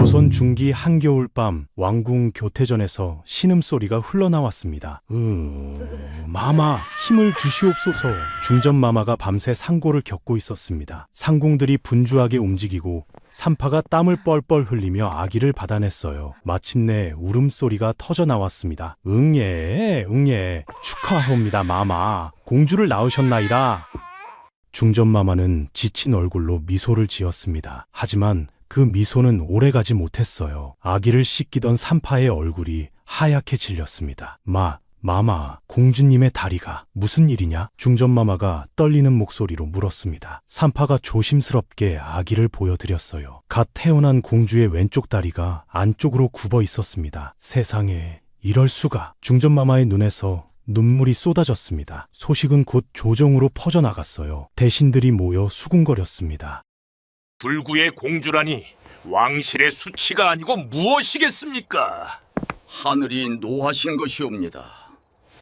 조선 중기 한겨울밤 왕궁 교태전에서 신음소리가 흘러나왔습니다. 마마 힘을 주시옵소서. 중전마마가 밤새 상고를 겪고 있었습니다. 상궁들이 분주하게 움직이고 산파가 땀을 뻘뻘 흘리며 아기를 받아냈어요. 마침내 울음소리가 터져나왔습니다. 응예 축하합니다 마마. 공주를 낳으셨나이다. 중전마마는 지친 얼굴로 미소를 지었습니다. 하지만 그 미소는 오래가지 못했어요. 아기를 씻기던 산파의 얼굴이 하얗게 질렸습니다. 마마, 공주님의 다리가 무슨 일이냐? 중전마마가 떨리는 목소리로 물었습니다. 산파가 조심스럽게 아기를 보여드렸어요. 갓 태어난 공주의 왼쪽 다리가 안쪽으로 굽어 있었습니다. 세상에, 이럴 수가. 중전마마의 눈에서 눈물이 쏟아졌습니다. 소식은 곧 조정으로 퍼져나갔어요. 대신들이 모여 수군거렸습니다. 불구의 공주라니 왕실의 수치가 아니고 무엇이겠습니까? 하늘이 노하신 것이옵니다.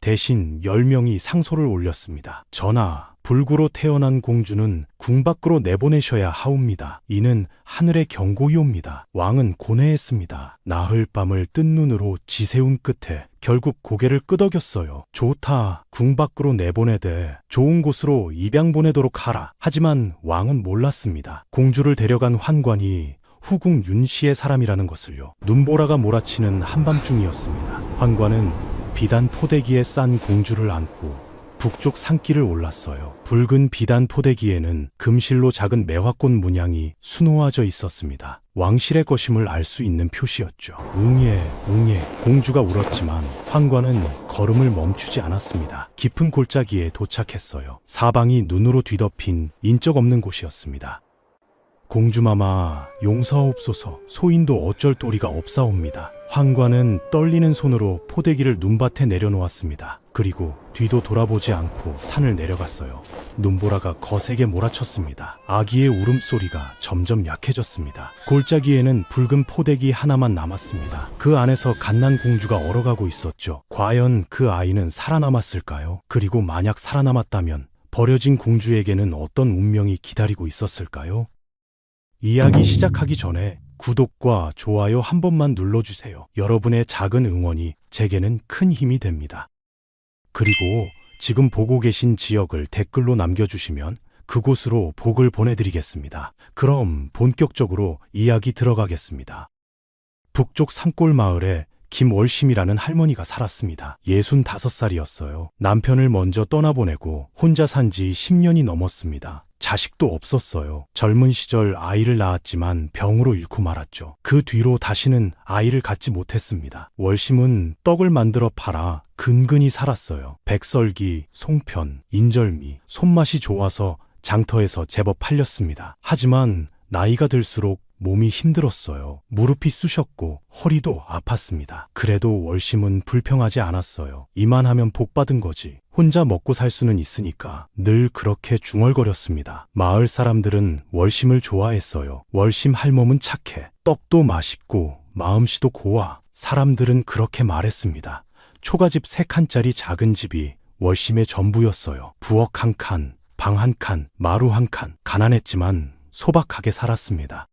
대신 10명이 상소를 올렸습니다. 전하, 불구로 태어난 공주는 궁 밖으로 내보내셔야 하옵니다. 이는 하늘의 경고이옵니다. 왕은 고뇌했습니다. 나흘 밤을 뜬 눈으로 지새운 끝에 결국 고개를 끄덕였어요. 좋다, 궁 밖으로 내보내되 좋은 곳으로 입양 보내도록 하라. 하지만 왕은 몰랐습니다. 공주를 데려간 환관이 후궁 윤씨의 사람이라는 것을요. 눈보라가 몰아치는 한밤중이었습니다. 환관은 비단 포대기에 싼 공주를 안고 북쪽 산길을 올랐어요. 붉은 비단 포대기에는 금실로 작은 매화꽃 문양이 수놓아져 있었습니다. 왕실의 것임을 알 수 있는 표시였죠. 웅예, 공주가 울었지만 환관은 걸음을 멈추지 않았습니다. 깊은 골짜기에 도착했어요. 사방이 눈으로 뒤덮인 인적 없는 곳이었습니다. 공주마마 용서하옵소서. 소인도 어쩔 도리가 없사옵니다. 환관은 떨리는 손으로 포대기를 눈밭에 내려놓았습니다. 그리고 뒤도 돌아보지 않고 산을 내려갔어요. 눈보라가 거세게 몰아쳤습니다. 아기의 울음소리가 점점 약해졌습니다. 골짜기에는 붉은 포대기 하나만 남았습니다. 그 안에서 갓난 공주가 얼어가고 있었죠. 과연 그 아이는 살아남았을까요? 그리고 만약 살아남았다면 버려진 공주에게는 어떤 운명이 기다리고 있었을까요? 이야기 시작하기 전에 구독과 좋아요 한 번만 눌러주세요. 여러분의 작은 응원이 제게는 큰 힘이 됩니다. 그리고 지금 보고 계신 지역을 댓글로 남겨주시면 그곳으로 복을 보내드리겠습니다. 그럼 본격적으로 이야기 들어가겠습니다. 북쪽 산골 마을에 김월심이라는 할머니가 살았습니다. 65살이었어요. 남편을 먼저 떠나보내고 혼자 산 지 10년이 넘었습니다. 자식도 없었어요. 젊은 시절 아이를 낳았지만 병으로 잃고 말았죠. 그 뒤로 다시는 아이를 갖지 못했습니다. 월심은 떡을 만들어 팔아 근근히 살았어요. 백설기, 송편, 인절미, 손맛이 좋아서 장터에서 제법 팔렸습니다. 하지만 나이가 들수록 몸이 힘들었어요. 무릎이 쑤셨고 허리도 아팠습니다. 그래도 월심은 불평하지 않았어요. 이만하면 복 받은 거지. 혼자 먹고 살 수는 있으니까 늘 그렇게 중얼거렸습니다. 마을 사람들은 월심을 좋아했어요. 월심 할멈은 착해. 떡도 맛있고 마음씨도 고와. 사람들은 그렇게 말했습니다. 초가집 3칸짜리 작은 집이 월심의 전부였어요. 부엌 1칸, 방 1칸, 마루 1칸. 가난했지만 소박하게 살았습니다.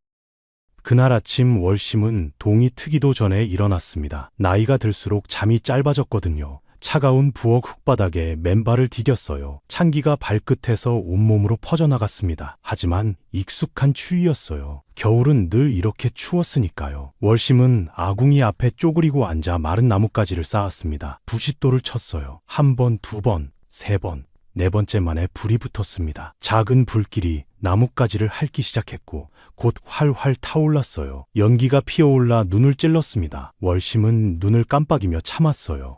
그날 아침 월심은 동이 트기도 전에 일어났습니다. 나이가 들수록 잠이 짧아졌거든요. 차가운 부엌 흙바닥에 맨발을 디뎠어요. 찬기가 발끝에서 온몸으로 퍼져나갔습니다. 하지만 익숙한 추위였어요. 겨울은 늘 이렇게 추웠으니까요. 월심은 아궁이 앞에 쪼그리고 앉아 마른 나뭇가지를 쌓았습니다. 부싯돌을 쳤어요. 1번, 2번, 3번, 4번째 만에 불이 붙었습니다. 작은 불길이 나뭇가지를 핥기 시작했고 곧 활활 타올랐어요. 연기가 피어올라 눈을 찔렀습니다. 월심은 눈을 깜빡이며 참았어요.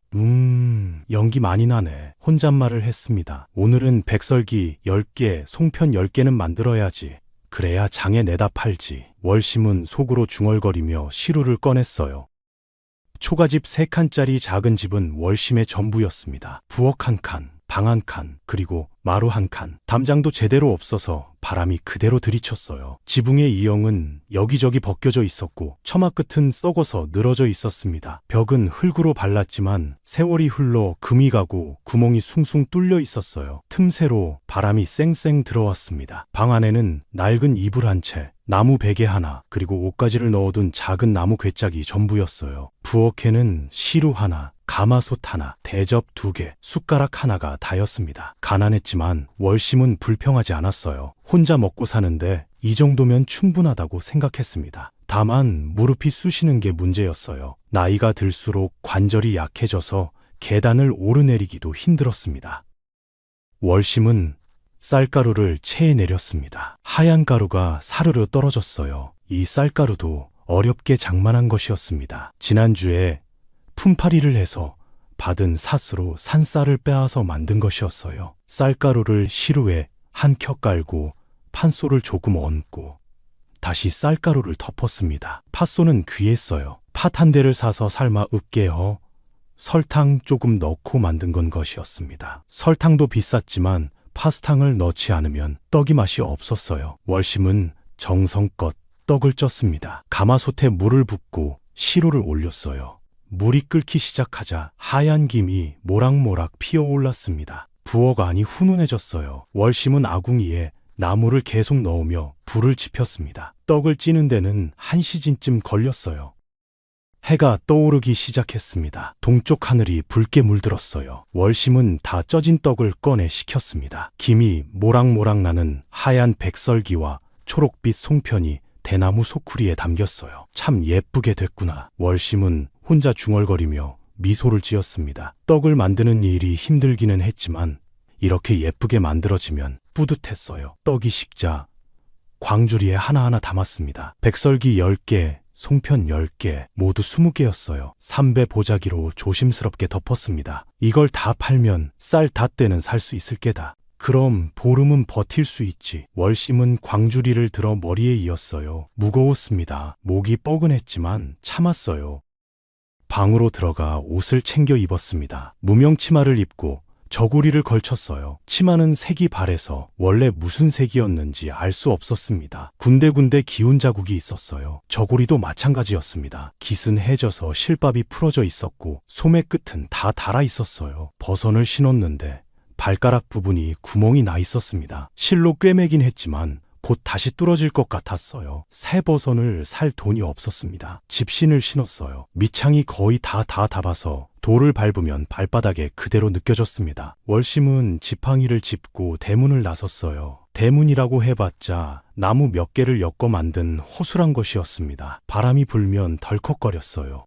연기 많이 나네. 혼잣말을 했습니다. 오늘은 백설기 10개, 송편 10개는 만들어야지. 그래야 장에 내다 팔지. 월심은 속으로 중얼거리며 시루를 꺼냈어요. 초가집 3칸짜리 작은 집은 월심의 전부였습니다. 부엌 1칸, 방 1칸, 그리고 마루 1칸. 담장도 제대로 없어서 바람이 그대로 들이쳤어요. 지붕의 이형은 여기저기 벗겨져 있었고 처마 끝은 썩어서 늘어져 있었습니다. 벽은 흙으로 발랐지만 세월이 흘러 금이 가고 구멍이 숭숭 뚫려 있었어요. 틈새로 바람이 쌩쌩 들어왔습니다. 방 안에는 낡은 이불 한 채, 나무 베개 하나, 그리고 옷가지를 넣어둔 작은 나무 괴짝이 전부였어요. 부엌에는 시루 하나, 가마솥 하나, 대접 2개, 숟가락 하나가 다였습니다. 가난했지만 월심은 불평하지 않았어요. 혼자 먹고 사는데 이 정도면 충분하다고 생각했습니다. 다만 무릎이 쑤시는 게 문제였어요. 나이가 들수록 관절이 약해져서 계단을 오르내리기도 힘들었습니다. 월심은 쌀가루를 체에 내렸습니다. 하얀 가루가 사르르 떨어졌어요. 이 쌀가루도 어렵게 장만한 것이었습니다. 지난주에 품팔이를 해서 받은 삿으로 산쌀을 빼앗아 만든 것이었어요. 쌀가루를 시루에 한 켜 깔고 판소를 조금 얹고 다시 쌀가루를 덮었습니다. 팥소는 귀했어요. 팥 한 대를 사서 삶아 으깨어 설탕 조금 넣고 만든 건 것이었습니다. 설탕도 비쌌지만 파스탕을 넣지 않으면 떡이 맛이 없었어요. 월심은 정성껏 떡을 쪘습니다. 가마솥에 물을 붓고 시루를 올렸어요. 물이 끓기 시작하자 하얀 김이 모락모락 피어올랐습니다. 부엌 안이 훈훈해졌어요. 월심은 아궁이에 나무를 계속 넣으며 불을 지폈습니다. 떡을 찌는 데는 1시즌쯤 걸렸어요. 해가 떠오르기 시작했습니다. 동쪽 하늘이 붉게 물들었어요. 월심은 다 쪄진 떡을 꺼내 식혔습니다. 김이 모락모락 나는 하얀 백설기와 초록빛 송편이 대나무 소쿠리에 담겼어요. 참 예쁘게 됐구나. 월심은 혼자 중얼거리며 미소를 지었습니다. 떡을 만드는 일이 힘들기는 했지만 이렇게 예쁘게 만들어지면 뿌듯했어요. 떡이 식자 광주리에 하나하나 담았습니다. 백설기 10개, 송편 10개, 모두 20개였어요. 3배 보자기로 조심스럽게 덮었습니다. 이걸 다 팔면 쌀 닷대는 살 수 있을 게다. 그럼 보름은 버틸 수 있지. 월심은 광주리를 들어 머리에 이었어요. 무거웠습니다. 목이 뻐근했지만 참았어요. 방으로 들어가 옷을 챙겨 입었습니다. 무명 치마를 입고 저고리를 걸쳤어요. 치마는 색이 바래서 원래 무슨 색이었는지 알 수 없었습니다. 군데군데 기운 자국이 있었어요. 저고리도 마찬가지였습니다. 깃은 해져서 실밥이 풀어져 있었고 소매 끝은 다 닳아 있었어요. 버선을 신었는데 발가락 부분이 구멍이 나 있었습니다. 실로 꿰매긴 했지만 곧 다시 뚫어질 것 같았어요. 새 버선을 살 돈이 없었습니다. 집신을 신었어요. 밑창이 거의 다 닳아서 돌을 밟으면 발바닥에 그대로 느껴졌습니다. 월심은 지팡이를 짚고 대문을 나섰어요. 대문이라고 해봤자 나무 몇 개를 엮어 만든 허술한 것이었습니다. 바람이 불면 덜컥거렸어요.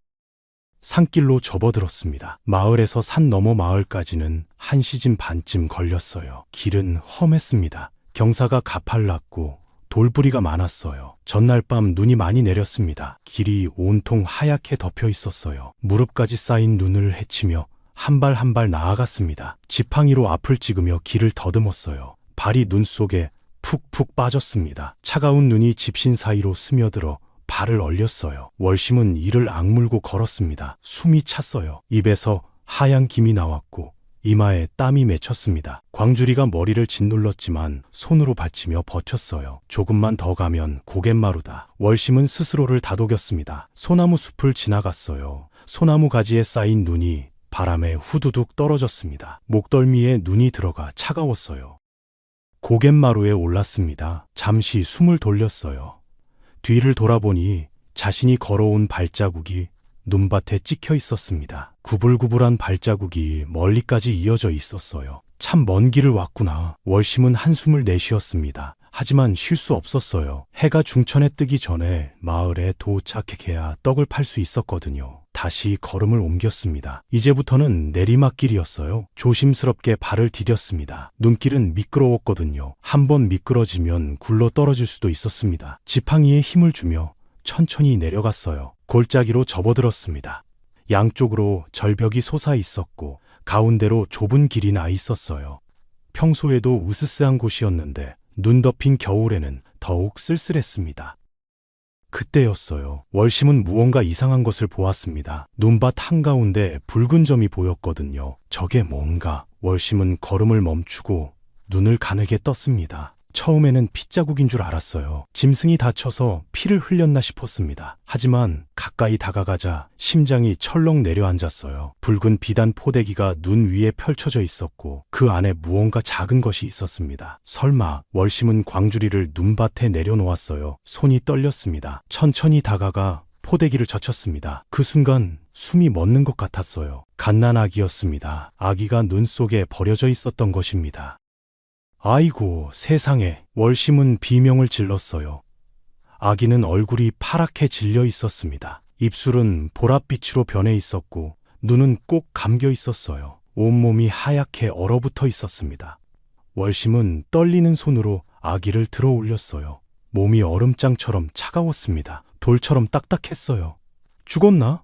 산길로 접어들었습니다. 마을에서 산 너머 마을까지는 1시즌 반쯤 걸렸어요. 길은 험했습니다. 경사가 가팔랐고 돌부리가 많았어요. 전날 밤 눈이 많이 내렸습니다. 길이 온통 하얗게 덮여 있었어요. 무릎까지 쌓인 눈을 헤치며 한 발 한 발 나아갔습니다. 지팡이로 앞을 찍으며 길을 더듬었어요. 발이 눈 속에 푹푹 빠졌습니다. 차가운 눈이 집신 사이로 스며들어 발을 얼렸어요. 월심은 이를 악물고 걸었습니다. 숨이 찼어요. 입에서 하얀 김이 나왔고 이마에 땀이 맺혔습니다. 광주리가 머리를 짓눌렀지만 손으로 받치며 버텼어요. 조금만 더 가면 고갯마루다. 월심은 스스로를 다독였습니다. 소나무 숲을 지나갔어요. 소나무 가지에 쌓인 눈이 바람에 후두둑 떨어졌습니다. 목덜미에 눈이 들어가 차가웠어요. 고갯마루에 올랐습니다. 잠시 숨을 돌렸어요. 뒤를 돌아보니 자신이 걸어온 발자국이 눈밭에 찍혀 있었습니다. 구불구불한 발자국이 멀리까지 이어져 있었어요. 참 먼 길을 왔구나. 월심은 한숨을 내쉬었습니다. 하지만 쉴 수 없었어요. 해가 중천에 뜨기 전에 마을에 도착해야 떡을 팔 수 있었거든요. 다시 걸음을 옮겼습니다. 이제부터는 내리막길이었어요. 조심스럽게 발을 디뎠습니다. 눈길은 미끄러웠거든요. 한번 미끄러지면 굴러 떨어질 수도 있었습니다. 지팡이에 힘을 주며 천천히 내려갔어요. 골짜기로 접어들었습니다. 양쪽으로 절벽이 솟아 있었고 가운데로 좁은 길이 나 있었어요. 평소에도 으스스한 곳이었는데 눈 덮인 겨울에는 더욱 쓸쓸했습니다. 그때였어요. 월심은 무언가 이상한 것을 보았습니다. 눈밭 한가운데 붉은 점이 보였거든요. 저게 뭔가? 월심은 걸음을 멈추고 눈을 가늘게 떴습니다. 처음에는 핏자국인 줄 알았어요. 짐승이 다쳐서 피를 흘렸나 싶었습니다. 하지만 가까이 다가가자 심장이 철렁 내려앉았어요. 붉은 비단 포대기가 눈 위에 펼쳐져 있었고 그 안에 무언가 작은 것이 있었습니다. 설마. 월심은 광주리를 눈밭에 내려놓았어요. 손이 떨렸습니다. 천천히 다가가 포대기를 젖혔습니다. 그 순간 숨이 멎는 것 같았어요. 갓난아기였습니다. 아기가 눈 속에 버려져 있었던 것입니다. 아이고 세상에. 월심은 비명을 질렀어요. 아기는 얼굴이 파랗게 질려 있었습니다. 입술은 보랏빛으로 변해 있었고 눈은 꼭 감겨 있었어요. 온몸이 하얗게 얼어붙어 있었습니다. 월심은 떨리는 손으로 아기를 들어 올렸어요. 몸이 얼음장처럼 차가웠습니다. 돌처럼 딱딱했어요. 죽었나?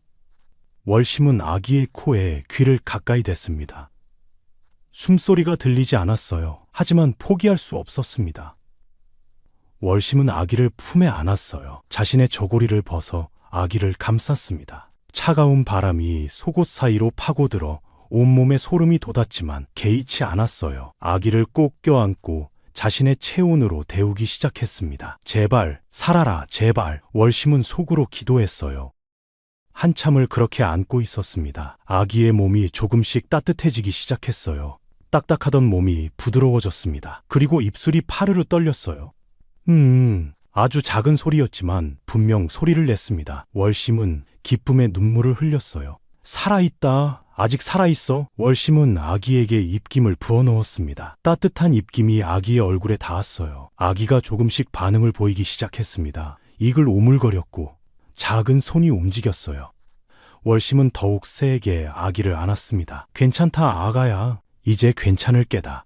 월심은 아기의 코에 귀를 가까이 댔습니다. 숨소리가 들리지 않았어요. 하지만 포기할 수 없었습니다. 월심은 아기를 품에 안았어요. 자신의 저고리를 벗어 아기를 감쌌습니다. 차가운 바람이 속옷 사이로 파고들어 온몸에 소름이 돋았지만 개의치 않았어요. 아기를 꼭 껴안고 자신의 체온으로 데우기 시작했습니다. 제발 살아라 제발. 월심은 속으로 기도했어요. 한참을 그렇게 안고 있었습니다. 아기의 몸이 조금씩 따뜻해지기 시작했어요. 딱딱하던 몸이 부드러워졌습니다. 그리고 입술이 파르르 떨렸어요. 아주 작은 소리였지만 분명 소리를 냈습니다. 월심은 기쁨의 눈물을 흘렸어요. 살아있다. 아직 살아있어. 월심은 아기에게 입김을 부어넣었습니다. 따뜻한 입김이 아기의 얼굴에 닿았어요. 아기가 조금씩 반응을 보이기 시작했습니다. 입을 오물거렸고 작은 손이 움직였어요. 월심은 더욱 세게 아기를 안았습니다. 괜찮다 아가야. 이제 괜찮을 게다.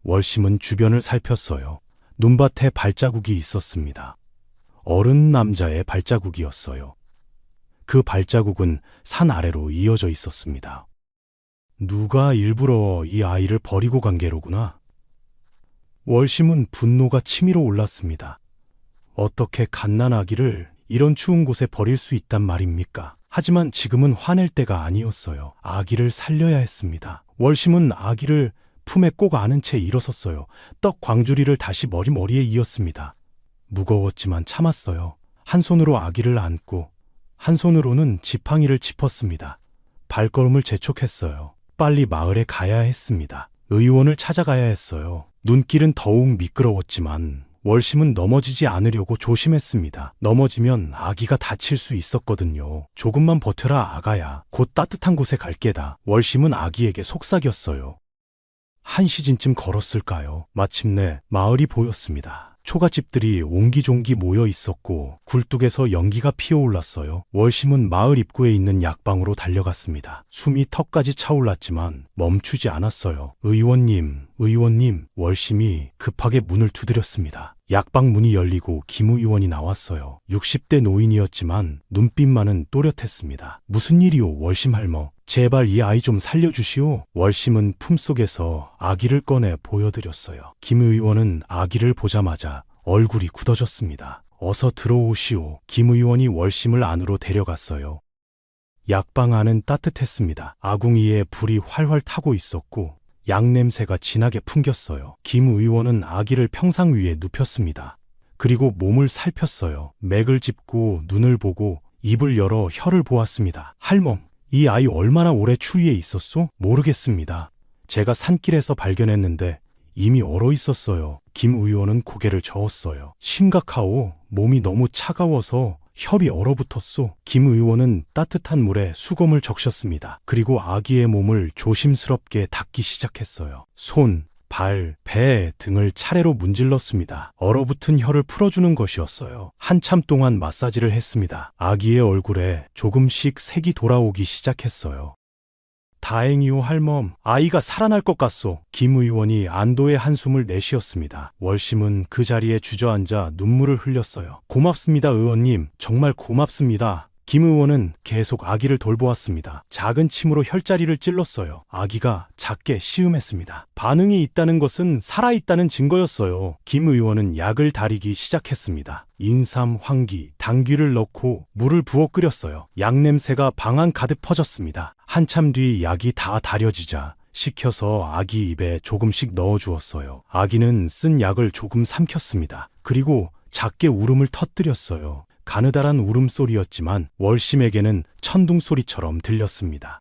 월심은 주변을 살폈어요. 눈밭에 발자국이 있었습니다. 어른 남자의 발자국이었어요. 그 발자국은 산 아래로 이어져 있었습니다. 누가 일부러 이 아이를 버리고 간 게로구나. 월심은 분노가 치밀어 올랐습니다. 어떻게 갓난아기를 이런 추운 곳에 버릴 수 있단 말입니까? 하지만 지금은 화낼 때가 아니었어요. 아기를 살려야 했습니다. 월심은 아기를 품에 꼭 안은 채 일어섰어요. 떡 광주리를 다시 머리에 이었습니다. 무거웠지만 참았어요. 한 손으로 아기를 안고 한 손으로는 지팡이를 짚었습니다. 발걸음을 재촉했어요. 빨리 마을에 가야 했습니다. 의원을 찾아가야 했어요. 눈길은 더욱 미끄러웠지만 월심은 넘어지지 않으려고 조심했습니다. 넘어지면 아기가 다칠 수 있었거든요. 조금만 버텨라 아가야. 곧 따뜻한 곳에 갈 게다. 월심은 아기에게 속삭였어요. 1시쯤 걸었을까요? 마침내 마을이 보였습니다. 초가집들이 옹기종기 모여 있었고 굴뚝에서 연기가 피어올랐어요. 월심은 마을 입구에 있는 약방으로 달려갔습니다. 숨이 턱까지 차올랐지만 멈추지 않았어요. 의원님. 월심이 급하게 문을 두드렸습니다. 약방 문이 열리고 김 의원이 나왔어요. 60대 노인이었지만 눈빛만은 또렷했습니다. 무슨 일이오 월심 할머. 제발 이 아이 좀 살려주시오. 월심은 품속에서 아기를 꺼내 보여드렸어요. 김 의원은 아기를 보자마자 얼굴이 굳어졌습니다. 어서 들어오시오. 김 의원이 월심을 안으로 데려갔어요. 약방 안은 따뜻했습니다. 아궁이에 불이 활활 타고 있었고 약 냄새가 진하게 풍겼어요. 김 의원은 아기를 평상 위에 눕혔습니다. 그리고 몸을 살폈어요. 맥을 짚고 눈을 보고 입을 열어 혀를 보았습니다. 할멈, 이 아이 얼마나 오래 추위에 있었소? 모르겠습니다. 제가 산길에서 발견했는데 이미 얼어 있었어요. 김 의원은 고개를 저었어요. 심각하오. 몸이 너무 차가워서 혈이 얼어붙었소. 김 의원은 따뜻한 물에 수검을 적셨습니다. 그리고 아기의 몸을 조심스럽게 닦기 시작했어요. 손, 발, 배 등을 차례로 문질렀습니다. 얼어붙은 혀를 풀어주는 것이었어요. 한참 동안 마사지를 했습니다. 아기의 얼굴에 조금씩 색이 돌아오기 시작했어요. 다행이오 할멈. 아이가 살아날 것 같소. 김 의원이 안도의 한숨을 내쉬었습니다. 월심은 그 자리에 주저앉아 눈물을 흘렸어요. 고맙습니다 의원님. 정말 고맙습니다. 김 의원은 계속 아기를 돌보았습니다. 작은 침으로 혈자리를 찔렀어요. 아기가 작게 시음했습니다. 반응이 있다는 것은 살아있다는 증거였어요. 김 의원은 약을 다리기 시작했습니다. 인삼, 황기, 당귀를 넣고 물을 부어 끓였어요. 약 냄새가 방 안 가득 퍼졌습니다. 한참 뒤 약이 다 다려지자 식혀서 아기 입에 조금씩 넣어주었어요. 아기는 쓴 약을 조금 삼켰습니다. 그리고 작게 울음을 터뜨렸어요. 가느다란 울음소리였지만 월심에게는 천둥소리처럼 들렸습니다.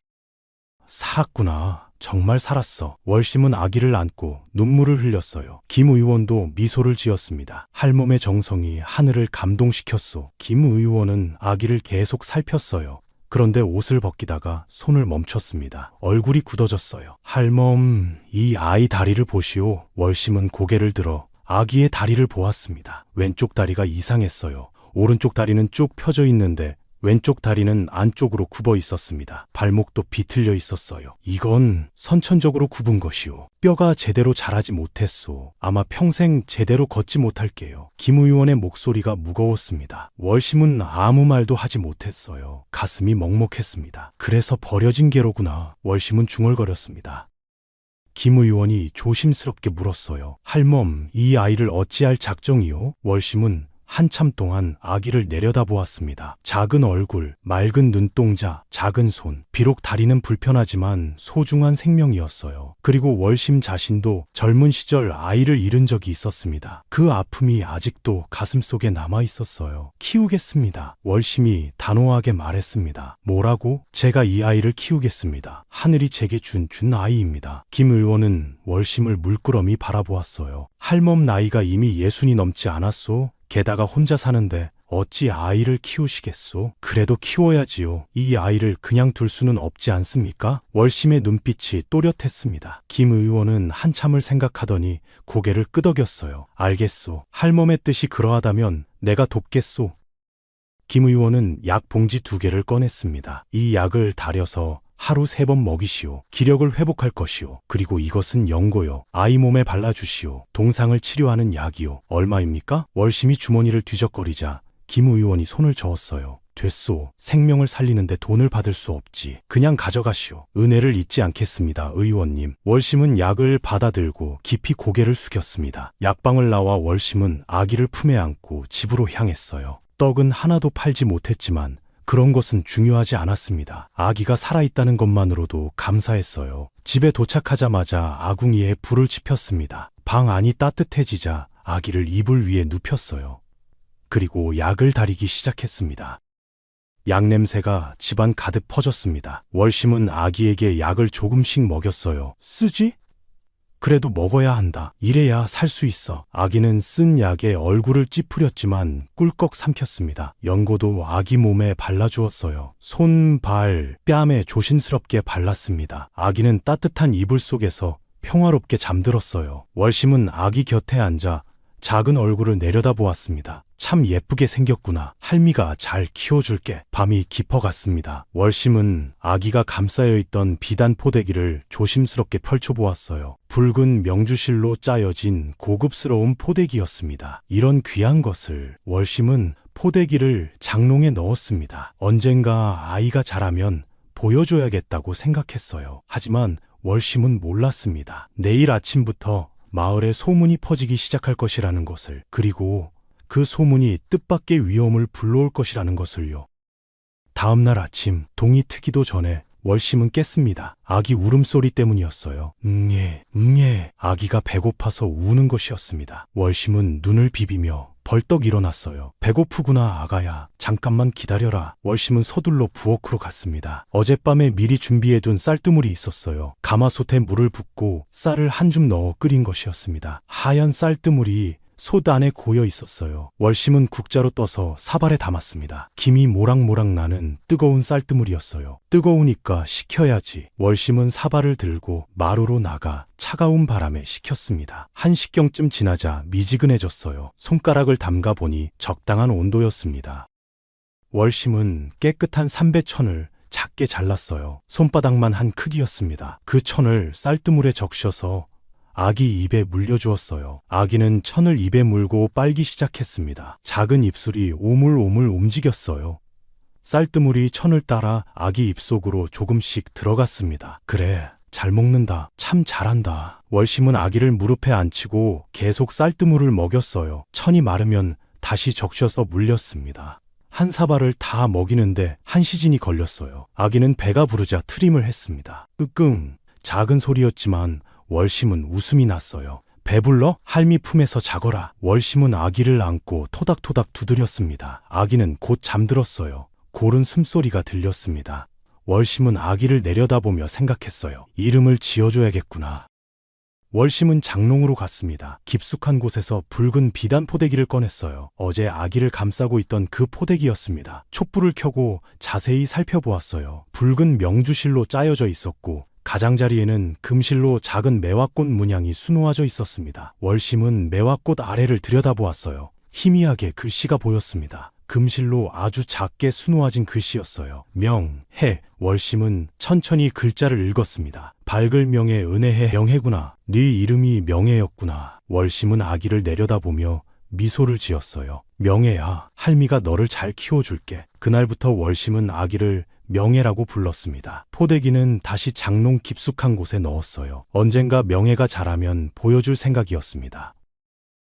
살았구나. 정말 살았어. 월심은 아기를 안고 눈물을 흘렸어요. 김 의원도 미소를 지었습니다. 할멈의 정성이 하늘을 감동시켰소. 김 의원은 아기를 계속 살폈어요. 그런데 옷을 벗기다가 손을 멈췄습니다. 얼굴이 굳어졌어요. 할멈, 이 아이 다리를 보시오. 월심은 고개를 들어 아기의 다리를 보았습니다. 왼쪽 다리가 이상했어요. 오른쪽 다리는 쭉 펴져 있는데 왼쪽 다리는 안쪽으로 굽어 있었습니다. 발목도 비틀려 있었어요. 이건 선천적으로 굽은 것이오. 뼈가 제대로 자라지 못했소. 아마 평생 제대로 걷지 못할게요. 김 의원의 목소리가 무거웠습니다. 월심은 아무 말도 하지 못했어요. 가슴이 먹먹했습니다. 그래서 버려진 개로구나. 월심은 중얼거렸습니다. 김 의원이 조심스럽게 물었어요. 할멈, 이 아이를 어찌할 작정이요? 월심은 한참 동안 아기를 내려다보았습니다. 작은 얼굴, 맑은 눈동자, 작은 손. 비록 다리는 불편하지만 소중한 생명이었어요. 그리고 월심 자신도 젊은 시절 아이를 잃은 적이 있었습니다. 그 아픔이 아직도 가슴속에 남아 있었어요. 키우겠습니다. 월심이 단호하게 말했습니다. 뭐라고? 제가 이 아이를 키우겠습니다. 하늘이 제게 준 아이입니다. 김 의원은 월심을 물끄러미 바라보았어요. 할멈 나이가 이미 60이 넘지 않았소? 게다가 혼자 사는데 어찌 아이를 키우시겠소? 그래도 키워야지요. 이 아이를 그냥 둘 수는 없지 않습니까? 월심의 눈빛이 또렷했습니다. 김 의원은 한참을 생각하더니 고개를 끄덕였어요. 알겠소. 할멈의 뜻이 그러하다면 내가 돕겠소. 김 의원은 약 봉지 2개를 꺼냈습니다. 이 약을 달여서 하루 3번 먹이시오. 기력을 회복할 것이오. 그리고 이것은 연고요. 아이 몸에 발라주시오. 동상을 치료하는 약이오. 얼마입니까? 월심이 주머니를 뒤적거리자 김 의원이 손을 저었어요. 됐소. 생명을 살리는데 돈을 받을 수 없지. 그냥 가져가시오. 은혜를 잊지 않겠습니다, 의원님. 월심은 약을 받아들고 깊이 고개를 숙였습니다. 약방을 나와 월심은 아기를 품에 안고 집으로 향했어요. 떡은 하나도 팔지 못했지만 그런 것은 중요하지 않았습니다. 아기가 살아있다는 것만으로도 감사했어요. 집에 도착하자마자 아궁이에 불을 지폈습니다. 방 안이 따뜻해지자 아기를 이불 위에 눕혔어요. 그리고 약을 다리기 시작했습니다. 약 냄새가 집안 가득 퍼졌습니다. 월심은 아기에게 약을 조금씩 먹였어요. 쓰지? 그래도 먹어야 한다. 이래야 살 수 있어. 아기는 쓴 약에 얼굴을 찌푸렸지만 꿀꺽 삼켰습니다. 연고도 아기 몸에 발라주었어요. 손, 발, 뺨에 조심스럽게 발랐습니다. 아기는 따뜻한 이불 속에서 평화롭게 잠들었어요. 월심은 아기 곁에 앉아 작은 얼굴을 내려다보았습니다. 참 예쁘게 생겼구나. 할미가 잘 키워줄게. 밤이 깊어갔습니다. 월심은 아기가 감싸여 있던 비단 포대기를 조심스럽게 펼쳐보았어요. 붉은 명주실로 짜여진 고급스러운 포대기였습니다. 이런 귀한 것을 월심은 포대기를 장롱에 넣었습니다. 언젠가 아이가 자라면 보여줘야겠다고 생각했어요. 하지만 월심은 몰랐습니다. 내일 아침부터 마을에 소문이 퍼지기 시작할 것이라는 것을, 그리고 그 소문이 뜻밖의 위험을 불러올 것이라는 것을요. 다음 날 아침 동이 트기도 전에 월심은 깼습니다. 아기 울음소리 때문이었어요. 응애. 아기가 배고파서 우는 것이었습니다. 월심은 눈을 비비며 벌떡 일어났어요. 배고프구나 아가야. 잠깐만 기다려라. 월심은 서둘러 부엌으로 갔습니다. 어젯밤에 미리 준비해둔 쌀뜨물이 있었어요. 가마솥에 물을 붓고 쌀을 한 줌 넣어 끓인 것이었습니다. 하얀 쌀뜨물이 솥 안에 고여 있었어요. 월심은 국자로 떠서 사발에 담았습니다. 김이 모락모락 나는 뜨거운 쌀뜨물이었어요. 뜨거우니까 식혀야지. 월심은 사발을 들고 마루로 나가 차가운 바람에 식혔습니다. 1시경쯤 지나자 미지근해졌어요. 손가락을 담가 보니 적당한 온도였습니다. 월심은 깨끗한 삼배천을 작게 잘랐어요. 손바닥만 한 크기였습니다. 그 천을 쌀뜨물에 적셔서 아기 입에 물려주었어요. 아기는 천을 입에 물고 빨기 시작했습니다. 작은 입술이 오물오물 움직였어요. 쌀뜨물이 천을 따라 아기 입속으로 조금씩 들어갔습니다. 그래, 잘 먹는다. 참 잘한다. 월심은 아기를 무릎에 앉히고 계속 쌀뜨물을 먹였어요. 천이 마르면 다시 적셔서 물렸습니다. 한 사발을 다 먹이는데 1시간이 걸렸어요. 아기는 배가 부르자 트림을 했습니다. 끄끔. 작은 소리였지만 월심은 웃음이 났어요. 배불러? 할미 품에서 자거라. 월심은 아기를 안고 토닥토닥 두드렸습니다. 아기는 곧 잠들었어요. 고른 숨소리가 들렸습니다. 월심은 아기를 내려다보며 생각했어요. 이름을 지어줘야겠구나. 월심은 장롱으로 갔습니다. 깊숙한 곳에서 붉은 비단 포대기를 꺼냈어요. 어제 아기를 감싸고 있던 그 포대기였습니다. 촛불을 켜고 자세히 살펴보았어요. 붉은 명주실로 짜여져 있었고 가장자리에는 금실로 작은 매화꽃 문양이 수놓아져 있었습니다. 월심은 매화꽃 아래를 들여다보았어요. 희미하게 글씨가 보였습니다. 금실로 아주 작게 수놓아진 글씨였어요. 명, 해. 월심은 천천히 글자를 읽었습니다. 밝을 명예, 은혜해, 명해구나. 네 이름이 명예였구나. 월심은 아기를 내려다보며 미소를 지었어요. 명예야, 할미가 너를 잘 키워줄게. 그날부터 월심은 아기를 명예라고 불렀습니다. 포대기는 다시 장롱 깊숙한 곳에 넣었어요. 언젠가 명예가 자라면 보여줄 생각이었습니다.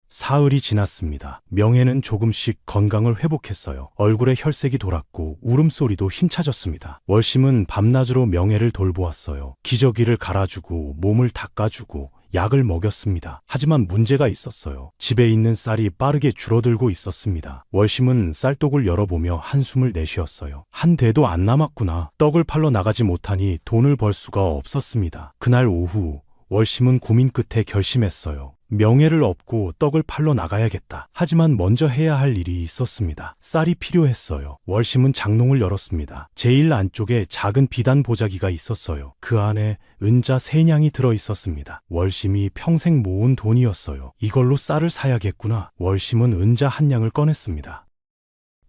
사흘이 지났습니다. 명예는 조금씩 건강을 회복했어요. 얼굴에 혈색이 돌았고 울음소리도 힘차졌습니다. 월심은 밤낮으로 명예를 돌보았어요. 기저귀를 갈아주고 몸을 닦아주고 약을 먹였습니다. 하지만 문제가 있었어요. 집에 있는 쌀이 빠르게 줄어들고 있었습니다. 월심은 쌀독을 열어보며 한숨을 내쉬었어요. 한 대도 안 남았구나. 떡을 팔러 나가지 못하니 돈을 벌 수가 없었습니다. 그날 오후 월심은 고민 끝에 결심했어요. 명예를 업고 떡을 팔러 나가야겠다. 하지만 먼저 해야 할 일이 있었습니다. 쌀이 필요했어요. 월심은 장롱을 열었습니다. 제일 안쪽에 작은 비단 보자기가 있었어요. 그 안에 은자 3냥이 들어 있었습니다. 월심이 평생 모은 돈이었어요. 이걸로 쌀을 사야겠구나. 월심은 은자 1냥을 꺼냈습니다.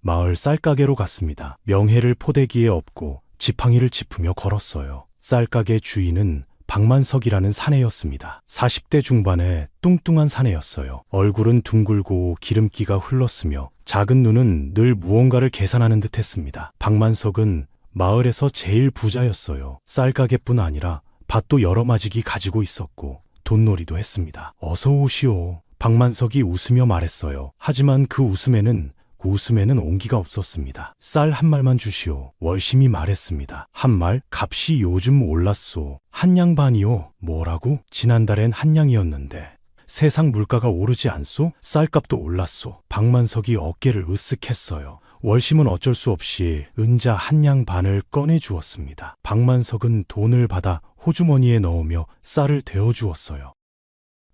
마을 쌀가게로 갔습니다. 명예를 포대기에 업고 지팡이를 짚으며 걸었어요. 쌀가게 주인은 박만석이라는 사내였습니다. 40대 중반의 뚱뚱한 사내였어요. 얼굴은 둥글고 기름기가 흘렀으며 작은 눈은 늘 무언가를 계산하는 듯 했습니다. 박만석은 마을에서 제일 부자였어요. 쌀가게뿐 아니라 밭도 여러 마지기 가지고 있었고 돈놀이도 했습니다. 어서 오시오. 박만석이 웃으며 말했어요. 하지만 그 웃음에는 온기가 없었습니다. 쌀 한 말만 주시오. 월심이 말했습니다. 한 말? 값이 요즘 올랐소. 1냥 반이요. 뭐라고? 지난달엔 1냥이었는데 세상 물가가 오르지 않소? 쌀값도 올랐소. 박만석이 어깨를 으쓱했어요. 월심은 어쩔 수 없이 은자 1냥 반을 꺼내 주었습니다. 박만석은 돈을 받아 호주머니에 넣으며 쌀을 데워 주었어요.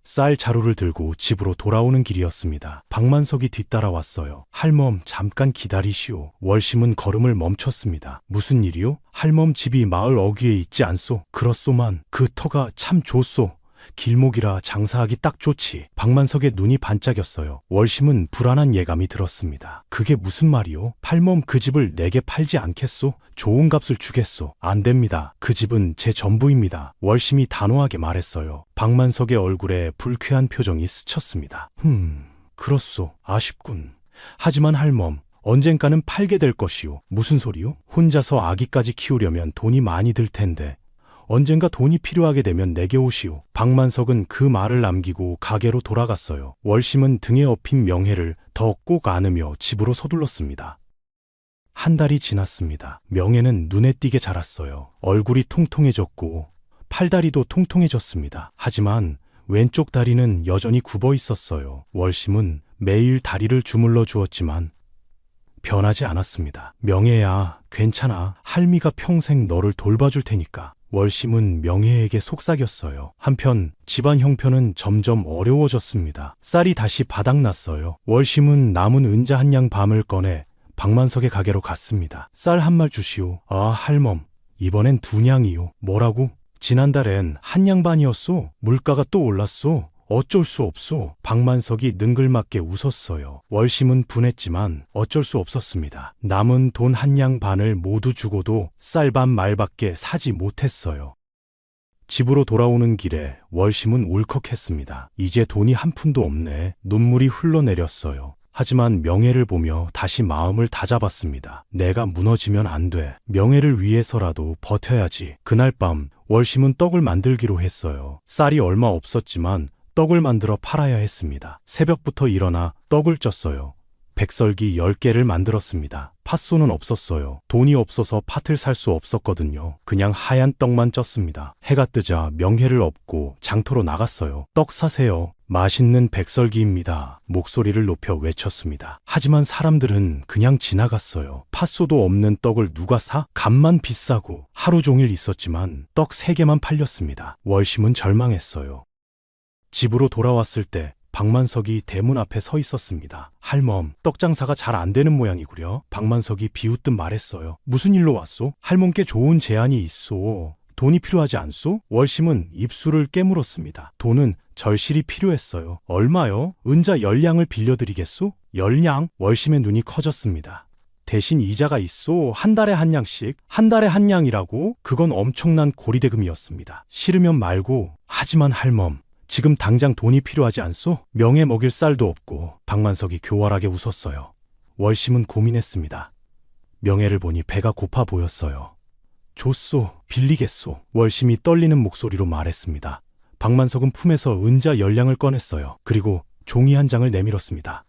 쌀 자루를 들고 집으로 돌아오는 길이었습니다. 박만석이 뒤따라왔어요. 할멈, 잠깐 기다리시오. 월심은 걸음을 멈췄습니다. 무슨 일이요? 할멈 집이 마을 어귀에 있지 않소? 그렇소만 그 터가 참 좋소. 길목이라 장사하기 딱 좋지. 박만석의 눈이 반짝였어요. 월심은 불안한 예감이 들었습니다. 그게 무슨 말이요? 할멈 그 집을 내게 팔지 않겠소? 좋은 값을 주겠소. 안 됩니다. 그 집은 제 전부입니다. 월심이 단호하게 말했어요. 박만석의 얼굴에 불쾌한 표정이 스쳤습니다. 그렇소. 아쉽군. 하지만 할멈, 언젠가는 팔게 될 것이오. 무슨 소리요? 혼자서 아기까지 키우려면 돈이 많이 들 텐데 언젠가 돈이 필요하게 되면 내게 오시오. 박만석은 그 말을 남기고 가게로 돌아갔어요. 월심은 등에 업힌 명예를 더 꼭 안으며 집으로 서둘렀습니다. 한 달이 지났습니다. 명예는 눈에 띄게 자랐어요. 얼굴이 통통해졌고 팔다리도 통통해졌습니다. 하지만 왼쪽 다리는 여전히 굽어 있었어요. 월심은 매일 다리를 주물러 주었지만 변하지 않았습니다. 명예야, 괜찮아. 할미가 평생 너를 돌봐줄 테니까. 월심은 명예에게 속삭였어요. 한편 집안 형편은 점점 어려워졌습니다. 쌀이 다시 바닥났어요. 월심은 남은 은자 1냥 밤을 꺼내 박만석의 가게로 갔습니다. 쌀 한 말 주시오. 아, 할멈, 이번엔 2냥이요. 뭐라고? 지난달엔 1냥 반이었소. 물가가 또 올랐소. 어쩔 수 없소. 박만석이 능글맞게 웃었어요. 월심은 분했지만 어쩔 수 없었습니다. 남은 돈 1냥 반을 모두 주고도 쌀밥 말밖에 사지 못했어요. 집으로 돌아오는 길에 월심은 울컥했습니다. 이제 돈이 한 푼도 없네. 눈물이 흘러내렸어요. 하지만 명예를 보며 다시 마음을 다잡았습니다. 내가 무너지면 안 돼. 명예를 위해서라도 버텨야지. 그날 밤 월심은 떡을 만들기로 했어요. 쌀이 얼마 없었지만 떡을 만들어 팔아야 했습니다. 새벽부터 일어나 떡을 쪘어요. 백설기 10개를 만들었습니다. 팥소는 없었어요. 돈이 없어서 팥을 살 수 없었거든요. 그냥 하얀 떡만 쪘습니다. 해가 뜨자 명회를 업고 장터로 나갔어요. 떡 사세요. 맛있는 백설기입니다. 목소리를 높여 외쳤습니다. 하지만 사람들은 그냥 지나갔어요. 팥소도 없는 떡을 누가 사? 값만 비싸고 하루 종일 있었지만 떡 3개만 팔렸습니다. 월심은 절망했어요. 집으로 돌아왔을 때 박만석이 대문 앞에 서 있었습니다. 할멈, 떡 장사가 잘 안 되는 모양이구려. 박만석이 비웃듯 말했어요. 무슨 일로 왔소? 할멈께 좋은 제안이 있소. 돈이 필요하지 않소? 월심은 입술을 깨물었습니다. 돈은 절실히 필요했어요. 얼마요? 은자 10냥을 빌려드리겠소? 10냥? 월심의 눈이 커졌습니다. 대신 이자가 있소. 한 달에 한 냥씩. 한 달에 한 냥이라고? 그건 엄청난 고리대금이었습니다. 싫으면 말고. 하지만 할멈, 지금 당장 돈이 필요하지 않소? 명예 먹일 쌀도 없고. 박만석이 교활하게 웃었어요. 월심은 고민했습니다. 명예를 보니 배가 고파 보였어요. 줬소, 빌리겠소. 월심이 떨리는 목소리로 말했습니다. 박만석은 품에서 은자 10냥을 꺼냈어요. 그리고 종이 한 장을 내밀었습니다.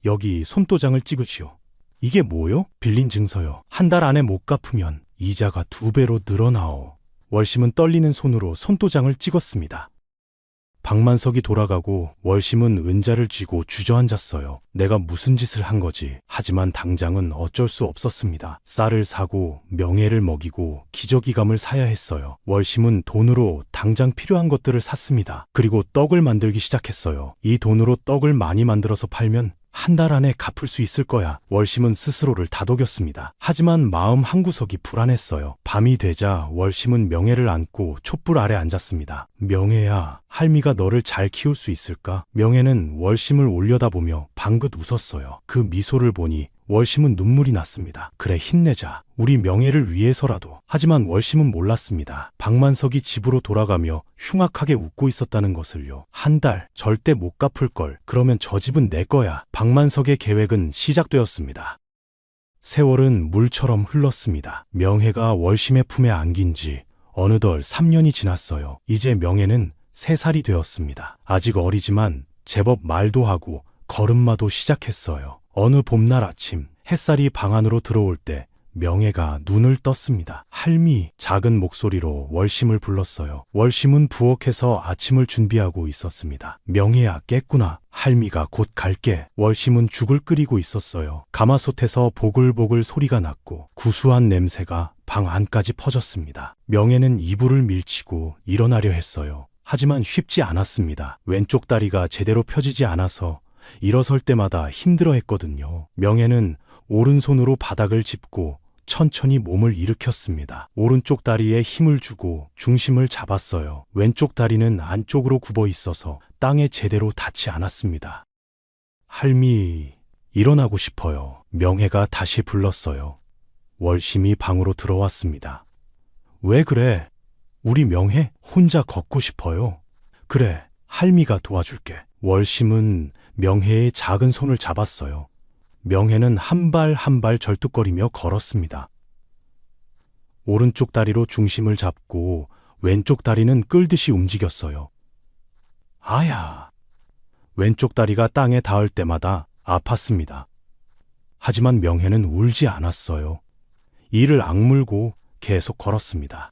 여기 손도장을 찍으시오. 이게 뭐요? 빌린 증서요. 한 달 안에 못 갚으면 이자가 2배로 늘어나오. 월심은 떨리는 손으로 손도장을 찍었습니다. 박만석이 돌아가고 월심은 은자를 쥐고 주저앉았어요. 내가 무슨 짓을 한 거지? 하지만 당장은 어쩔 수 없었습니다. 쌀을 사고 명예를 먹이고 기저귀감을 사야 했어요. 월심은 돈으로 당장 필요한 것들을 샀습니다. 그리고 떡을 만들기 시작했어요. 이 돈으로 떡을 많이 만들어서 팔면 한 달 안에 갚을 수 있을 거야. 월심은 스스로를 다독였습니다. 하지만 마음 한구석이 불안했어요. 밤이 되자 월심은 명예를 안고 촛불 아래 앉았습니다. 명예야, 할미가 너를 잘 키울 수 있을까? 명예는 월심을 올려다보며 방긋 웃었어요. 그 미소를 보니 월심은 눈물이 났습니다. 그래, 힘내자. 우리 명예를 위해서라도. 하지만 월심은 몰랐습니다. 박만석이 집으로 돌아가며 흉악하게 웃고 있었다는 것을요. 한 달 절대 못 갚을 걸. 그러면 저 집은 내 거야. 박만석의 계획은 시작되었습니다. 세월은 물처럼 흘렀습니다. 명예가 월심의 품에 안긴 지 어느덧 3년이 지났어요. 이제 명예는 3살이 되었습니다. 아직 어리지만 제법 말도 하고 걸음마도 시작했어요. 어느 봄날 아침 햇살이 방 안으로 들어올 때 명예가 눈을 떴습니다. 할미, 작은 목소리로 월심을 불렀어요. 월심은 부엌에서 아침을 준비하고 있었습니다. 명예야, 깼구나. 할미가 곧 갈게. 월심은 죽을 끓이고 있었어요. 가마솥에서 보글보글 소리가 났고 구수한 냄새가 방 안까지 퍼졌습니다. 명예는 이불을 밀치고 일어나려 했어요. 하지만 쉽지 않았습니다. 왼쪽 다리가 제대로 펴지지 않아서 일어설 때마다 힘들어했거든요. 명예는 오른손으로 바닥을 짚고 천천히 몸을 일으켰습니다. 오른쪽 다리에 힘을 주고 중심을 잡았어요. 왼쪽 다리는 안쪽으로 굽어 있어서 땅에 제대로 닿지 않았습니다. 할미, 일어나고 싶어요. 명예가 다시 불렀어요. 월심이 방으로 들어왔습니다. 왜 그래? 우리 명예 혼자 걷고 싶어요. 그래, 할미가 도와줄게. 월심은 명혜의 작은 손을 잡았어요. 명혜는 한 발 한 발 절뚝거리며 걸었습니다. 오른쪽 다리로 중심을 잡고 왼쪽 다리는 끌듯이 움직였어요. 아야! 왼쪽 다리가 땅에 닿을 때마다 아팠습니다. 하지만 명혜는 울지 않았어요. 이를 악물고 계속 걸었습니다.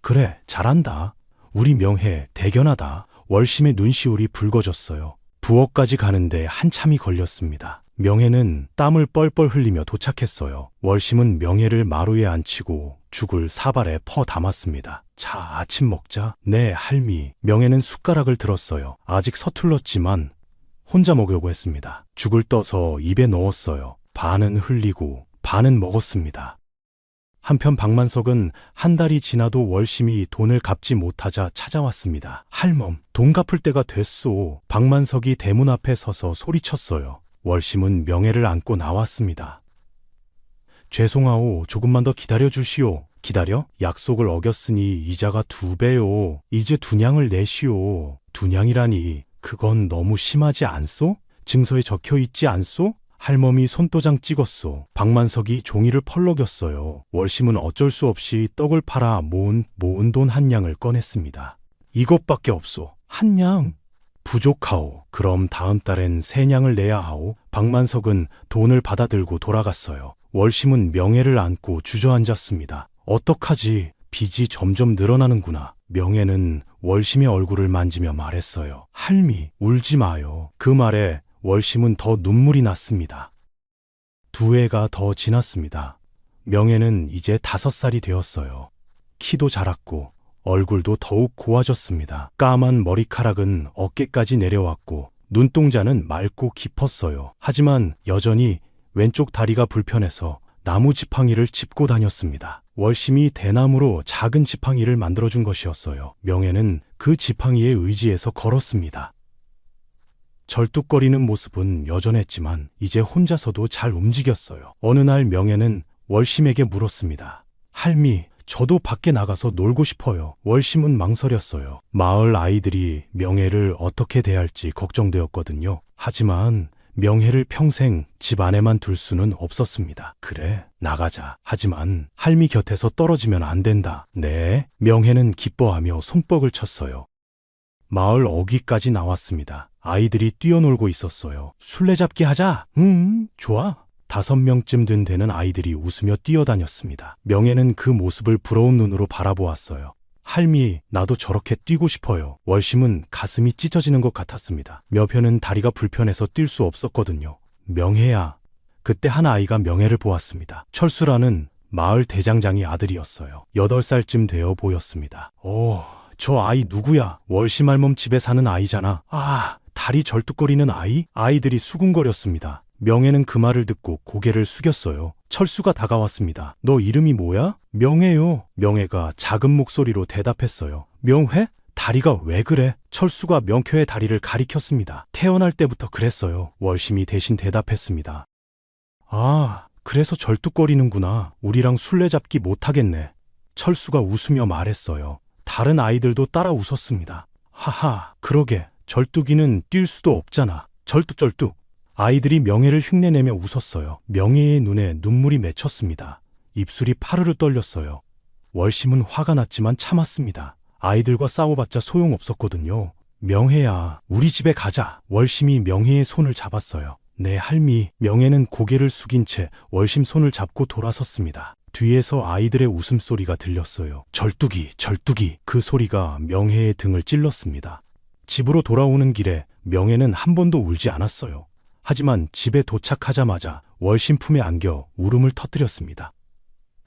그래, 잘한다. 우리 명혜 대견하다. 월심의 눈시울이 붉어졌어요. 부엌까지 가는데 한참이 걸렸습니다. 명혜는 땀을 뻘뻘 흘리며 도착했어요. 월심은 명혜를 마루에 앉히고 죽을 사발에 퍼 담았습니다. 자, 아침 먹자. 네, 할미. 명혜는 숟가락을 들었어요. 아직 서툴렀지만 혼자 먹으려고 했습니다. 죽을 떠서 입에 넣었어요. 반은 흘리고 반은 먹었습니다. 한편 박만석은 한 달이 지나도 월심이 돈을 갚지 못하자 찾아왔습니다. 할멈, 돈 갚을 때가 됐소. 박만석이 대문 앞에 서서 소리쳤어요. 월심은 명예를 안고 나왔습니다. 죄송하오. 조금만 더 기다려 주시오. 기다려? 약속을 어겼으니 이자가 2배요. 이제 2냥을 내시오. 2냥이라니 그건 너무 심하지 않소? 증서에 적혀 있지 않소? 할멈이 손도장 찍었소. 박만석이 종이를 펄럭였어요. 월심은 어쩔 수 없이 떡을 팔아 모은 돈 1냥을 꺼냈습니다. 이것밖에 없소. 1냥? 부족하오. 그럼 다음 달엔 세냥을 내야 하오. 박만석은 돈을 받아들고 돌아갔어요. 월심은 명예를 안고 주저앉았습니다. 어떡하지? 빚이 점점 늘어나는구나. 명예는 월심의 얼굴을 만지며 말했어요. 할미, 울지 마요. 그 말에 월심은 더 눈물이 났습니다. 2해가 더 지났습니다. 명예는 이제 5살이 되었어요. 키도 자랐고 얼굴도 더욱 고와졌습니다. 까만 머리카락은 어깨까지 내려왔고 눈동자는 맑고 깊었어요. 하지만 여전히 왼쪽 다리가 불편해서 나무 지팡이를 짚고 다녔습니다. 월심이 대나무로 작은 지팡이를 만들어준 것이었어요. 명예는 그 지팡이에 의지해서 걸었습니다. 절뚝거리는 모습은 여전했지만 이제 혼자서도 잘 움직였어요. 어느 날 명예는 월심에게 물었습니다. 할미, 저도 밖에 나가서 놀고 싶어요. 월심은 망설였어요. 마을 아이들이 명예를 어떻게 대할지 걱정되었거든요. 하지만 명예를 평생 집 안에만 둘 수는 없었습니다. 그래, 나가자. 하지만 할미 곁에서 떨어지면 안 된다. 네, 명예는 기뻐하며 손뼉을 쳤어요. 마을 어귀까지 나왔습니다. 아이들이 뛰어놀고 있었어요. 술래잡기 하자. 좋아. 5명쯤 되는 아이들이 웃으며 뛰어다녔습니다. 명예는 그 모습을 부러운 눈으로 바라보았어요. 할미, 나도 저렇게 뛰고 싶어요. 월심은 가슴이 찢어지는 것 같았습니다. 몇 회는 다리가 불편해서 뛸 수 없었거든요. 명예야. 그때 한 아이가 명예를 보았습니다. 철수라는 마을 대장장이 아들이었어요. 8살쯤 되어 보였습니다. 저 아이 누구야? 월심 할멈 집에 사는 아이잖아. 아, 다리 절뚝거리는 아이? 아이들이 수군거렸습니다. 명예는 그 말을 듣고 고개를 숙였어요. 철수가 다가왔습니다. 너 이름이 뭐야? 명예요. 명예가 작은 목소리로 대답했어요. 명회? 다리가 왜 그래? 철수가 명쾌의 다리를 가리켰습니다. 태어날 때부터 그랬어요. 월심이 대신 대답했습니다. 아, 그래서 절뚝거리는구나. 우리랑 술래잡기 못하겠네. 철수가 웃으며 말했어요. 다른 아이들도 따라 웃었습니다. 하하, 그러게. 절뚝이는 뛸 수도 없잖아. 절뚝절뚝. 아이들이 명예를 흉내내며 웃었어요. 명예의 눈에 눈물이 맺혔습니다. 입술이 파르르 떨렸어요. 월심은 화가 났지만 참았습니다. 아이들과 싸워봤자 소용없었거든요. 명예야, 우리 집에 가자. 월심이 명예의 손을 잡았어요. 네, 할미. 명예는 고개를 숙인 채 월심 손을 잡고 돌아섰습니다. 뒤에서 아이들의 웃음소리가 들렸어요. 절뚝이, 절뚝이. 그 소리가 명예의 등을 찔렀습니다. 집으로 돌아오는 길에 명예는 한 번도 울지 않았어요. 하지만 집에 도착하자마자 월심 품에 안겨 울음을 터뜨렸습니다.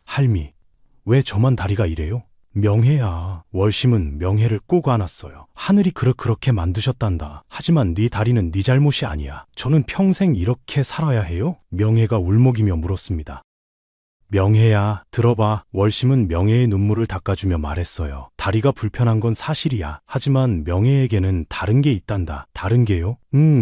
할미, 왜 저만 다리가 이래요? 명예야. 월심은 명예를 꼭 안았어요. 하늘이 그렇게 만드셨단다. 하지만 네 다리는 네 잘못이 아니야. 저는 평생 이렇게 살아야 해요? 명예가 울먹이며 물었습니다. 명예야, 들어봐. 월심은 명예의 눈물을 닦아주며 말했어요. 다리가 불편한 건 사실이야. 하지만 명예에게는 다른 게 있단다. 다른 게요?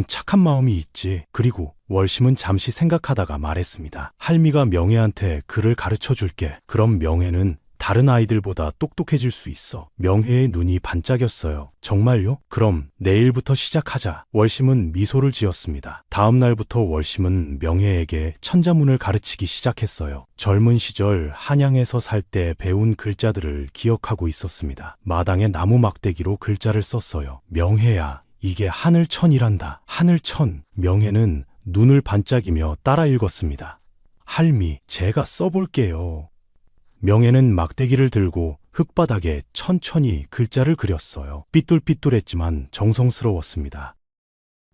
착한 마음이 있지. 그리고 월심은 잠시 생각하다가 말했습니다. 할미가 명예한테 글을 가르쳐 줄게. 그럼 명예는 다른 아이들보다 똑똑해질 수 있어. 명예의 눈이 반짝였어요. 정말요? 그럼 내일부터 시작하자. 월심은 미소를 지었습니다. 다음 날부터 월심은 명예에게 천자문을 가르치기 시작했어요. 젊은 시절 한양에서 살 때 배운 글자들을 기억하고 있었습니다. 마당에 나무 막대기로 글자를 썼어요. 명예야, 이게 하늘천이란다. 하늘천. 명예는 눈을 반짝이며 따라 읽었습니다. 할미, 제가 써볼게요. 명예는 막대기를 들고 흙바닥에 천천히 글자를 그렸어요. 삐뚤삐뚤했지만 정성스러웠습니다.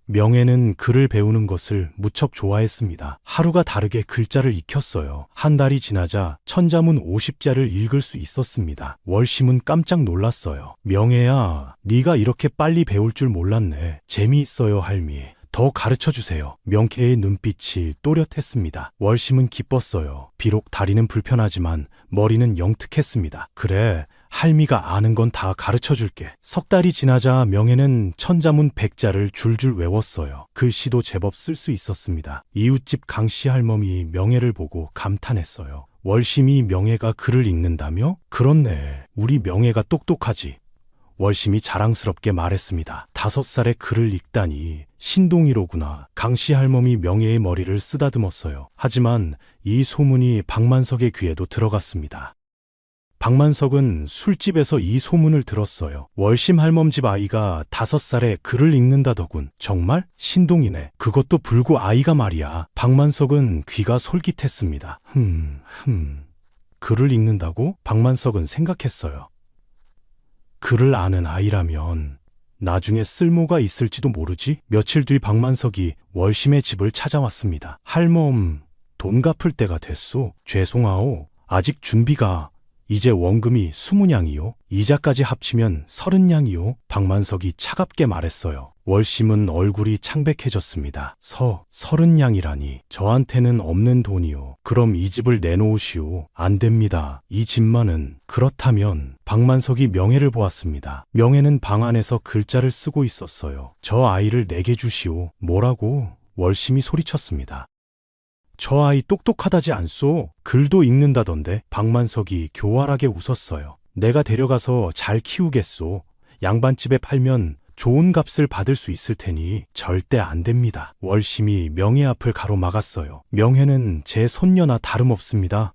명예는 글을 배우는 것을 무척 좋아했습니다. 하루가 다르게 글자를 익혔어요. 한 달이 지나자 천자문 50자를 읽을 수 있었습니다. 월심은 깜짝 놀랐어요. 명예야, 네가 이렇게 빨리 배울 줄 몰랐네. 재미있어요, 할미. 더 가르쳐주세요. 명쾌의 눈빛이 또렷했습니다. 월심은 기뻤어요. 비록 다리는 불편하지만 머리는 영특했습니다. 그래, 할미가 아는 건 다 가르쳐줄게. 석 달이 지나자 명예는 천자문 100자를 줄줄 외웠어요. 글씨도 제법 쓸 수 있었습니다. 이웃집 강씨 할멈이 명예를 보고 감탄했어요. 월심이 명예가 글을 읽는다며? 그렇네. 우리 명예가 똑똑하지. 월심이 자랑스럽게 말했습니다. 5살에 글을 읽다니 신동이로구나. 강씨 할멈이 명예의 머리를 쓰다듬었어요. 하지만 이 소문이 박만석의 귀에도 들어갔습니다. 박만석은 술집에서 이 소문을 들었어요. 월심 할멈 집 아이가 5살에 글을 읽는다더군. 정말? 신동이네. 그것도 불구 아이가 말이야. 박만석은 귀가 솔깃했습니다. 글을 읽는다고? 박만석은 생각했어요. 글을 아는 아이라면 나중에 쓸모가 있을지도 모르지? 며칠 뒤 박만석이 월심의 집을 찾아왔습니다. 할멈, 돈 갚을 때가 됐소. 죄송하오. 아직 준비가. 이제 원금이 20냥이요. 이자까지 합치면 30냥이요. 박만석이 차갑게 말했어요. 월심은 얼굴이 창백해졌습니다. 30냥이라니. 저한테는 없는 돈이요. 그럼 이 집을 내놓으시오. 안 됩니다. 이 집만은. 그렇다면 박만석이 명예를 보았습니다. 명예는 방 안에서 글자를 쓰고 있었어요. 저 아이를 내게 주시오. 뭐라고? 월심이 소리쳤습니다. 저 아이 똑똑하다지 않소? 글도 읽는다던데. 박만석이 교활하게 웃었어요. 내가 데려가서 잘 키우겠소. 양반집에 팔면 좋은 값을 받을 수 있을 테니 절대 안 됩니다. 월심이 명예 앞을 가로막았어요. 명예는 제 손녀나 다름없습니다.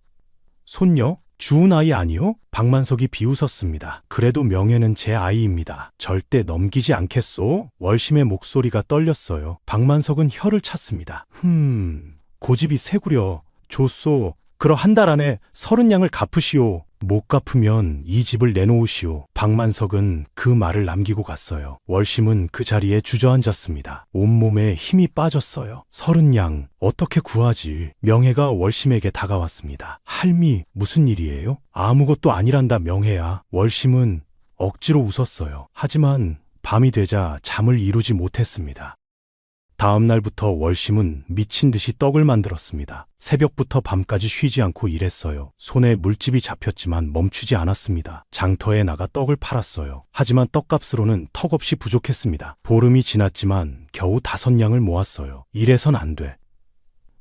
손녀? 주운 아이 아니요? 박만석이 비웃었습니다. 그래도 명예는 제 아이입니다. 절대 넘기지 않겠소? 월심의 목소리가 떨렸어요. 박만석은 혀를 찼습니다. 고집이 세구려. 좋소. 그러 한 달 안에 30냥을 갚으시오. 못 갚으면 이 집을 내놓으시오. 박만석은 그 말을 남기고 갔어요. 월심은 그 자리에 주저앉았습니다. 온몸에 힘이 빠졌어요. 30냥 어떻게 구하지? 명혜가 월심에게 다가왔습니다. 할미, 무슨 일이에요? 아무것도 아니란다 명혜야. 월심은 억지로 웃었어요. 하지만 밤이 되자 잠을 이루지 못했습니다. 다음 날부터 월심은 미친 듯이 떡을 만들었습니다. 새벽부터 밤까지 쉬지 않고 일했어요. 손에 물집이 잡혔지만 멈추지 않았습니다. 장터에 나가 떡을 팔았어요. 하지만 떡값으로는 턱없이 부족했습니다. 보름이 지났지만 겨우 5냥을 모았어요. 이래선 안 돼.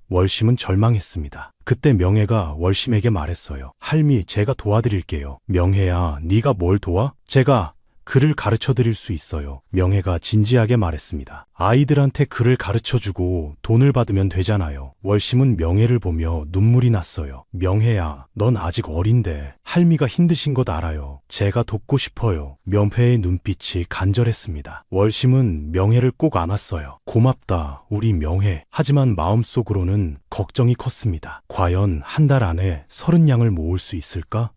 월심은 절망했습니다. 그때 명혜가 월심에게 말했어요. 할미, 제가 도와드릴게요. 명혜야, 네가 뭘 도와? 제가 글을 가르쳐 드릴 수 있어요. 명혜가 진지하게 말했습니다. 아이들한테 글을 가르쳐주고 돈을 받으면 되잖아요. 월심은 명혜를 보며 눈물이 났어요. 명혜야, 넌 아직 어린데 할미가 힘드신 것 알아요. 제가 돕고 싶어요. 명혜의 눈빛이 간절했습니다. 월심은 명혜를 꼭 안았어요. 고맙다, 우리 명혜. 하지만 마음속으로는 걱정이 컸습니다. 과연 한 달 안에 30냥을 모을 수 있을까?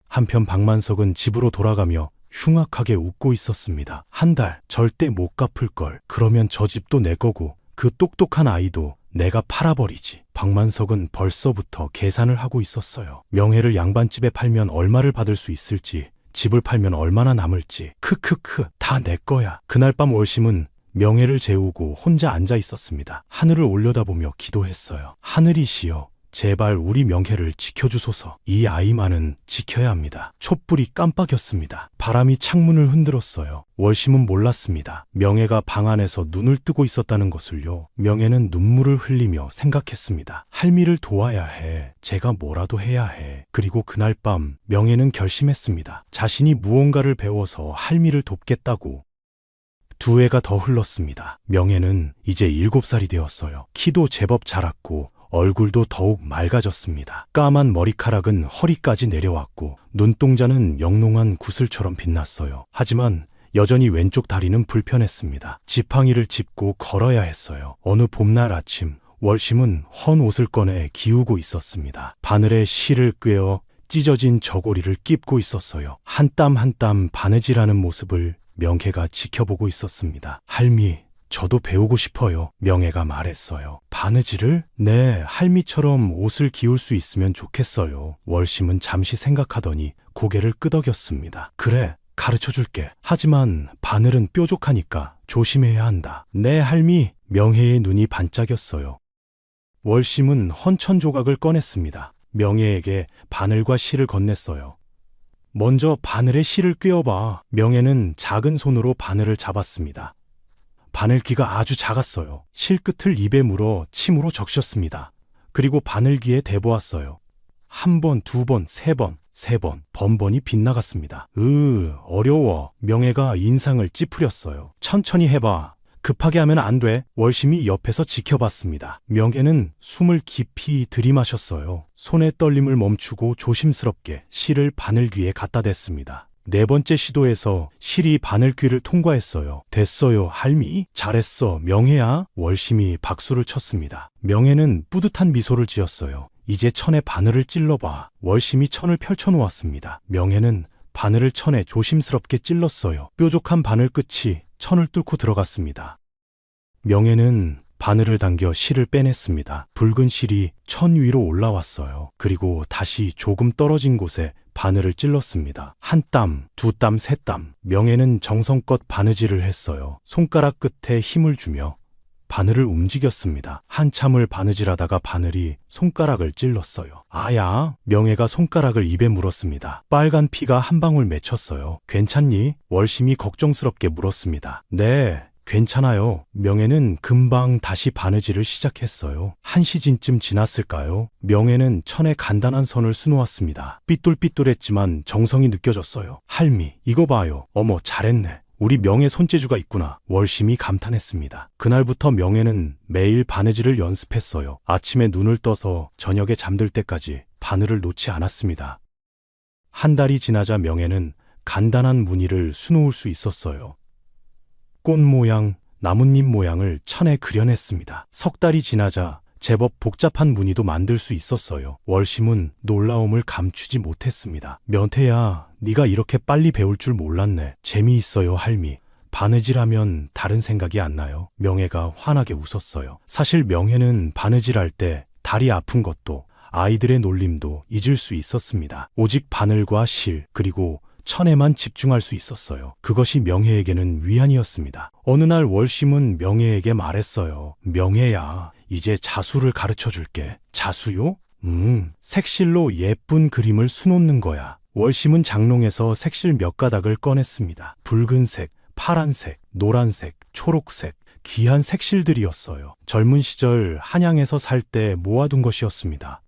한편 박만석은 집으로 돌아가며 흉악하게 웃고 있었습니다. 한 달 절대 못 갚을걸. 그러면 저 집도 내 거고 그 똑똑한 아이도 내가 팔아버리지. 박만석은 벌써부터 계산을 하고 있었어요. 명혜를 양반집에 팔면 얼마를 받을 수 있을지, 집을 팔면 얼마나 남을지. 크크크, 다 내 거야. 그날 밤 월심은 명혜를 재우고 혼자 앉아 있었습니다. 하늘을 올려다보며 기도했어요. 하늘이시여, 제발 우리 명혜를 지켜주소서. 이 아이만은 지켜야 합니다. 촛불이 깜빡였습니다. 바람이 창문을 흔들었어요. 월심은 몰랐습니다. 명혜가 방 안에서 눈을 뜨고 있었다는 것을요. 명혜는 눈물을 흘리며 생각했습니다. 할미를 도와야 해. 제가 뭐라도 해야 해. 그리고 그날 밤 명혜는 결심했습니다. 자신이 무언가를 배워서 할미를 돕겠다고. 2해가 더 흘렀습니다. 명혜는 이제 7살이 되었어요. 키도 제법 자랐고 얼굴도 더욱 맑아졌습니다. 까만 머리카락은 허리까지 내려왔고 눈동자는 영롱한 구슬처럼 빛났어요. 하지만 여전히 왼쪽 다리는 불편했습니다. 지팡이를 짚고 걸어야 했어요. 어느 봄날 아침 월심은 헌 옷을 꺼내 기우고 있었습니다. 바늘에 실을 꿰어 찢어진 저고리를 낍고 있었어요. 한 땀 한 땀 바느질하는 모습을 명혜가 지켜보고 있었습니다. 할미, 저도 배우고 싶어요. 명혜가 말했어요. 바느질을? 네, 할미처럼 옷을 기울 수 있으면 좋겠어요. 월심은 잠시 생각하더니 고개를 끄덕였습니다. 그래, 가르쳐줄게. 하지만 바늘은 뾰족하니까 조심해야 한다. 네, 할미. 명혜의 눈이 반짝였어요. 월심은 헌천 조각을 꺼냈습니다. 명혜에게 바늘과 실을 건넸어요. 먼저 바늘에 실을 꿰어봐. 명혜는 작은 손으로 바늘을 잡았습니다. 바늘기가 아주 작았어요. 실끝을 입에 물어 침으로 적셨습니다. 그리고 바늘기에 대보았어요. 1번, 2번, 3번, 3번, 번번이 빗나갔습니다. 어려워. 명혜가 인상을 찌푸렸어요. 천천히 해봐. 급하게 하면 안 돼. 월심이 옆에서 지켜봤습니다. 명혜는 숨을 깊이 들이마셨어요. 손의 떨림을 멈추고 조심스럽게 실을 바늘귀에 갖다 댔습니다. 네 번째 시도에서 실이 바늘귀를 통과했어요. 됐어요, 할미. 잘했어, 명혜야. 월심이 박수를 쳤습니다. 명혜는 뿌듯한 미소를 지었어요. 이제 천에 바늘을 찔러봐. 월심이 천을 펼쳐놓았습니다. 명혜는 바늘을 천에 조심스럽게 찔렀어요. 뾰족한 바늘 끝이 천을 뚫고 들어갔습니다. 명혜는 바늘을 당겨 실을 빼냈습니다. 붉은 실이 천 위로 올라왔어요. 그리고 다시 조금 떨어진 곳에 바늘을 찔렀습니다. 한 땀, 두 땀, 세 땀. 명혜는 정성껏 바느질을 했어요. 손가락 끝에 힘을 주며 바늘을 움직였습니다. 한참을 바느질하다가 바늘이 손가락을 찔렀어요. 아야, 명혜가 손가락을 입에 물었습니다. 빨간 피가 한 방울 맺혔어요. 괜찮니? 월심이 걱정스럽게 물었습니다. 네, 괜찮아요. 명혜는 금방 다시 바느질을 시작했어요. 한 시즌쯤 지났을까요? 명혜는 천에 간단한 선을 수놓았습니다. 삐뚤삐뚤했지만 정성이 느껴졌어요. 할미, 이거 봐요. 어머, 잘했네. 우리 명혜 손재주가 있구나. 월심이 감탄했습니다. 그날부터 명혜는 매일 바느질을 연습했어요. 아침에 눈을 떠서 저녁에 잠들 때까지 바늘을 놓지 않았습니다. 한 달이 지나자 명혜는 간단한 무늬를 수놓을 수 있었어요. 꽃 모양, 나뭇잎 모양을 천에 그려냈습니다. 석 달이 지나자 제법 복잡한 무늬도 만들 수 있었어요. 월심은 놀라움을 감추지 못했습니다. 면태야, 네가 이렇게 빨리 배울 줄 몰랐네. 재미있어요, 할미. 바느질하면 다른 생각이 안 나요. 명혜가 환하게 웃었어요. 사실 명혜는 바느질할 때 다리 아픈 것도 아이들의 놀림도 잊을 수 있었습니다. 오직 바늘과 실, 그리고 천에만 집중할 수 있었어요. 그것이 명혜에게는 위안이었습니다. 어느 날 월심은 명혜에게 말했어요. 명혜야, 이제 자수를 가르쳐 줄게. 자수요? 색실로 예쁜 그림을 수놓는 거야. 월심은 장롱에서 색실 몇 가닥을 꺼냈습니다. 붉은색, 파란색, 노란색, 초록색, 귀한 색실들이었어요. 젊은 시절 한양에서 살 때 모아둔 것이었습니다.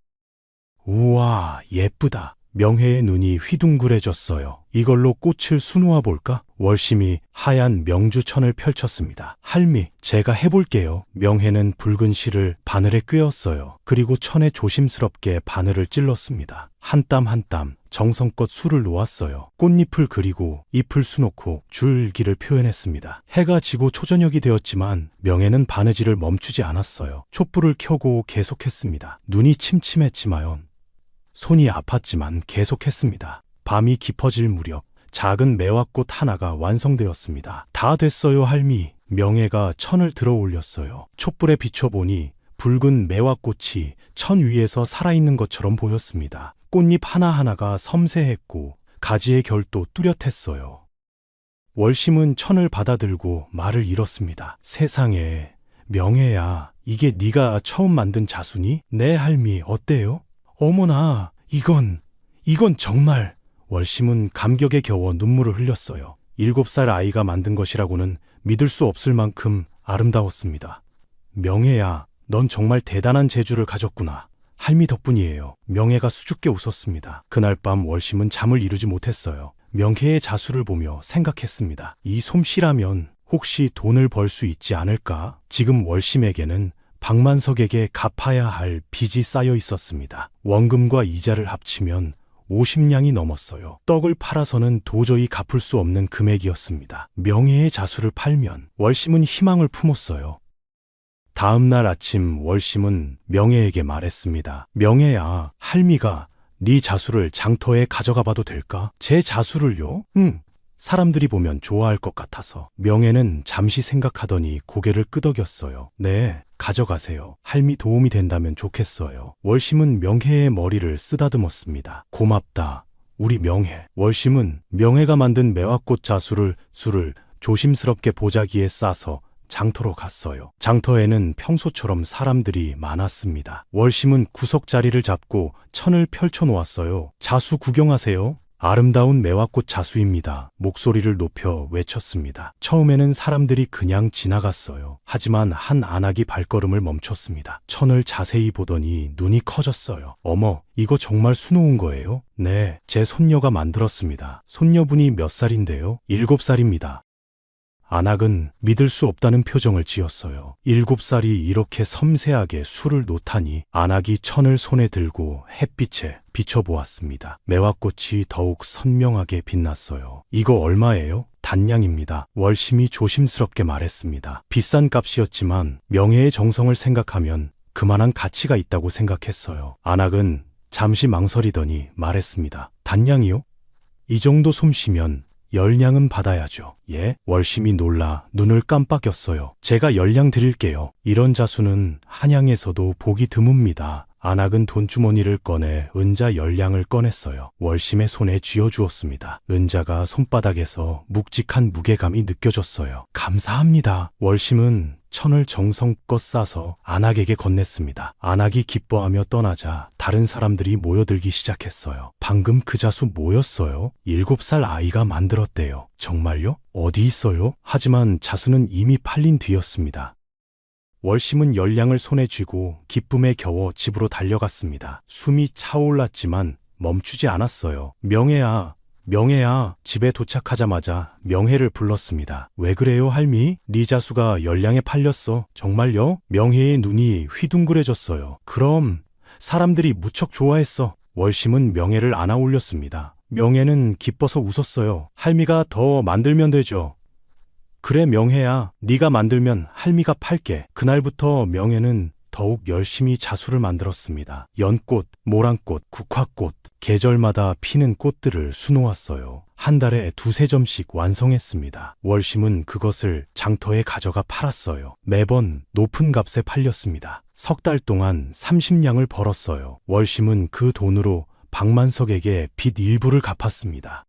우와, 예쁘다. 명혜의 눈이 휘둥그레졌어요. 이걸로 꽃을 수놓아 볼까? 월심이 하얀 명주천을 펼쳤습니다. 할미, 제가 해볼게요. 명혜는 붉은 실을 바늘에 꿰었어요. 그리고 천에 조심스럽게 바늘을 찔렀습니다. 한 땀 한 땀 정성껏 술을 놓았어요. 꽃잎을 그리고 잎을 수놓고 줄기를 표현했습니다. 해가 지고 초저녁이 되었지만 명혜는 바느질을 멈추지 않았어요. 촛불을 켜고 계속했습니다. 눈이 침침했지만 손이 아팠지만 계속했습니다. 밤이 깊어질 무렵 작은 매화꽃 하나가 완성되었습니다. 다 됐어요, 할미. 명혜가 천을 들어 올렸어요. 촛불에 비춰보니 붉은 매화꽃이 천 위에서 살아있는 것처럼 보였습니다. 꽃잎 하나하나가 섬세했고 가지의 결도 뚜렷했어요. 월심은 천을 받아들고 말을 잃었습니다. 세상에, 명혜야, 이게 네가 처음 만든 자수니? 네, 할미, 어때요? 어머나, 이건 정말. 월심은 감격에 겨워 눈물을 흘렸어요. 7살 아이가 만든 것이라고는 믿을 수 없을 만큼 아름다웠습니다. 명혜야, 넌 정말 대단한 재주를 가졌구나. 할미 덕분이에요. 명혜가 수줍게 웃었습니다. 그날 밤 월심은 잠을 이루지 못했어요. 명혜의 자수를 보며 생각했습니다. 이 솜씨라면 혹시 돈을 벌 수 있지 않을까? 지금 월심에게는 박만석에게 갚아야 할 빚이 쌓여 있었습니다. 원금과 이자를 합치면 50냥이 넘었어요. 떡을 팔아서는 도저히 갚을 수 없는 금액이었습니다. 명혜의 자수를 팔면 월심은 희망을 품었어요. 다음 날 아침 월심은 명혜에게 말했습니다. 명혜야, 할미가 네 자수를 장터에 가져가 봐도 될까? 제 자수를요? 사람들이 보면 좋아할 것 같아서. 명혜는 잠시 생각하더니 고개를 끄덕였어요. 네, 가져가세요. 할미 도움이 된다면 좋겠어요. 월심은 명혜의 머리를 쓰다듬었습니다. 고맙다, 우리 명혜. 월심은 명혜가 만든 매화꽃 자수를 조심스럽게 보자기에 싸서 장터로 갔어요. 장터에는 평소처럼 사람들이 많았습니다. 월심은 구석 자리를 잡고 천을 펼쳐 놓았어요. 자수 구경하세요. 아름다운 매화꽃 자수입니다. 목소리를 높여 외쳤습니다. 처음에는 사람들이 그냥 지나갔어요. 하지만 한 안악이 발걸음을 멈췄습니다. 천을 자세히 보더니 눈이 커졌어요. 어머, 이거 정말 수놓은 거예요? 네, 제 손녀가 만들었습니다. 손녀분이 몇 살인데요? 7살입니다. 안악은 믿을 수 없다는 표정을 지었어요. 7살이 이렇게 섬세하게 술을 놓다니. 안악이 천을 손에 들고 햇빛에 비춰보았습니다. 매화꽃이 더욱 선명하게 빛났어요. 이거 얼마예요? 단량입니다. 월심이 조심스럽게 말했습니다. 비싼 값이었지만 명예의 정성을 생각하면 그만한 가치가 있다고 생각했어요. 안악은 잠시 망설이더니 말했습니다. 단량이요? 이 정도 솜씨면 10냥은 받아야죠. 예? 월심이 놀라 눈을 깜빡였어요. 제가 10냥 드릴게요. 이런 자수는 한양에서도 보기 드뭅니다. 안악은 돈주머니를 꺼내 은자 10냥을 꺼냈어요. 월심의 손에 쥐어주었습니다. 은자가 손바닥에서 묵직한 무게감이 느껴졌어요. 감사합니다. 월심은 천을 정성껏 싸서 안악에게 건넸습니다. 안악이 기뻐하며 떠나자 다른 사람들이 모여들기 시작했어요. 방금 그 자수 뭐였어요? 7살 아이가 만들었대요. 정말요? 어디 있어요? 하지만 자수는 이미 팔린 뒤였습니다. 월심은 10냥을 손에 쥐고 기쁨에 겨워 집으로 달려갔습니다. 숨이 차올랐지만 멈추지 않았어요. 명혜야, 명혜야. 집에 도착하자마자 명혜를 불렀습니다. 왜 그래요, 할미? 네 자수가 10냥에 팔렸어. 정말요? 명혜의 눈이 휘둥그레졌어요. 그럼 사람들이 무척 좋아했어. 월심은 명혜를 안아 올렸습니다. 명혜는 기뻐서 웃었어요. 할미가 더 만들면 되죠. 그래, 명혜야. 네가 만들면 할미가 팔게. 그날부터 명혜는 더욱 열심히 자수를 만들었습니다. 연꽃, 모란꽃, 국화꽃, 계절마다 피는 꽃들을 수놓았어요. 한 달에 2~3점씩 완성했습니다. 월심은 그것을 장터에 가져가 팔았어요. 매번 높은 값에 팔렸습니다. 석 달 동안 30냥을 벌었어요. 월심은 그 돈으로 박만석에게 빚 일부를 갚았습니다.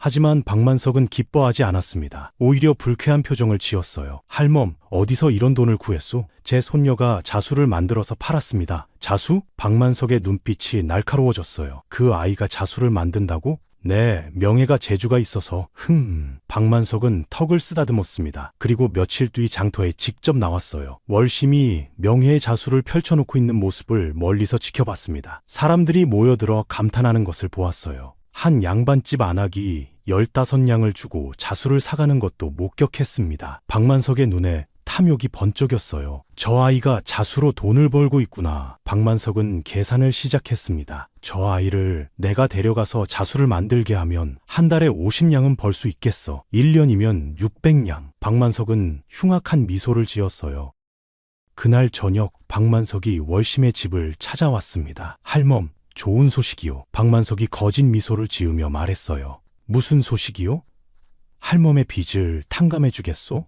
하지만 박만석은 기뻐하지 않았습니다. 오히려 불쾌한 표정을 지었어요. 할멈, 어디서 이런 돈을 구했소? 제 손녀가 자수를 만들어서 팔았습니다. 자수? 박만석의 눈빛이 날카로워졌어요. 그 아이가 자수를 만든다고? 네, 명예가 재주가 있어서. 박만석은 턱을 쓰다듬었습니다. 그리고 며칠 뒤 장터에 직접 나왔어요. 월심이 명예의 자수를 펼쳐놓고 있는 모습을 멀리서 지켜봤습니다. 사람들이 모여들어 감탄하는 것을 보았어요. 한 양반집 안악이 15냥을 주고 자수를 사가는 것도 목격했습니다. 박만석의 눈에 탐욕이 번쩍였어요. 저 아이가 자수로 돈을 벌고 있구나. 박만석은 계산을 시작했습니다. 저 아이를 내가 데려가서 자수를 만들게 하면 한 달에 50냥은 벌 수 있겠어. 1년이면 600냥. 박만석은 흉악한 미소를 지었어요. 그날 저녁 박만석이 월심의 집을 찾아왔습니다. 할멈, 좋은 소식이요. 박만석이 거짓 미소를 지으며 말했어요. 무슨 소식이요? 할멈의 빚을 탕감해 주겠소?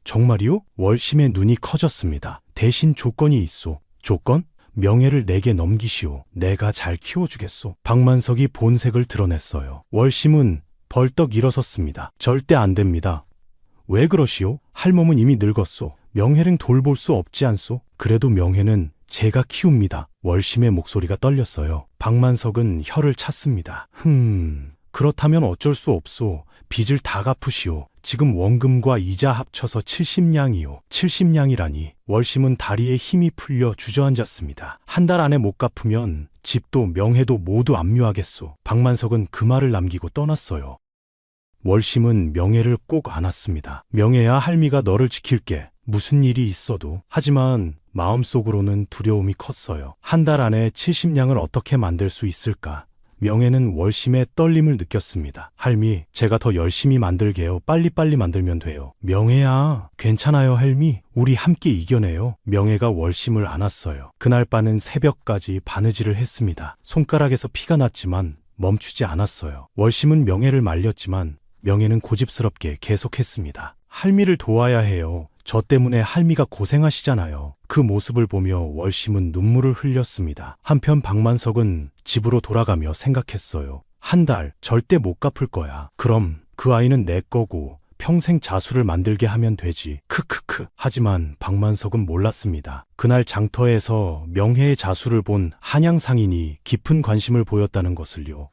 정말이요? 월심의 눈이 커졌습니다. 대신 조건이 있소. 조건? 명예를 내게 넘기시오. 내가 잘 키워주겠소. 박만석이 본색을 드러냈어요. 월심은 벌떡 일어섰습니다. 절대 안 됩니다. 왜 그러시오? 할멈은 이미 늙었소. 명혜는 돌볼 수 없지 않소? 그래도 명혜는 제가 키웁니다. 월심의 목소리가 떨렸어요. 박만석은 혀를 찼습니다. 그렇다면 어쩔 수 없소. 빚을 다 갚으시오. 지금 원금과 이자 합쳐서 70냥이요. 70냥이라니. 월심은 다리에 힘이 풀려 주저앉았습니다. 한 달 안에 못 갚으면 집도 명혜도 모두 압류하겠소. 박만석은 그 말을 남기고 떠났어요. 월심은 명혜를 꼭 안았습니다. 명혜야, 할미가 너를 지킬게. 무슨 일이 있어도. 하지만 마음속으로는 두려움이 컸어요. 한 달 안에 70냥을 어떻게 만들 수 있을까? 명혜는 월심의 떨림을 느꼈습니다. 할미, 제가 더 열심히 만들게요. 빨리빨리 만들면 돼요. 명혜야, 괜찮아요, 할미. 우리 함께 이겨내요. 명혜가 월심을 안았어요. 그날 밤은 새벽까지 바느질을 했습니다. 손가락에서 피가 났지만 멈추지 않았어요. 월심은 명혜를 말렸지만 명혜는 고집스럽게 계속했습니다. 할미를 도와야 해요. 저 때문에 할미가 고생하시잖아요. 그 모습을 보며 월심은 눈물을 흘렸습니다. 한편 박만석은 집으로 돌아가며 생각했어요. 한 달 절대 못 갚을 거야. 그럼 그 아이는 내 거고 평생 자수를 만들게 하면 되지. 크크크. 하지만 박만석은 몰랐습니다. 그날 장터에서 명혜의 자수를 본 한양 상인이 깊은 관심을 보였다는 것을요.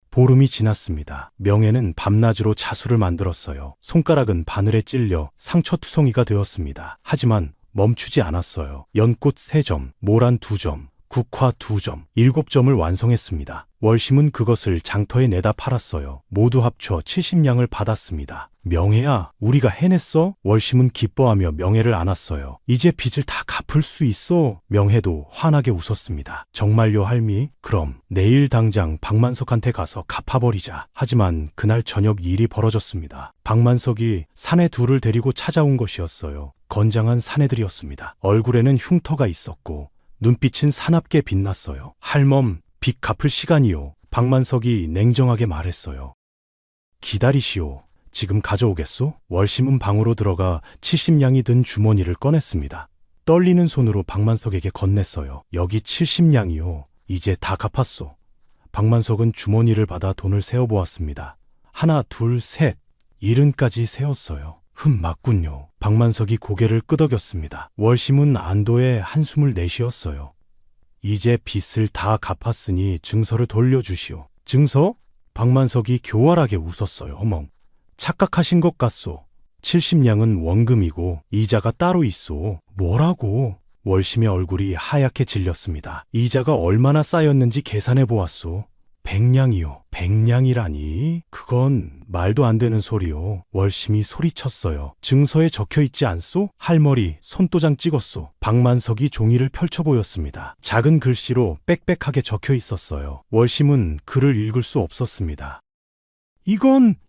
보름이 지났습니다. 명혜는 밤낮으로 자수를 만들었어요. 손가락은 바늘에 찔려 상처투성이가 되었습니다. 하지만 멈추지 않았어요. 연꽃 3점, 모란 2점, 국화 2점, 7점을 완성했습니다. 월심은 그것을 장터에 내다 팔았어요. 모두 합쳐 70냥을 받았습니다. 명혜야, 우리가 해냈어? 월심은 기뻐하며 명혜를 안았어요. 이제 빚을 다 갚을 수 있어. 명혜도 환하게 웃었습니다. 정말요, 할미? 그럼 내일 당장 박만석한테 가서 갚아버리자. 하지만 그날 저녁 일이 벌어졌습니다. 박만석이 사내 둘을 데리고 찾아온 것이었어요. 건장한 사내들이었습니다. 얼굴에는 흉터가 있었고 눈빛은 사납게 빛났어요. 할멈, 빚 갚을 시간이요. 박만석이 냉정하게 말했어요. 기다리시오. 지금 가져오겠소? 월심은 방으로 들어가 70냥이 든 주머니를 꺼냈습니다. 떨리는 손으로 박만석에게 건넸어요. 여기 70냥이요. 이제 다 갚았소. 박만석은 주머니를 받아 돈을 세어보았습니다. 하나, 둘, 셋. 70까지 세었어요. 맞군요. 박만석이 고개를 끄덕였습니다. 월심은 안도의 한숨을 내쉬었어요. 이제 빚을 다 갚았으니 증서를 돌려주시오. 증서? 박만석이 교활하게 웃었어요. 어멍. 착각하신 것 같소. 70냥은 원금이고 이자가 따로 있소. 뭐라고? 월심의 얼굴이 하얗게 질렸습니다. 이자가 얼마나 쌓였는지 계산해 보았소. 100냥이요. 100냥이라니? 그건 말도 안 되는 소리요. 월심이 소리쳤어요. 증서에 적혀 있지 않소? 할머니, 손도장 찍었소. 박만석이 종이를 펼쳐 보였습니다. 작은 글씨로 빽빽하게 적혀 있었어요. 월심은 글을 읽을 수 없었습니다.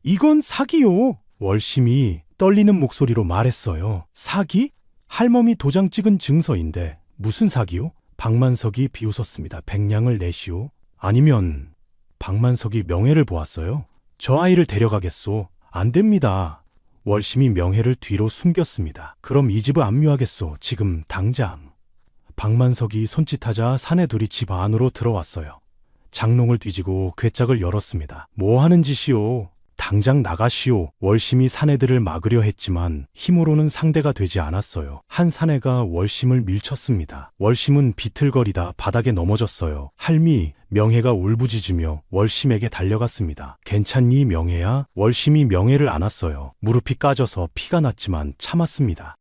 이건 사기요. 월심이 떨리는 목소리로 말했어요. 사기? 할멈이 도장 찍은 증서인데 무슨 사기요? 박만석이 비웃었습니다. 100냥을 내시오. 아니면 박만석이 명혜를 보았어요. 저 아이를 데려가겠소. 안 됩니다. 월심이 명혜를 뒤로 숨겼습니다. 그럼 이 집을 압류하겠소. 지금 당장. 박만석이 손짓하자 사내 둘이 집 안으로 들어왔어요. 장롱을 뒤지고 괴짝을 열었습니다. 뭐 하는 짓이오? 당장 나가시오. 월심이 사내들을 막으려 했지만 힘으로는 상대가 되지 않았어요. 한 사내가 월심을 밀쳤습니다. 월심은 비틀거리다 바닥에 넘어졌어요. 할미, 명혜가 울부짖으며 월심에게 달려갔습니다. 괜찮니, 명혜야? 월심이 명혜를 안았어요. 무릎이 까져서 피가 났지만 참았습니다.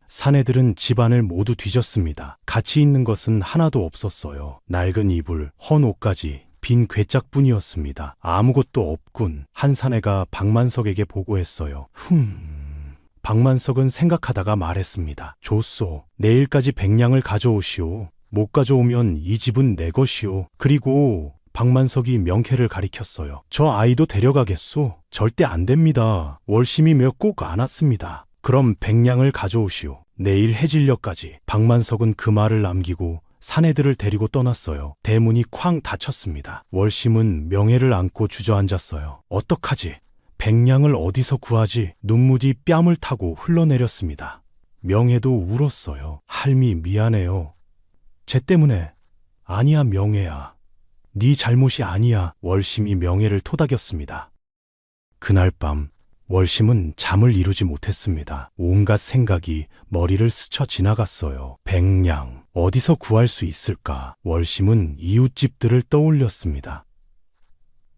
사내들은 집안을 모두 뒤졌습니다. 가치 있는 것은 하나도 없었어요. 낡은 이불, 헌 옷까지 빈 괴짝뿐이었습니다. 아무것도 없군. 한 사내가 박만석에게 보고했어요. 박만석은 생각하다가 말했습니다. 좋소. 내일까지 100냥을 가져오시오. 못 가져오면 이 집은 내 것이오. 그리고 박만석이 명혜를 가리켰어요. 저 아이도 데려가겠소? 절대 안 됩니다. 월심이 몇 꼭 안았습니다. 그럼 100냥을 가져오시오. 내일 해질녘까지. 박만석은 그 말을 남기고 사내들을 데리고 떠났어요. 대문이 쾅 닫혔습니다. 월심은 명혜를 안고 주저앉았어요. 어떡하지? 100냥을 어디서 구하지? 눈물이 뺨을 타고 흘러내렸습니다. 명혜도 울었어요. 할미 미안해요. 쟤 때문에. 아니야 명혜야. 네 잘못이 아니야. 월심이 명혜를 토닥였습니다. 그날 밤 월심은 잠을 이루지 못했습니다. 온갖 생각이 머리를 스쳐 지나갔어요. 100냥 어디서 구할 수 있을까? 월심은 이웃집들을 떠올렸습니다.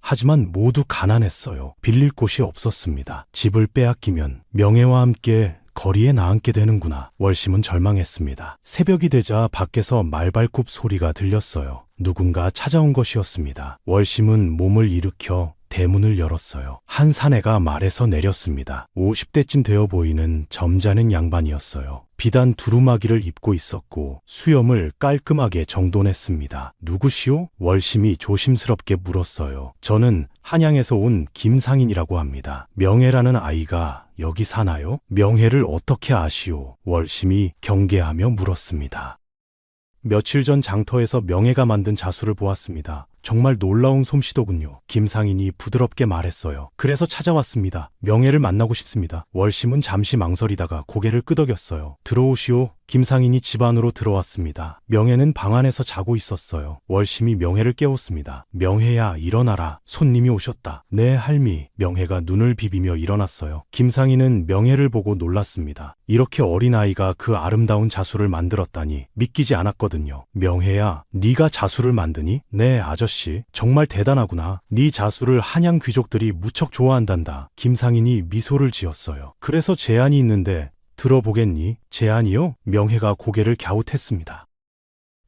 하지만 모두 가난했어요. 빌릴 곳이 없었습니다. 집을 빼앗기면 명혜와 함께 거리에 나앉게 되는구나. 월심은 절망했습니다. 새벽이 되자 밖에서 말발굽 소리가 들렸어요. 누군가 찾아온 것이었습니다. 월심은 몸을 일으켜 대문을 열었어요. 한 사내가 말에서 내렸습니다. 50대쯤 되어 보이는 점잖은 양반이었어요. 비단 두루마기를 입고 있었고 수염을 깔끔하게 정돈했습니다. 누구시오? 월심이 조심스럽게 물었어요. 저는 한양에서 온 김상인이라고 합니다. 명혜라는 아이가 여기 사나요? 명혜를 어떻게 아시오? 월심이 경계하며 물었습니다. 며칠 전 장터에서 명혜가 만든 자수를 보았습니다. 정말 놀라운 솜씨더군요. 김상인이 부드럽게 말했어요. 그래서 찾아왔습니다. 명혜를 만나고 싶습니다. 월심은 잠시 망설이다가 고개를 끄덕였어요. 들어오시오. 김상인이 집 안으로 들어왔습니다. 명혜는 방 안에서 자고 있었어요. 월심이 명혜를 깨웠습니다. 명혜야, 일어나라. 손님이 오셨다. 네, 할미. 명혜가 눈을 비비며 일어났어요. 김상인은 명혜를 보고 놀랐습니다. 이렇게 어린아이가 그 아름다운 자수를 만들었다니 믿기지 않았거든요. 명혜야, 네가 자수를 만드니? 네, 아저씨. 정말 대단하구나. 네 자수를 한양 귀족들이 무척 좋아한단다. 김상인이 미소를 지었어요. 그래서 제안이 있는데 들어보겠니? 제안이요? 명혜가 고개를 갸웃했습니다.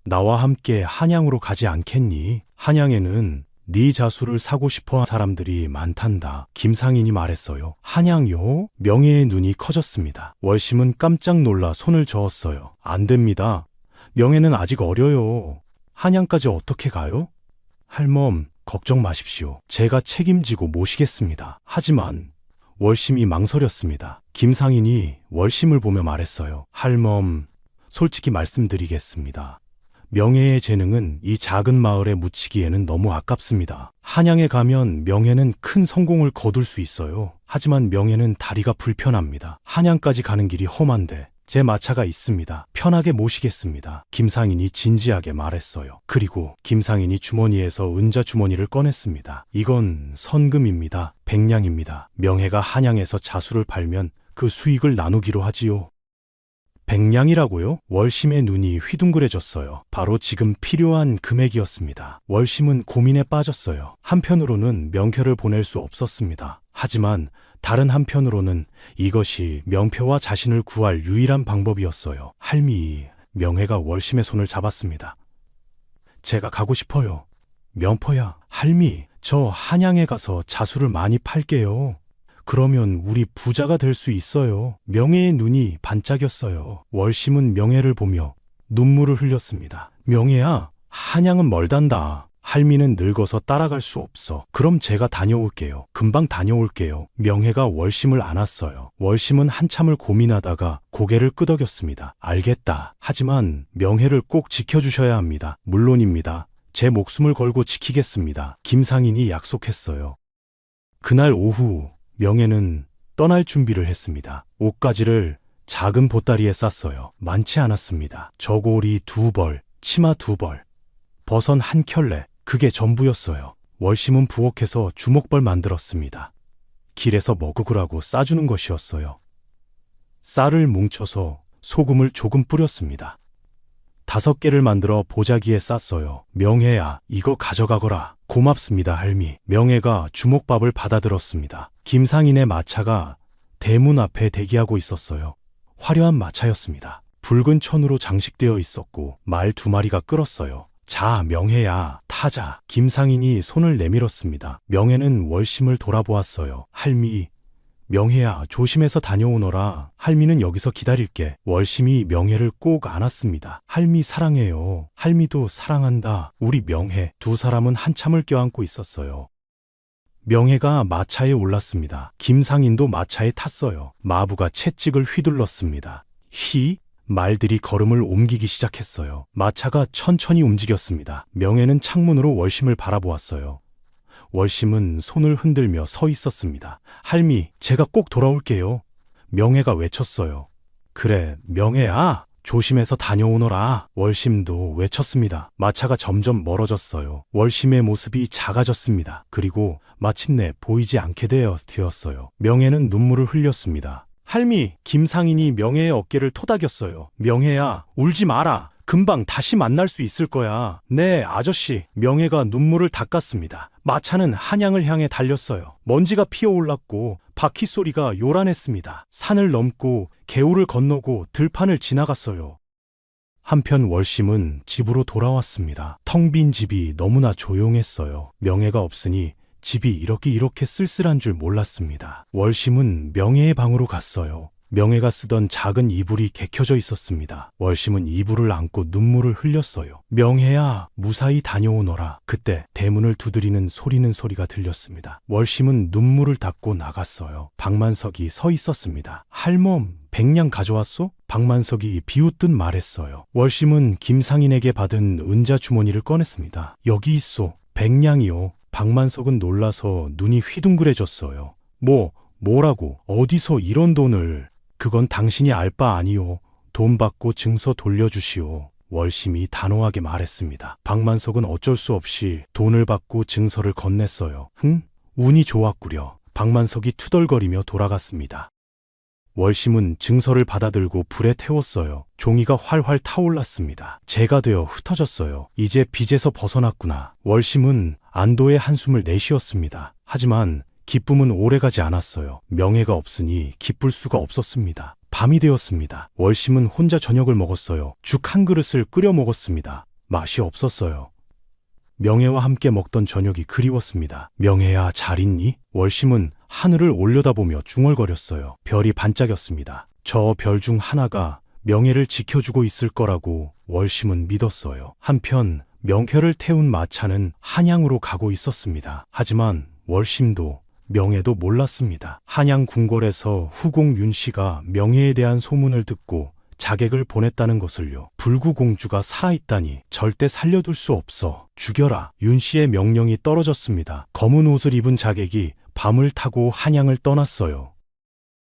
나와 함께 한양으로 가지 않겠니? 한양에는 네 자수를 사고 싶어한 사람들이 많단다. 김상인이 말했어요. 한양요? 명예의 눈이 커졌습니다. 월심은 깜짝 놀라 손을 저었어요. 안 됩니다. 명예는 아직 어려요. 한양까지 어떻게 가요? 할멈, 걱정 마십시오. 제가 책임지고 모시겠습니다. 하지만 월심이 망설였습니다. 김상인이 월심을 보며 말했어요. 할멈, 솔직히 말씀드리겠습니다. 명예의 재능은 이 작은 마을에 묻히기에는 너무 아깝습니다. 한양에 가면 명예는 큰 성공을 거둘 수 있어요. 하지만 명예는 다리가 불편합니다. 한양까지 가는 길이 험한데 제 마차가 있습니다. 편하게 모시겠습니다. 김상인이 진지하게 말했어요. 그리고 김상인이 주머니에서 은자 주머니를 꺼냈습니다. 이건 선금입니다. 100냥입니다. 명예가 한양에서 자수를 팔면 그 수익을 나누기로 하지요. 100냥이라고요? 월심의 눈이 휘둥그레졌어요. 바로 지금 필요한 금액이었습니다. 월심은 고민에 빠졌어요. 한편으로는 명표를 보낼 수 없었습니다. 하지만 다른 한편으로는 이것이 명표와 자신을 구할 유일한 방법이었어요. 할미, 명혜가 월심의 손을 잡았습니다. 제가 가고 싶어요. 명포야, 할미, 저 한양에 가서 자수를 많이 팔게요. 그러면 우리 부자가 될 수 있어요. 명예의 눈이 반짝였어요. 월심은 명예를 보며 눈물을 흘렸습니다. 명예야, 한양은 멀단다. 할미는 늙어서 따라갈 수 없어. 그럼 제가 다녀올게요. 금방 다녀올게요. 명예가 월심을 안았어요. 월심은 한참을 고민하다가 고개를 끄덕였습니다. 알겠다. 하지만 명예를 꼭 지켜주셔야 합니다. 물론입니다. 제 목숨을 걸고 지키겠습니다. 김상인이 약속했어요. 그날 오후 명예는 떠날 준비를 했습니다. 옷가지를 작은 보따리에 쌌어요. 많지 않았습니다. 저고리 2벌, 치마 2벌, 버선 1켤레, 그게 전부였어요. 월심은 부엌에서 주먹벌 만들었습니다. 길에서 먹으라고 싸주는 것이었어요. 쌀을 뭉쳐서 소금을 조금 뿌렸습니다. 5개를 만들어 보자기에 쌌어요. 명예야, 이거 가져가거라. 고맙습니다, 할미. 명예가 주먹밥을 받아들었습니다. 김상인의 마차가 대문 앞에 대기하고 있었어요. 화려한 마차였습니다. 붉은 천으로 장식되어 있었고 말 2마리가 끌었어요. 자, 명예야, 타자. 김상인이 손을 내밀었습니다. 명예는 월심을 돌아보았어요. 할미, 명예야, 조심해서 다녀오너라. 할미는 여기서 기다릴게. 월심이 명예를 꼭 안았습니다. 할미 사랑해요. 할미도 사랑한다. 우리 명예. 두 사람은 한참을 껴안고 있었어요. 명예가 마차에 올랐습니다. 김상인도 마차에 탔어요. 마부가 채찍을 휘둘렀습니다. 말들이 걸음을 옮기기 시작했어요. 마차가 천천히 움직였습니다. 명예는 창문으로 월심을 바라보았어요. 월심은 손을 흔들며 서 있었습니다. 할미, 제가 꼭 돌아올게요. 명예가 외쳤어요. 그래, 명예야, 조심해서 다녀오너라. 월심도 외쳤습니다. 마차가 점점 멀어졌어요. 월심의 모습이 작아졌습니다. 그리고 마침내 보이지 않게 되었어요. 명예는 눈물을 흘렸습니다. 할미, 김상인이 명예의 어깨를 토닥였어요. 명예야, 울지 마라. 금방 다시 만날 수 있을 거야. 네, 아저씨. 명예가 눈물을 닦았습니다. 마차는 한양을 향해 달렸어요. 먼지가 피어올랐고 바퀴 소리가 요란했습니다. 산을 넘고 개울을 건너고 들판을 지나갔어요. 한편 월심은 집으로 돌아왔습니다. 텅 빈 집이 너무나 조용했어요. 명예가 없으니 집이 이렇게 쓸쓸한 줄 몰랐습니다. 월심은 명예의 방으로 갔어요. 명예가 쓰던 작은 이불이 개켜져 있었습니다. 월심은 이불을 안고 눈물을 흘렸어요. 명예야, 무사히 다녀오너라. 그때 대문을 두드리는 소리가 들렸습니다. 월심은 눈물을 닦고 나갔어요. 박만석이 서 있었습니다. 할멈, 100냥 가져왔소? 박만석이 비웃듯 말했어요. 월심은 김상인에게 받은 은자 주머니를 꺼냈습니다. 여기 있소. 100냥이요. 박만석은 놀라서 눈이 휘둥그레졌어요. 뭐라고? 어디서 이런 돈을? 그건 당신이 알 바 아니오. 돈 받고 증서 돌려주시오. 월심이 단호하게 말했습니다. 박만석은 어쩔 수 없이 돈을 받고 증서를 건넸어요. 운이 좋았구려. 박만석이 투덜거리며 돌아갔습니다. 월심은 증서를 받아들고 불에 태웠어요. 종이가 활활 타올랐습니다. 재가 되어 흩어졌어요. 이제 빚에서 벗어났구나. 월심은 안도의 한숨을 내쉬었습니다. 하지만 기쁨은 오래가지 않았어요. 명예가 없으니 기쁠 수가 없었습니다. 밤이 되었습니다. 월심은 혼자 저녁을 먹었어요. 죽 한 그릇을 끓여 먹었습니다. 맛이 없었어요. 명혜와 함께 먹던 저녁이 그리웠습니다. 명혜야, 잘 있니? 월심은 하늘을 올려다보며 중얼거렸어요. 별이 반짝였습니다. 저 별 중 하나가 명혜를 지켜주고 있을 거라고 월심은 믿었어요. 한편 명혜를 태운 마차는 한양으로 가고 있었습니다. 하지만 월심도 명혜도 몰랐습니다. 한양 궁궐에서 후공 윤씨가 명혜에 대한 소문을 듣고 자객을 보냈다는 것을요. 불구공주가 살아있다니 절대 살려둘 수 없어. 죽여라. 윤씨의 명령이 떨어졌습니다. 검은 옷을 입은 자객이 밤을 타고 한양을 떠났어요.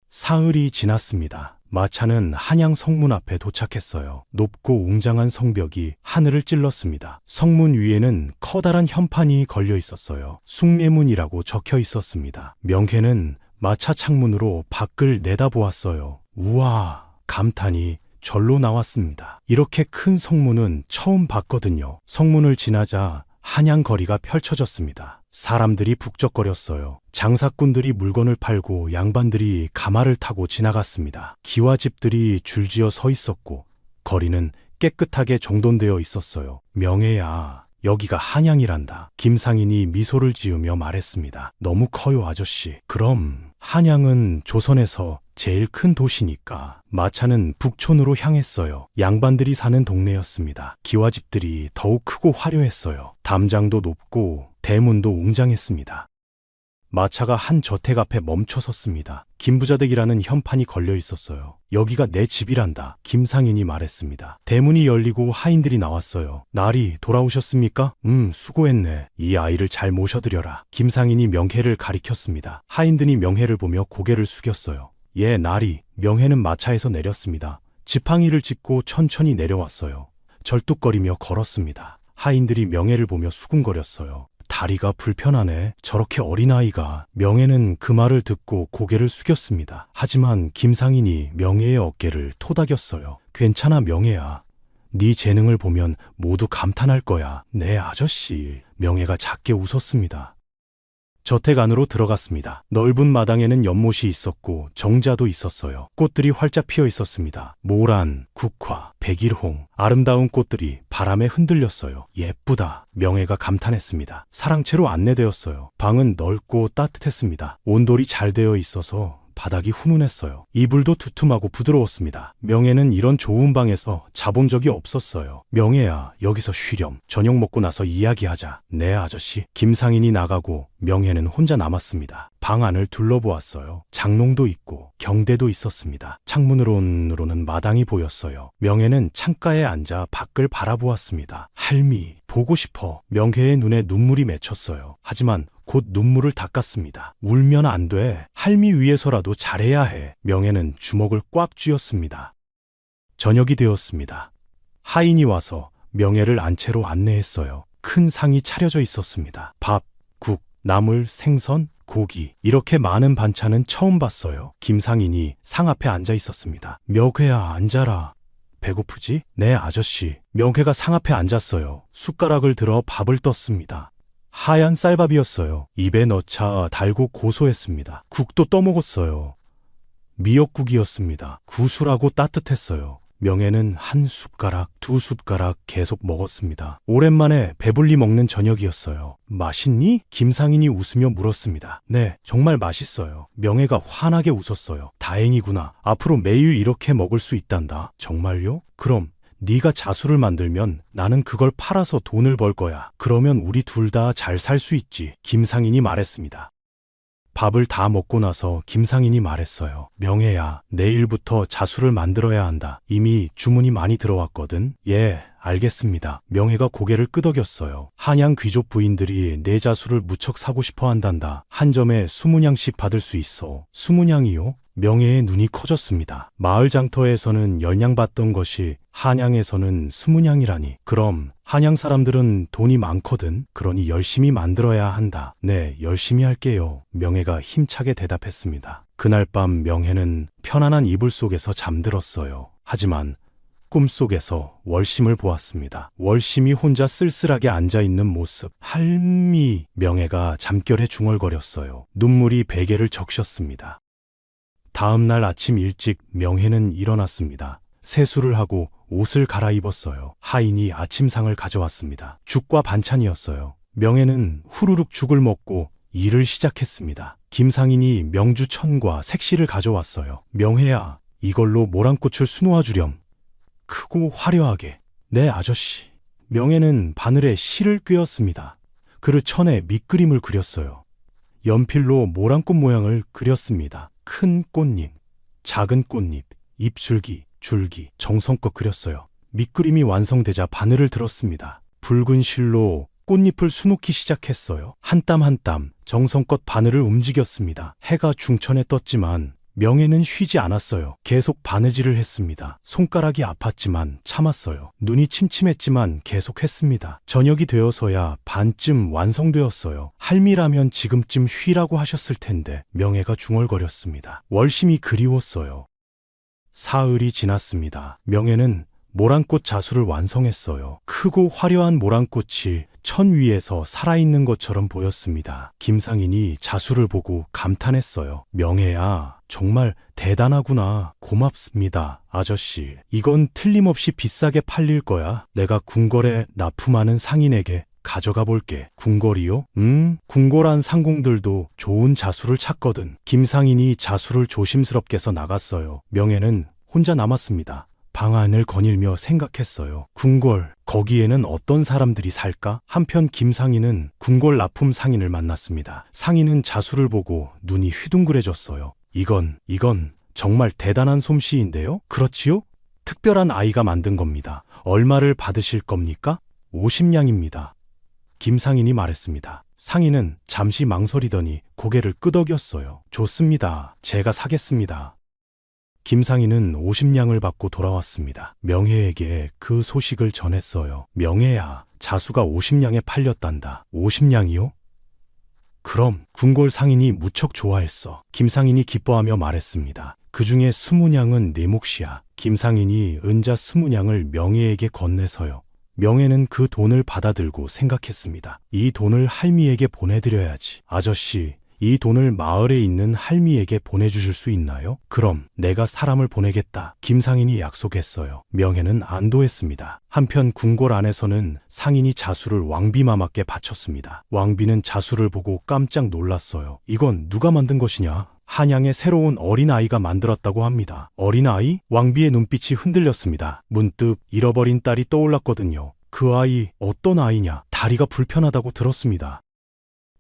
사흘이 지났습니다. 마차는 한양 성문 앞에 도착했어요. 높고 웅장한 성벽이 하늘을 찔렀습니다. 성문 위에는 커다란 현판이 걸려 있었어요. 숭례문이라고 적혀 있었습니다. 명혜는 마차 창문으로 밖을 내다보았어요. 우와! 감탄이 절로 나왔습니다. 이렇게 큰 성문은 처음 봤거든요. 성문을 지나자 한양 거리가 펼쳐졌습니다. 사람들이 북적거렸어요. 장사꾼들이 물건을 팔고 양반들이 가마를 타고 지나갔습니다. 기와집들이 줄지어 서 있었고 거리는 깨끗하게 정돈되어 있었어요. 명혜야, 여기가 한양이란다. 김상인이 미소를 지으며 말했습니다. 너무 커요, 아저씨. 그럼 한양은 조선에서 제일 큰 도시니까. 마차는 북촌으로 향했어요. 양반들이 사는 동네였습니다. 기와집들이 더욱 크고 화려했어요. 담장도 높고 대문도 웅장했습니다. 마차가 한 저택 앞에 멈춰 섰습니다. 김부자댁이라는 현판이 걸려 있었어요. 여기가 내 집이란다. 김상인이 말했습니다. 대문이 열리고 하인들이 나왔어요. 날이 돌아오셨습니까? 수고했네. 이 아이를 잘 모셔드려라. 김상인이 명혜를 가리켰습니다. 하인들이 명혜를 보며 고개를 숙였어요. 예, 날이. 명혜는 마차에서 내렸습니다. 지팡이를 짚고 천천히 내려왔어요. 절뚝거리며 걸었습니다. 하인들이 명혜를 보며 수군거렸어요. 다리가 불편하네. 저렇게 어린아이가. 명혜는 그 말을 듣고 고개를 숙였습니다. 하지만 김상인이 명혜의 어깨를 토닥였어요. 괜찮아, 명혜야. 네 재능을 보면 모두 감탄할 거야. 네, 아저씨. 명혜가 작게 웃었습니다. 저택 안으로 들어갔습니다. 넓은 마당에는 연못이 있었고 정자도 있었어요. 꽃들이 활짝 피어 있었습니다. 모란, 국화, 백일홍, 아름다운 꽃들이 바람에 흔들렸어요. 예쁘다. 명혜가 감탄했습니다. 사랑채로 안내되었어요. 방은 넓고 따뜻했습니다. 온돌이 잘 되어 있어서 바닥이 훈훈했어요. 이불도 두툼하고 부드러웠습니다. 명혜는 이런 좋은 방에서 자본 적이 없었어요. 명혜야, 여기서 쉬렴. 저녁 먹고 나서 이야기하자. 네, 아저씨. 김상인이 나가고 명혜는 혼자 남았습니다. 방 안을 둘러보았어요. 장롱도 있고 경대도 있었습니다. 창문으로는 마당이 보였어요. 명혜는 창가에 앉아 밖을 바라보았습니다. 할미, 보고 싶어. 명혜의 눈에 눈물이 맺혔어요. 하지만 곧 눈물을 닦았습니다. 울면 안 돼. 할미 위해서라도 잘해야 해. 명혜는 주먹을 꽉 쥐었습니다. 저녁이 되었습니다. 하인이 와서 명혜를 안채로 안내했어요. 큰 상이 차려져 있었습니다. 밥, 국, 나물, 생선, 고기. 이렇게 많은 반찬은 처음 봤어요. 김상인이 상 앞에 앉아 있었습니다. 명혜야, 앉아라. 배고프지? 네, 아저씨. 명혜가 상 앞에 앉았어요. 숟가락을 들어 밥을 떴습니다. 하얀 쌀밥이었어요. 입에 넣자 달고 고소했습니다. 국도 떠먹었어요. 미역국이었습니다. 구수하고 따뜻했어요. 명혜는 한 숟가락, 두 숟가락 계속 먹었습니다. 오랜만에 배불리 먹는 저녁이었어요. 맛있니? 김상인이 웃으며 물었습니다. 네, 정말 맛있어요. 명혜가 환하게 웃었어요. 다행이구나. 앞으로 매일 이렇게 먹을 수 있단다. 정말요? 그럼 네가 자수를 만들면 나는 그걸 팔아서 돈을 벌 거야. 그러면 우리 둘 다 잘 살 수 있지. 김상인이 말했습니다. 밥을 다 먹고 나서 김상인이 말했어요. 명혜야, 내일부터 자수를 만들어야 한다. 이미 주문이 많이 들어왔거든. 예, 알겠습니다. 명혜가 고개를 끄덕였어요. 한양 귀족 부인들이 내 자수를 무척 사고 싶어 한단다. 한 점에 20냥씩 받을 수 있어. 20냥이요? 명혜의 눈이 커졌습니다. 마을 장터에서는 10냥 받던 것이 한양에서는 20냥이라니. 그럼 한양 사람들은 돈이 많거든. 그러니 열심히 만들어야 한다. 네, 열심히 할게요. 명혜가 힘차게 대답했습니다. 그날 밤 명혜는 편안한 이불 속에서 잠들었어요. 하지만 꿈속에서 월심을 보았습니다. 월심이 혼자 쓸쓸하게 앉아있는 모습. 할미. 명혜가 잠결에 중얼거렸어요. 눈물이 베개를 적셨습니다. 다음 날 아침 일찍 명혜는 일어났습니다. 세수를 하고 옷을 갈아입었어요. 하인이 아침상을 가져왔습니다. 죽과 반찬이었어요. 명예는 후루룩 죽을 먹고 일을 시작했습니다. 김상인이 명주천과 색시를 가져왔어요. 명혜야, 이걸로 모란꽃을 수놓아 주렴. 크고 화려하게. 네, 아저씨. 명혜는 바늘에 실을 꿰었습니다. 그릇 천에 밑그림을 그렸어요. 연필로 모란꽃 모양을 그렸습니다. 큰 꽃잎, 작은 꽃잎, 잎줄기, 줄기 정성껏 그렸어요. 밑그림이 완성되자 바늘을 들었습니다. 붉은 실로 꽃잎을 수놓기 시작했어요. 한 땀 한 땀 정성껏 바늘을 움직였습니다. 해가 중천에 떴지만 명예는 쉬지 않았어요. 계속 바느질을 했습니다. 손가락이 아팠지만 참았어요. 눈이 침침했지만 계속했습니다. 저녁이 되어서야 반쯤 완성되었어요. 할미라면 지금쯤 쉬라고 하셨을 텐데 명예가 중얼거렸습니다. 월심이 그리웠어요. 사흘이 지났습니다. 명예는 모란꽃 자수를 완성했어요. 크고 화려한 모란꽃이 천 위에서 살아있는 것처럼 보였습니다. 김상인이 자수를 보고 감탄했어요. 명예야, 정말 대단하구나. 고맙습니다, 아저씨. 이건 틀림없이 비싸게 팔릴 거야. 내가 궁궐에 납품하는 상인에게 가져가 볼게. 궁궐이요? 궁궐한 상공들도 좋은 자수를 찾거든. 김상인이 자수를 조심스럽게 서 나갔어요. 명예는 혼자 남았습니다. 방안을 거닐며 생각했어요. 궁궐, 거기에는 어떤 사람들이 살까? 한편 김상인은 궁궐 납품 상인을 만났습니다. 상인은 자수를 보고 눈이 휘둥그레졌어요. 이건 정말 대단한 솜씨인데요? 그렇지요? 특별한 아이가 만든 겁니다. 얼마를 받으실 겁니까? 50냥입니다. 김상인이 말했습니다. 상인은 잠시 망설이더니 고개를 끄덕였어요. 좋습니다. 제가 사겠습니다. 김상인은 50냥을 받고 돌아왔습니다. 명혜에게 그 소식을 전했어요. 명혜야, 자수가 50냥에 팔렸단다. 50냥이요? 그럼 궁궐 상인이 무척 좋아했어. 김상인이 기뻐하며 말했습니다. 그 중에 20냥은 내 몫이야. 김상인이 은자 20냥을 명혜에게 건네서요. 명혜는 그 돈을 받아들고 생각했습니다. 이 돈을 할미에게 보내드려야지. 아저씨, 이 돈을 마을에 있는 할미에게 보내주실 수 있나요? 그럼 내가 사람을 보내겠다. 김상인이 약속했어요. 명혜는 안도했습니다. 한편 궁궐 안에서는 상인이 자수를 왕비마마께 바쳤습니다. 왕비는 자수를 보고 깜짝 놀랐어요. 이건 누가 만든 것이냐? 한양의 새로운 어린아이가 만들었다고 합니다. 어린아이? 왕비의 눈빛이 흔들렸습니다. 문득 잃어버린 딸이 떠올랐거든요. 그 아이 어떤 아이냐? 다리가 불편하다고 들었습니다.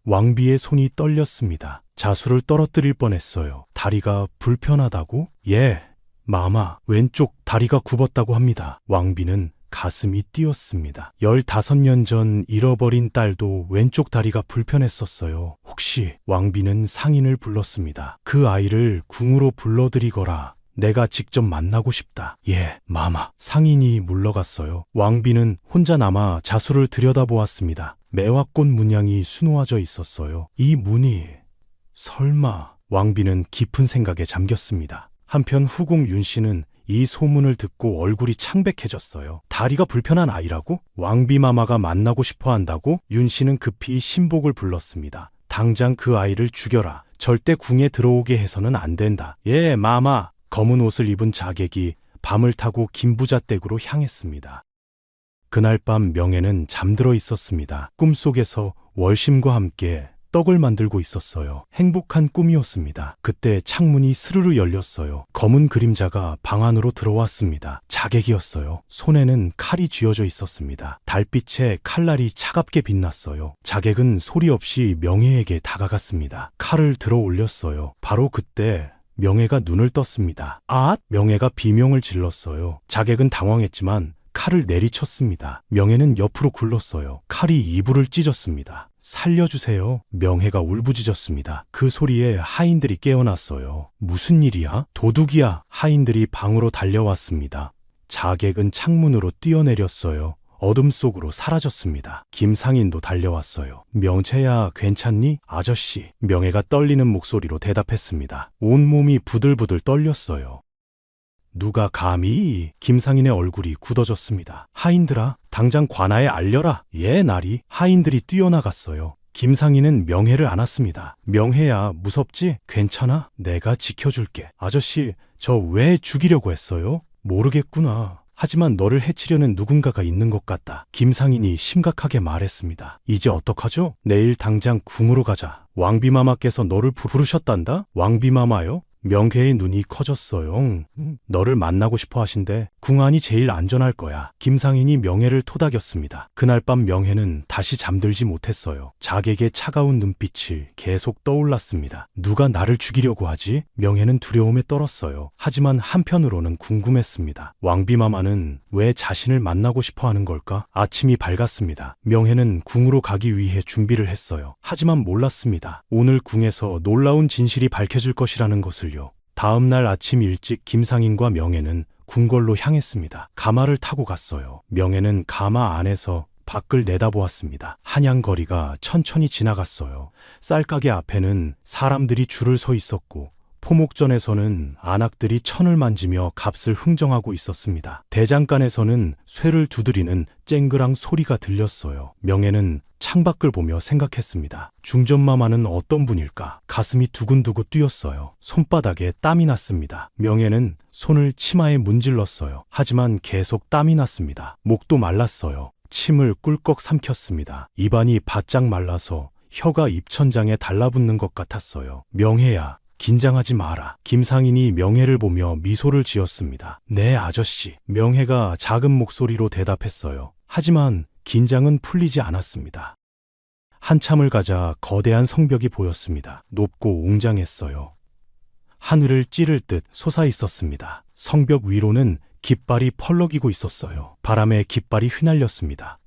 왕비의 손이 떨렸습니다. 자수를 떨어뜨릴 뻔했어요. 다리가 불편하다고? 예, 마마, 왼쪽 다리가 굽었다고 합니다. 왕비는 가슴이 뛰었습니다. 15년 전 잃어버린 딸도 왼쪽 다리가 불편했었어요. 혹시? 왕비는 상인을 불렀습니다. 그 아이를 궁으로 불러들이거라. 내가 직접 만나고 싶다. 예, 마마. 상인이 물러갔어요. 왕비는 혼자 남아 자수를 들여다보았습니다. 매화꽃 문양이 수놓아져 있었어요. 이 문이 설마. 왕비는 깊은 생각에 잠겼습니다. 한편 후궁 윤씨는 이 소문을 듣고 얼굴이 창백해졌어요. 다리가 불편한 아이라고? 왕비마마가 만나고 싶어 한다고? 윤씨는 급히 신복을 불렀습니다. 당장 그 아이를 죽여라. 절대 궁에 들어오게 해서는 안 된다. 예, 마마. 검은 옷을 입은 자객이 밤을 타고 김부자댁으로 향했습니다. 그날 밤 명예는 잠들어 있었습니다. 꿈속에서 월심과 함께 떡을 만들고 있었어요. 행복한 꿈이었습니다. 그때 창문이 스르르 열렸어요. 검은 그림자가 방 안으로 들어왔습니다. 자객이었어요. 손에는 칼이 쥐어져 있었습니다. 달빛에 칼날이 차갑게 빛났어요. 자객은 소리 없이 명예에게 다가갔습니다. 칼을 들어 올렸어요. 바로 그때 명예가 눈을 떴습니다. 아! 명예가 비명을 질렀어요. 자객은 당황했지만 칼을 내리쳤습니다. 명예는 옆으로 굴렀어요. 칼이 이불을 찢었습니다. 살려주세요. 명예가 울부짖었습니다. 그 소리에 하인들이 깨어났어요. 무슨 일이야? 도둑이야. 하인들이 방으로 달려왔습니다. 자객은 창문으로 뛰어내렸어요. 어둠 속으로 사라졌습니다. 김상인도 달려왔어요. 명채야, 괜찮니? 아저씨. 명예가 떨리는 목소리로 대답했습니다. 온몸이 부들부들 떨렸어요. 누가 감히? 김상인의 얼굴이 굳어졌습니다. 하인들아, 당장 관아에 알려라. 예, 나리. 하인들이 뛰어나갔어요. 김상인은 명혜를 안았습니다. 명혜야, 무섭지? 괜찮아? 내가 지켜줄게. 아저씨, 저 왜 죽이려고 했어요? 모르겠구나. 하지만 너를 해치려는 누군가가 있는 것 같다. 김상인이 심각하게 말했습니다. 이제 어떡하죠? 내일 당장 궁으로 가자. 왕비마마께서 너를 부르셨단다? 왕비마마요? 명혜의 눈이 커졌어요. 너를 만나고 싶어 하신대. 궁 안이 제일 안전할 거야. 김상인이 명혜를 토닥였습니다. 그날 밤 명혜는 다시 잠들지 못했어요. 자객의 차가운 눈빛이 계속 떠올랐습니다. 누가 나를 죽이려고 하지? 명혜는 두려움에 떨었어요. 하지만 한편으로는 궁금했습니다. 왕비마마는 왜 자신을 만나고 싶어 하는 걸까? 아침이 밝았습니다. 명혜는 궁으로 가기 위해 준비를 했어요. 하지만 몰랐습니다. 오늘 궁에서 놀라운 진실이 밝혀질 것이라는 것을요. 다음 날 아침 일찍 김상인과 명혜는 궁궐로 향했습니다. 가마를 타고 갔어요. 명혜는 가마 안에서 밖을 내다보았습니다. 한양거리가 천천히 지나갔어요. 쌀가게 앞에는 사람들이 줄을 서 있었고 포목전에서는 안악들이 천을 만지며 값을 흥정하고 있었습니다. 대장간에서는 쇠를 두드리는 쨍그랑 소리가 들렸어요. 명혜는 창밖을 보며 생각했습니다. 중전마마는 어떤 분일까? 가슴이 두근두근 뛰었어요. 손바닥에 땀이 났습니다. 명혜는 손을 치마에 문질렀어요. 하지만 계속 땀이 났습니다. 목도 말랐어요. 침을 꿀꺽 삼켰습니다. 입안이 바짝 말라서 혀가 입천장에 달라붙는 것 같았어요. 명혜야, 긴장하지 마라. 김상인이 명혜를 보며 미소를 지었습니다. 네, 아저씨. 명혜가 작은 목소리로 대답했어요. 하지만 긴장은 풀리지 않았습니다. 한참을 가자 거대한 성벽이 보였습니다. 높고 웅장했어요. 하늘을 찌를 듯 솟아 있었습니다. 성벽 위로는 깃발이 펄럭이고 있었어요. 바람에 깃발이 휘날렸습니다.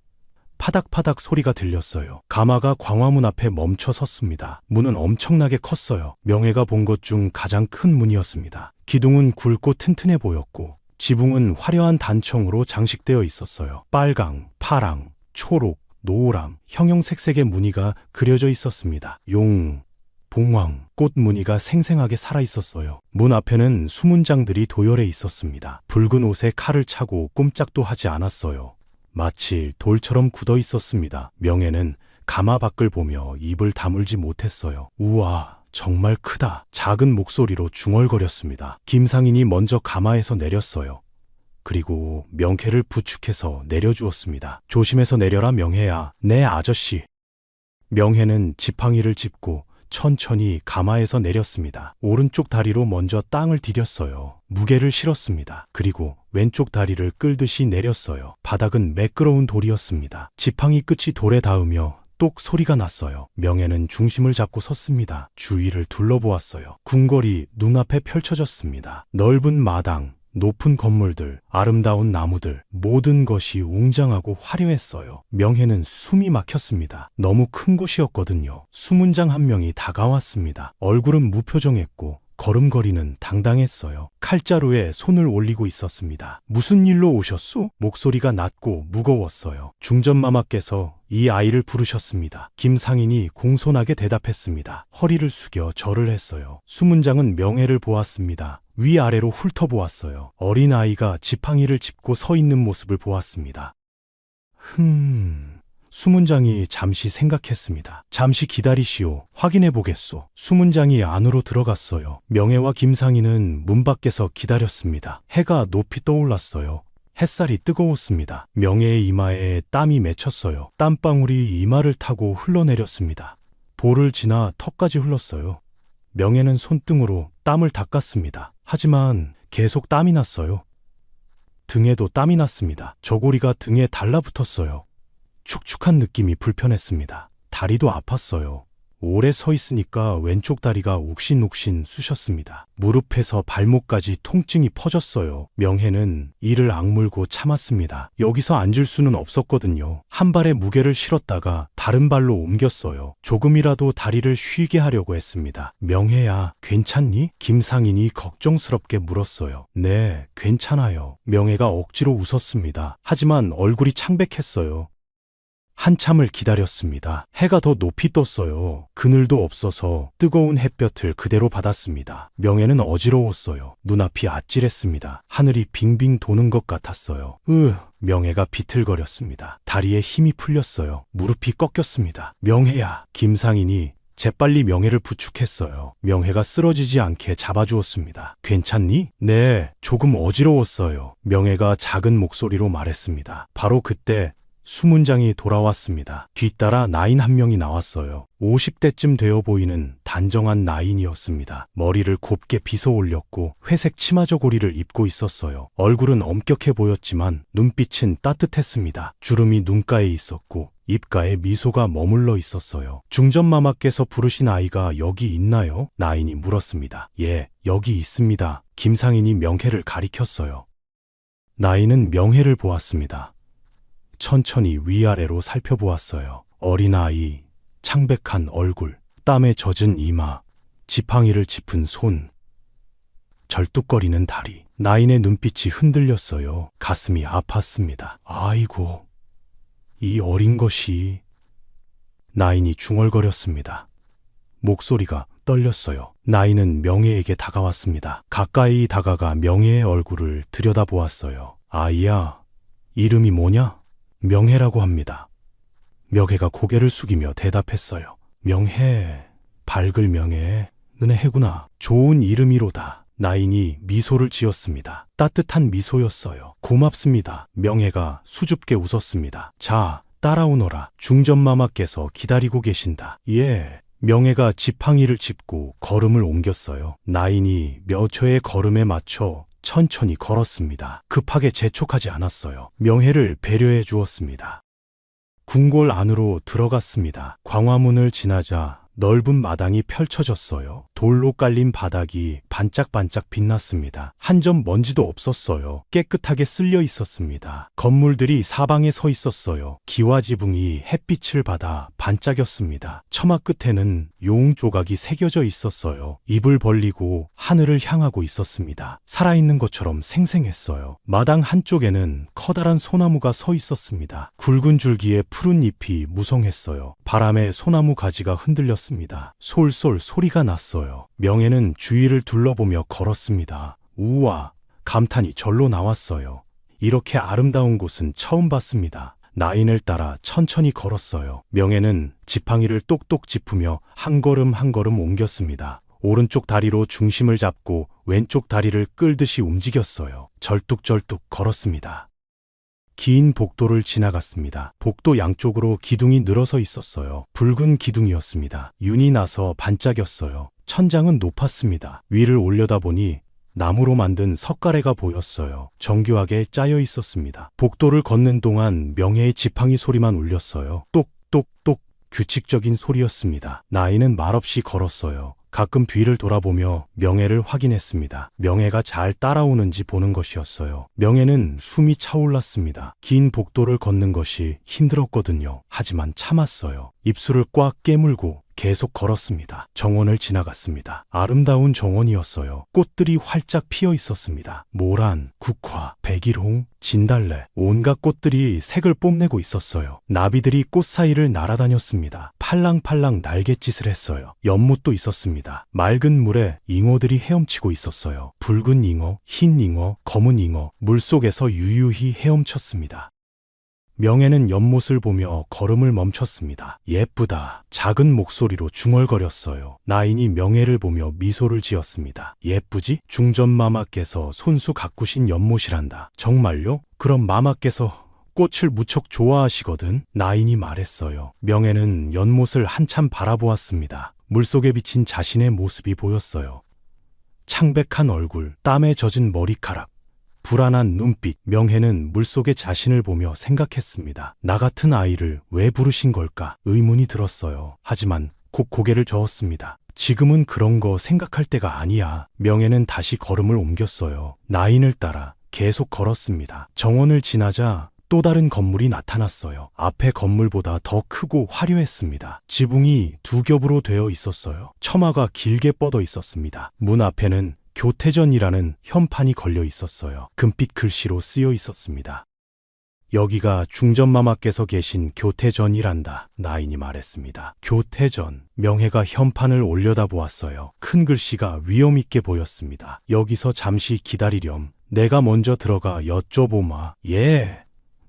파닥파닥 소리가 들렸어요. 가마가 광화문 앞에 멈춰 섰습니다. 문은 엄청나게 컸어요. 명혜가 본 것 중 가장 큰 문이었습니다. 기둥은 굵고 튼튼해 보였고 지붕은 화려한 단청으로 장식되어 있었어요. 빨강, 파랑, 초록, 노랑, 형형색색의 무늬가 그려져 있었습니다. 용, 봉황, 꽃 무늬가 생생하게 살아 있었어요. 문 앞에는 수문장들이 도열해 있었습니다. 붉은 옷에 칼을 차고 꼼짝도 하지 않았어요. 마치 돌처럼 굳어 있었습니다. 명혜는 가마 밖을 보며 입을 다물지 못했어요. 우와, 정말 크다. 작은 목소리로 중얼거렸습니다. 김상인이 먼저 가마에서 내렸어요. 그리고 명혜를 부축해서 내려주었습니다. 조심해서 내려라, 명혜야. 네, 아저씨. 명혜는 지팡이를 짚고 천천히 가마에서 내렸습니다. 오른쪽 다리로 먼저 땅을 디뎠어요. 무게를 실었습니다. 그리고 왼쪽 다리를 끌듯이 내렸어요. 바닥은 매끄러운 돌이었습니다. 지팡이 끝이 돌에 닿으며 똑 소리가 났어요. 명혜는 중심을 잡고 섰습니다. 주위를 둘러보았어요. 궁궐이 눈앞에 펼쳐졌습니다. 넓은 마당, 높은 건물들, 아름다운 나무들, 모든 것이 웅장하고 화려했어요. 명혜는 숨이 막혔습니다. 너무 큰 곳이었거든요. 수문장 한 명이 다가왔습니다. 얼굴은 무표정했고 걸음걸이는 당당했어요. 칼자루에 손을 올리고 있었습니다. 무슨 일로 오셨소? 목소리가 낮고 무거웠어요. 중전마마께서 이 아이를 부르셨습니다. 김상인이 공손하게 대답했습니다. 허리를 숙여 절을 했어요. 수문장은 명혜를 보았습니다. 위아래로 훑어보았어요. 어린 아이가 지팡이를 짚고 서 있는 모습을 보았습니다. 수문장이 잠시 생각했습니다. 잠시 기다리시오. 확인해 보겠소. 수문장이 안으로 들어갔어요. 명혜와 김상인은 문 밖에서 기다렸습니다. 해가 높이 떠올랐어요. 햇살이 뜨거웠습니다. 명혜의 이마에 땀이 맺혔어요. 땀방울이 이마를 타고 흘러내렸습니다. 볼을 지나 턱까지 흘렀어요. 명혜는 손등으로 땀을 닦았습니다. 하지만 계속 땀이 났어요. 등에도 땀이 났습니다. 저고리가 등에 달라붙었어요. 축축한 느낌이 불편했습니다. 다리도 아팠어요. 오래 서 있으니까 왼쪽 다리가 옥신옥신 쑤셨습니다. 무릎에서 발목까지 통증이 퍼졌어요. 명혜는 이를 악물고 참았습니다. 여기서 앉을 수는 없었거든요. 한 발에 무게를 실었다가 다른 발로 옮겼어요. 조금이라도 다리를 쉬게 하려고 했습니다. 명혜야, 괜찮니? 김상인이 걱정스럽게 물었어요. 네, 괜찮아요. 명혜가 억지로 웃었습니다. 하지만 얼굴이 창백했어요. 한참을 기다렸습니다. 해가 더 높이 떴어요. 그늘도 없어서 뜨거운 햇볕을 그대로 받았습니다. 명혜는 어지러웠어요. 눈앞이 아찔했습니다. 하늘이 빙빙 도는 것 같았어요. 명혜가 비틀거렸습니다. 다리에 힘이 풀렸어요. 무릎이 꺾였습니다. 명혜야. 김상인이 재빨리 명혜를 부축했어요. 명혜가 쓰러지지 않게 잡아주었습니다. 괜찮니? 네, 조금 어지러웠어요. 명혜가 작은 목소리로 말했습니다. 바로 그때 수문장이 돌아왔습니다. 뒤따라 나인 한 명이 나왔어요. 50대쯤 되어 보이는 단정한 나인이었습니다. 머리를 곱게 빗어 올렸고 회색 치마 저고리를 입고 있었어요. 얼굴은 엄격해 보였지만 눈빛은 따뜻했습니다. 주름이 눈가에 있었고 입가에 미소가 머물러 있었어요. 중전마마께서 부르신 아이가 여기 있나요? 나인이 물었습니다. 예, 여기 있습니다. 김상인이 명혜를 가리켰어요. 나인은 명혜를 보았습니다. 천천히 위아래로 살펴보았어요. 어린아이, 창백한 얼굴, 땀에 젖은 이마, 지팡이를 짚은 손, 절뚝거리는 다리. 나인의 눈빛이 흔들렸어요. 가슴이 아팠습니다. 아이고, 이 어린 것이... 나인이 중얼거렸습니다. 목소리가 떨렸어요. 나인은 명혜에게 다가왔습니다. 가까이 다가가 명혜의 얼굴을 들여다보았어요. 아이야, 이름이 뭐냐? 명혜라고 합니다. 명혜가 고개를 숙이며 대답했어요. 명혜, 밝을 명혜, 은혜구나. 좋은 이름이로다. 나인이 미소를 지었습니다. 따뜻한 미소였어요. 고맙습니다. 명혜가 수줍게 웃었습니다. 자, 따라오너라. 중전마마께서 기다리고 계신다. 예. 명혜가 지팡이를 짚고 걸음을 옮겼어요. 나인이 몇 초의 걸음에 맞춰 천천히 걸었습니다. 급하게 재촉하지 않았어요. 명혜를 배려해 주었습니다. 궁궐 안으로 들어갔습니다. 광화문을 지나자 넓은 마당이 펼쳐졌어요. 돌로 깔린 바닥이 반짝반짝 빛났습니다. 한 점 먼지도 없었어요. 깨끗하게 쓸려 있었습니다. 건물들이 사방에 서 있었어요. 기와 지붕이 햇빛을 받아 반짝였습니다. 처마 끝에는 용 조각이 새겨져 있었어요. 입을 벌리고 하늘을 향하고 있었습니다. 살아있는 것처럼 생생했어요. 마당 한쪽에는 커다란 소나무가 서 있었습니다. 굵은 줄기에 푸른 잎이 무성했어요. 바람에 소나무 가지가 흔들렸습니다. 솔솔 소리가 났어요. 명혜는 주위를 둘러보며 걸었습니다. 우와, 감탄이 절로 나왔어요. 이렇게 아름다운 곳은 처음 봤습니다. 나인을 따라 천천히 걸었어요. 명혜는 지팡이를 똑똑 짚으며 한 걸음 한 걸음 옮겼습니다. 오른쪽 다리로 중심을 잡고 왼쪽 다리를 끌듯이 움직였어요. 절뚝절뚝 걸었습니다. 긴 복도를 지나갔습니다. 복도 양쪽으로 기둥이 늘어서 있었어요. 붉은 기둥이었습니다. 윤이 나서 반짝였어요. 천장은 높았습니다. 위를 올려다보니 나무로 만든 석가래가 보였어요. 정교하게 짜여 있었습니다. 복도를 걷는 동안 명혜의 지팡이 소리만 울렸어요. 똑똑똑 규칙적인 소리였습니다. 나인은 말없이 걸었어요. 가끔 뒤를 돌아보며 명혜를 확인했습니다. 명혜가 잘 따라오는지 보는 것이었어요. 명혜는 숨이 차올랐습니다. 긴 복도를 걷는 것이 힘들었거든요. 하지만 참았어요. 입술을 꽉 깨물고 계속 걸었습니다. 정원을 지나갔습니다. 아름다운 정원이었어요. 꽃들이 활짝 피어 있었습니다. 모란, 국화, 백일홍, 진달래, 온갖 꽃들이 색을 뽐내고 있었어요. 나비들이 꽃 사이를 날아다녔습니다. 팔랑팔랑 날갯짓을 했어요. 연못도 있었습니다. 맑은 물에 잉어들이 헤엄치고 있었어요. 붉은 잉어, 흰 잉어, 검은 잉어, 물속에서 유유히 헤엄쳤습니다. 명혜는 연못을 보며 걸음을 멈췄습니다. 예쁘다. 작은 목소리로 중얼거렸어요. 나인이 명혜를 보며 미소를 지었습니다. 예쁘지? 중전마마께서 손수 가꾸신 연못이란다. 정말요? 그럼 마마께서 꽃을 무척 좋아하시거든. 나인이 말했어요. 명혜는 연못을 한참 바라보았습니다. 물속에 비친 자신의 모습이 보였어요. 창백한 얼굴, 땀에 젖은 머리카락, 불안한 눈빛. 명혜는 물속의 자신을 보며 생각했습니다. 나 같은 아이를 왜 부르신 걸까? 의문이 들었어요. 하지만 곧 고개를 저었습니다. 지금은 그런 거 생각할 때가 아니야. 명혜는 다시 걸음을 옮겼어요. 나인을 따라 계속 걸었습니다. 정원을 지나자 또 다른 건물이 나타났어요. 앞에 건물보다 더 크고 화려했습니다. 지붕이 두 겹으로 되어 있었어요. 처마가 길게 뻗어 있었습니다. 문 앞에는 교태전이라는 현판이 걸려 있었어요. 금빛 글씨로 쓰여 있었습니다. 여기가 중전마마께서 계신 교태전이란다. 나인이 말했습니다. 교태전. 명혜가 현판을 올려다보았어요. 큰 글씨가 위엄있게 보였습니다. 여기서 잠시 기다리렴. 내가 먼저 들어가 여쭤보마. 예.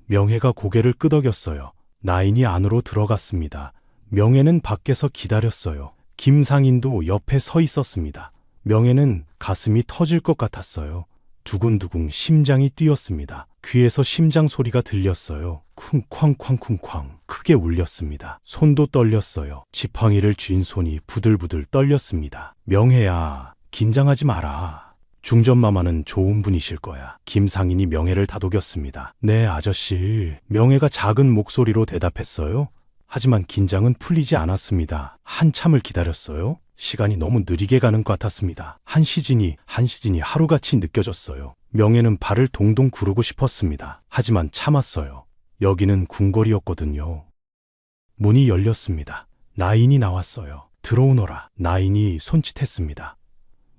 명혜가 고개를 끄덕였어요. 나인이 안으로 들어갔습니다. 명혜는 밖에서 기다렸어요. 김상인도 옆에 서 있었습니다. 명예는 가슴이 터질 것 같았어요. 두근두근 심장이 뛰었습니다. 귀에서 심장 소리가 들렸어요. 쿵쾅쾅쿵쾅 크게 울렸습니다. 손도 떨렸어요. 지팡이를 쥔 손이 부들부들 떨렸습니다. 명혜야, 긴장하지 마라. 중전마마는 좋은 분이실 거야. 김상인이 명혜를 다독였습니다. 네, 아저씨. 명혜가 작은 목소리로 대답했어요. 하지만 긴장은 풀리지 않았습니다. 한참을 기다렸어요. 시간이 너무 느리게 가는 것 같았습니다. 한 시즌이 하루같이 느껴졌어요. 명예는 발을 동동 구르고 싶었습니다. 하지만 참았어요. 여기는 궁궐이었거든요. 문이 열렸습니다. 나인이 나왔어요. 들어오너라. 나인이 손짓했습니다.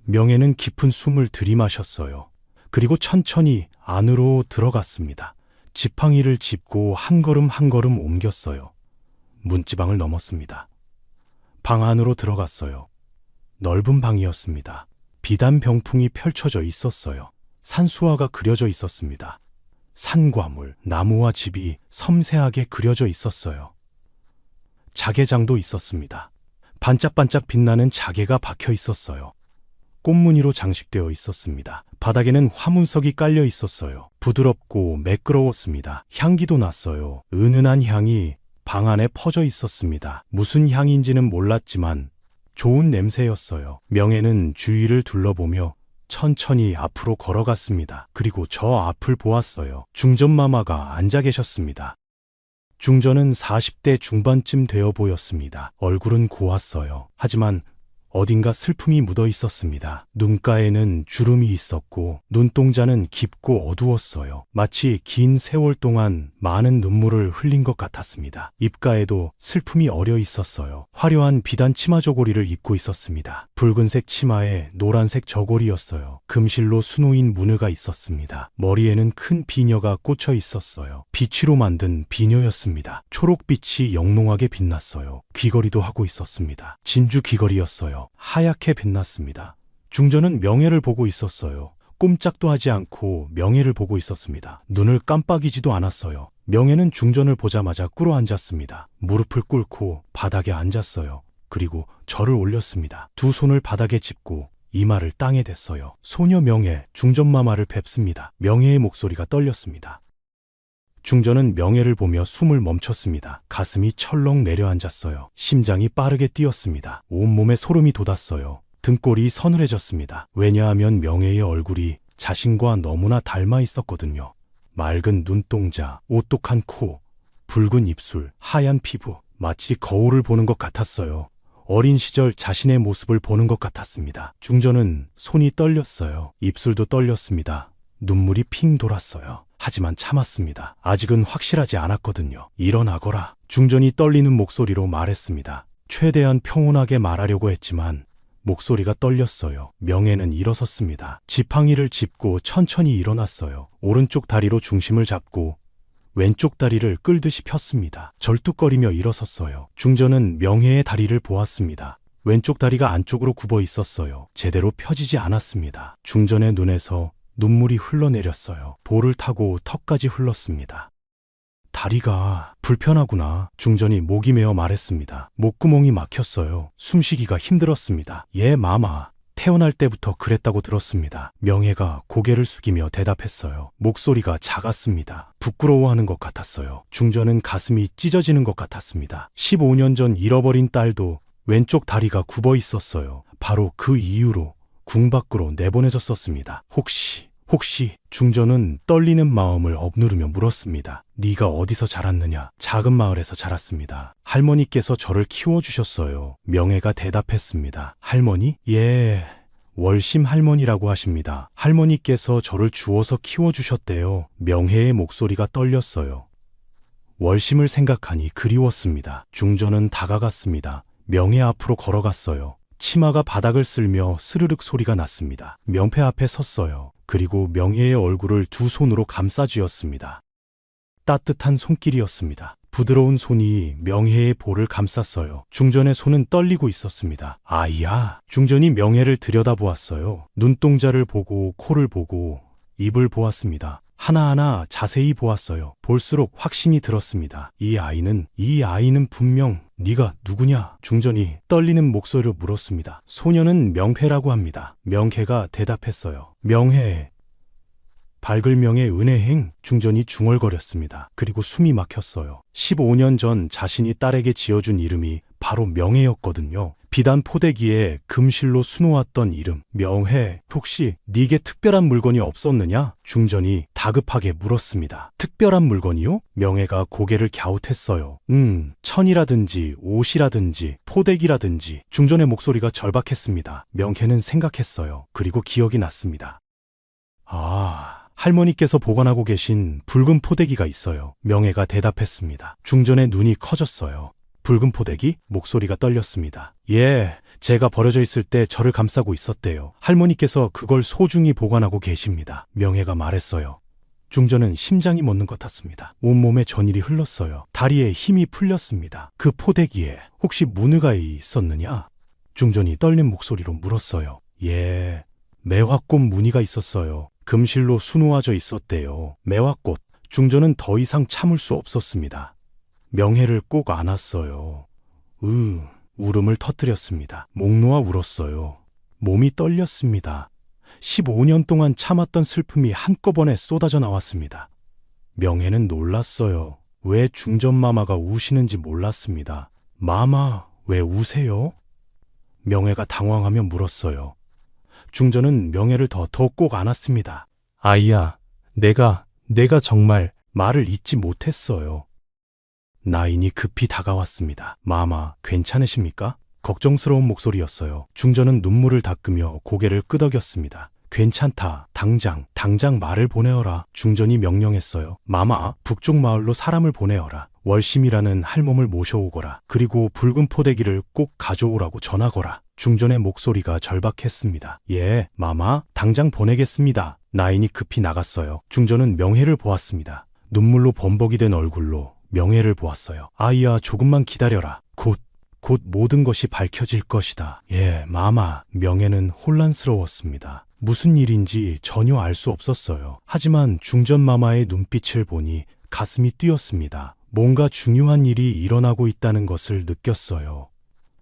명예는 깊은 숨을 들이마셨어요. 그리고 천천히 안으로 들어갔습니다. 지팡이를 짚고 한 걸음 한 걸음 옮겼어요. 문지방을 넘었습니다. 방 안으로 들어갔어요. 넓은 방이었습니다. 비단 병풍이 펼쳐져 있었어요. 산수화가 그려져 있었습니다. 산과물, 나무와 집이 섬세하게 그려져 있었어요. 자개장도 있었습니다. 반짝반짝 빛나는 자개가 박혀 있었어요. 꽃무늬로 장식되어 있었습니다. 바닥에는 화문석이 깔려 있었어요. 부드럽고 매끄러웠습니다. 향기도 났어요. 은은한 향이 방 안에 퍼져 있었습니다. 무슨 향인지는 몰랐지만 좋은 냄새였어요. 명예는 주위를 둘러보며 천천히 앞으로 걸어갔습니다. 그리고 저 앞을 보았어요. 중전마마가 앉아 계셨습니다. 중전은 40대 중반쯤 되어 보였습니다. 얼굴은 고왔어요. 하지만 어딘가 슬픔이 묻어 있었습니다. 눈가에는 주름이 있었고 눈동자는 깊고 어두웠어요. 마치 긴 세월 동안 많은 눈물을 흘린 것 같았습니다. 입가에도 슬픔이 어려 있었어요. 화려한 비단 치마 저고리를 입고 있었습니다. 붉은색 치마에 노란색 저고리였어요. 금실로 수놓인 무늬가 있었습니다. 머리에는 큰 비녀가 꽂혀 있었어요. 비치로 만든 비녀였습니다. 초록빛이 영롱하게 빛났어요. 귀걸이도 하고 있었습니다. 진주 귀걸이였어요. 하얗게 빛났습니다. 중전은 명예를 보고 있었어요. 꼼짝도 하지 않고 명예를 보고 있었습니다. 눈을 깜빡이지도 않았어요. 명예는 중전을 보자마자 꿇어앉았습니다. 무릎을 꿇고 바닥에 앉았어요. 그리고 절을 올렸습니다. 두 손을 바닥에 짚고 이마를 땅에 댔어요. 소녀 명예, 중전마마를 뵙습니다. 명예의 목소리가 떨렸습니다. 중전은 명예를 보며 숨을 멈췄습니다. 가슴이 철렁 내려앉았어요. 심장이 빠르게 뛰었습니다. 온몸에 소름이 돋았어요. 등골이 서늘해졌습니다. 왜냐하면 명예의 얼굴이 자신과 너무나 닮아 있었거든요. 맑은 눈동자, 오똑한 코, 붉은 입술, 하얀 피부, 마치 거울을 보는 것 같았어요. 어린 시절 자신의 모습을 보는 것 같았습니다. 중전은 손이 떨렸어요. 입술도 떨렸습니다. 눈물이 핑 돌았어요. 하지만 참았습니다. 아직은 확실하지 않았거든요. 일어나거라. 중전이 떨리는 목소리로 말했습니다. 최대한 평온하게 말하려고 했지만 목소리가 떨렸어요. 명예는 일어섰습니다. 지팡이를 짚고 천천히 일어났어요. 오른쪽 다리로 중심을 잡고 왼쪽 다리를 끌듯이 폈습니다. 절뚝거리며 일어섰어요. 중전은 명예의 다리를 보았습니다. 왼쪽 다리가 안쪽으로 굽어 있었어요. 제대로 펴지지 않았습니다. 중전의 눈에서 눈물이 흘러내렸어요. 볼을 타고 턱까지 흘렀습니다. 다리가 불편하구나. 중전이 목이 메어 말했습니다. 목구멍이 막혔어요. 숨쉬기가 힘들었습니다. 예, 마마. 태어날 때부터 그랬다고 들었습니다. 명예가 고개를 숙이며 대답했어요. 목소리가 작았습니다. 부끄러워하는 것 같았어요. 중전은 가슴이 찢어지는 것 같았습니다. 15년 전 잃어버린 딸도 왼쪽 다리가 굽어 있었어요. 바로 그 이유로 궁 밖으로 내보내졌었습니다. 혹시 중전은 떨리는 마음을 억누르며 물었습니다. 네가 어디서 자랐느냐? 작은 마을에서 자랐습니다. 할머니께서 저를 키워주셨어요. 명예가 대답했습니다. 할머니? 예, 월심 할머니라고 하십니다. 할머니께서 저를 주워서 키워주셨대요. 명예의 목소리가 떨렸어요. 월심을 생각하니 그리웠습니다. 중전은 다가갔습니다. 명예 앞으로 걸어갔어요. 치마가 바닥을 쓸며 스르륵 소리가 났습니다. 명패 앞에 섰어요. 그리고 명예의 얼굴을 두 손으로 감싸쥐었습니다. 따뜻한 손길이었습니다. 부드러운 손이 명예의 볼을 감쌌어요. 중전의 손은 떨리고 있었습니다. 아이야. 중전이 명예를 들여다보았어요. 눈동자를 보고 코를 보고 입을 보았습니다. 하나하나 자세히 보았어요. 볼수록 확신이 들었습니다. 이 아이는 분명 네가 누구냐? 중전이 떨리는 목소리로 물었습니다. 소녀는 명패라고 합니다. 명혜가 대답했어요. 명혜. 밝을 명의 은혜행. 중전이 중얼거렸습니다. 그리고 숨이 막혔어요. 15년 전 자신이 딸에게 지어준 이름이 바로 명혜였거든요. 비단 포대기에 금실로 수놓았던 이름. 명혜, 혹시 네게 특별한 물건이 없었느냐? 중전이 다급하게 물었습니다. 특별한 물건이요? 명혜가 고개를 갸웃했어요. 천이라든지 옷이라든지 포대기라든지. 중전의 목소리가 절박했습니다. 명혜는 생각했어요. 그리고 기억이 났습니다. 할머니께서 보관하고 계신 붉은 포대기가 있어요. 명혜가 대답했습니다. 중전의 눈이 커졌어요. 붉은 포대기? 목소리가 떨렸습니다. 예, 제가 버려져 있을 때 저를 감싸고 있었대요. 할머니께서 그걸 소중히 보관하고 계십니다. 명혜가 말했어요. 중전은 심장이 멎는 것 같았습니다. 온몸에 전율이 흘렀어요. 다리에 힘이 풀렸습니다. 그 포대기에 혹시 문의가 있었느냐? 중전이 떨린 목소리로 물었어요. 예, 매화꽃 무늬가 있었어요. 금실로 수놓아져 있었대요. 매화꽃. 중전은 더 이상 참을 수 없었습니다. 명혜를 꼭 안았어요. 울음을 터뜨렸습니다. 목 놓아 울었어요. 몸이 떨렸습니다. 15년 동안 참았던 슬픔이 한꺼번에 쏟아져 나왔습니다. 명혜는 놀랐어요. 왜 중전마마가 우시는지 몰랐습니다. 마마, 왜 우세요? 명혜가 당황하며 물었어요. 중전은 명혜를 더 꼭 안았습니다. 아이야, 내가 정말 말을 잇지 못했어요. 나인이 급히 다가왔습니다. 마마, 괜찮으십니까? 걱정스러운 목소리였어요. 중전은 눈물을 닦으며 고개를 끄덕였습니다. 괜찮다. 당장 말을 보내어라. 중전이 명령했어요. 마마, 북쪽 마을로 사람을 보내어라. 월심이라는 할멈을 모셔오거라. 그리고 붉은 포대기를 꼭 가져오라고 전하거라. 중전의 목소리가 절박했습니다. 예, 마마, 당장 보내겠습니다. 나인이 급히 나갔어요. 중전은 명혜를 보았습니다. 눈물로 범벅이 된 얼굴로 명혜를 보았어요. 아이야, 조금만 기다려라. 곧 모든 것이 밝혀질 것이다. 예, 마마. 명혜는 혼란스러웠습니다. 무슨 일인지 전혀 알 수 없었어요. 하지만 중전 마마의 눈빛을 보니 가슴이 뛰었습니다. 뭔가 중요한 일이 일어나고 있다는 것을 느꼈어요.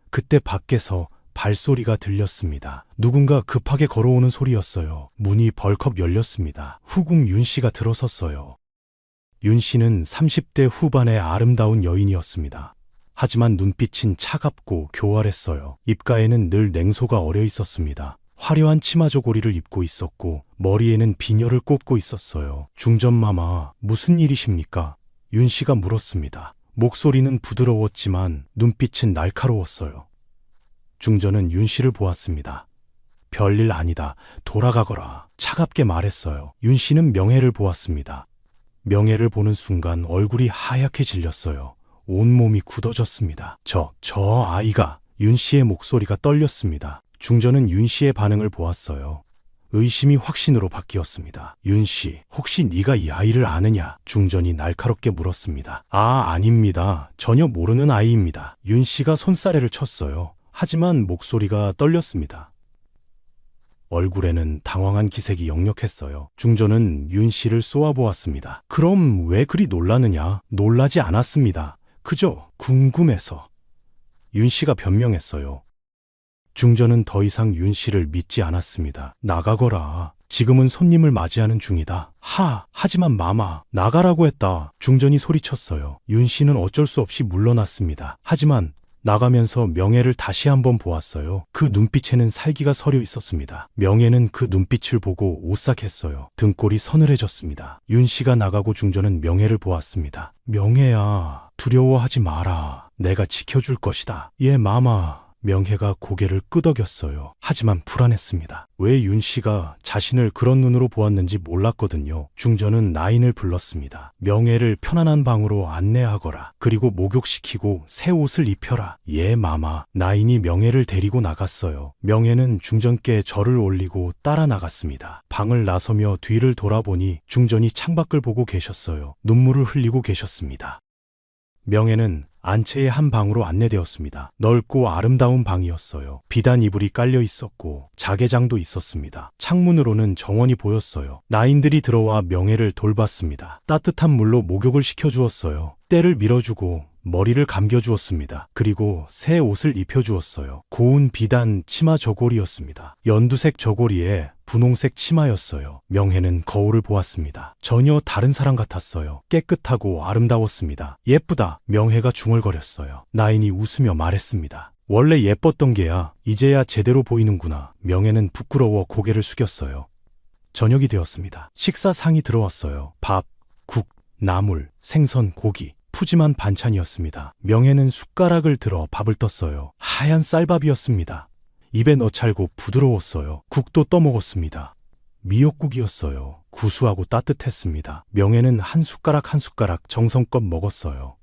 그때 밖에서 발소리가 들렸습니다. 누군가 급하게 걸어오는 소리였어요. 문이 벌컥 열렸습니다. 후궁 윤 씨가 들어섰어요. 윤 씨는 30대 후반의 아름다운 여인이었습니다. 하지만 눈빛은 차갑고 교활했어요. 입가에는 늘 냉소가 어려 있었습니다. 화려한 치마 저고리를 입고 있었고 머리에는 비녀를 꽂고 있었어요. 중전마마, 무슨 일이십니까? 윤 씨가 물었습니다. 목소리는 부드러웠지만 눈빛은 날카로웠어요. 중전은 윤 씨를 보았습니다. 별일 아니다. 돌아가거라. 차갑게 말했어요. 윤 씨는 명혜를 보았습니다. 명혜를 보는 순간 얼굴이 하얗게 질렸어요. 온몸이 굳어졌습니다. 저 아이가. 윤 씨의 목소리가 떨렸습니다. 중전은 윤 씨의 반응을 보았어요. 의심이 확신으로 바뀌었습니다. 윤 씨, 혹시 네가 이 아이를 아느냐? 중전이 날카롭게 물었습니다. 아닙니다. 전혀 모르는 아이입니다. 윤 씨가 손사래를 쳤어요. 하지만 목소리가 떨렸습니다. 얼굴에는 당황한 기색이 역력했어요. 중전은 윤 씨를 쏘아보았습니다. 그럼 왜 그리 놀라느냐? 놀라지 않았습니다. 그저 궁금해서. 윤 씨가 변명했어요. 중전은 더 이상 윤 씨를 믿지 않았습니다. 나가거라. 지금은 손님을 맞이하는 중이다. 하지만 마마, 나가라고 했다. 중전이 소리쳤어요. 윤 씨는 어쩔 수 없이 물러났습니다. 하지만 나가면서 명혜를 다시 한번 보았어요. 그 눈빛에는 살기가 서려 있었습니다. 명혜는 그 눈빛을 보고 오싹했어요. 등골이 서늘해졌습니다. 윤 씨가 나가고 중전은 명혜를 보았습니다. 명혜야, 두려워하지 마라. 내가 지켜줄 것이다. 예, 마마. 명혜가 고개를 끄덕였어요. 하지만 불안했습니다. 왜 윤 씨가 자신을 그런 눈으로 보았는지 몰랐거든요. 중전은 나인을 불렀습니다. 명혜를 편안한 방으로 안내하거라. 그리고 목욕시키고 새 옷을 입혀라. 예, 마마. 나인이 명혜를 데리고 나갔어요. 명혜는 중전께 절을 올리고 따라 나갔습니다. 방을 나서며 뒤를 돌아보니 중전이 창밖을 보고 계셨어요. 눈물을 흘리고 계셨습니다. 명혜는 안채의 한 방으로 안내되었습니다. 넓고 아름다운 방이었어요. 비단 이불이 깔려 있었고 자개장도 있었습니다. 창문으로는 정원이 보였어요. 나인들이 들어와 명혜를 돌봤습니다. 따뜻한 물로 목욕을 시켜주었어요. 때를 밀어주고 머리를 감겨주었습니다. 그리고 새 옷을 입혀주었어요. 고운 비단 치마 저고리였습니다. 연두색 저고리에 분홍색 치마였어요. 명혜는 거울을 보았습니다. 전혀 다른 사람 같았어요. 깨끗하고 아름다웠습니다. 예쁘다. 명혜가 중얼거렸어요. 나인이 웃으며 말했습니다. 원래 예뻤던 게야. 이제야 제대로 보이는구나. 명혜는 부끄러워 고개를 숙였어요. 저녁이 되었습니다. 식사상이 들어왔어요. 밥, 국, 나물, 생선, 고기. 푸짐한 반찬이었습니다. 명혜는 숟가락을 들어 밥을 떴어요. 하얀 쌀밥이었습니다. 입에 넣찰고 부드러웠어요. 국도 떠먹었습니다. 미역국이었어요. 구수하고 따뜻했습니다. 명혜는 한 숟가락 한 숟가락 정성껏 먹었어요.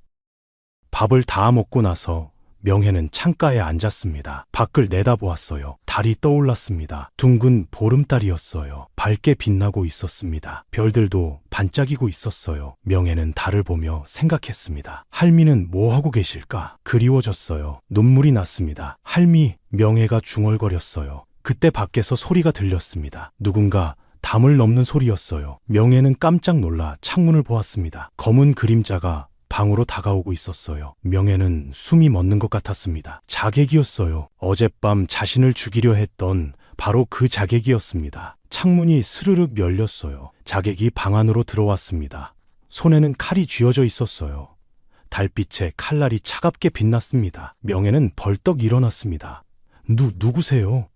밥을 다 먹고 나서 명혜는 창가에 앉았습니다. 밖을 내다보았어요. 달이 떠올랐습니다. 둥근 보름달이었어요. 밝게 빛나고 있었습니다. 별들도 반짝이고 있었어요. 명혜는 달을 보며 생각했습니다. 할미는 뭐 하고 계실까? 그리워졌어요. 눈물이 났습니다. 할미, 명혜가 중얼거렸어요. 그때 밖에서 소리가 들렸습니다. 누군가 담을 넘는 소리였어요. 명혜는 깜짝 놀라 창문을 보았습니다. 검은 그림자가 방으로 다가오고 있었어요. 명혜는 숨이 멎는 것 같았습니다. 자객이었어요. 어젯밤 자신을 죽이려 했던 바로 그 자객이었습니다. 창문이 스르륵 열렸어요. 자객이 방 안으로 들어왔습니다. 손에는 칼이 쥐어져 있었어요. 달빛에 칼날이 차갑게 빛났습니다. 명혜는 벌떡 일어났습니다. 누구세요?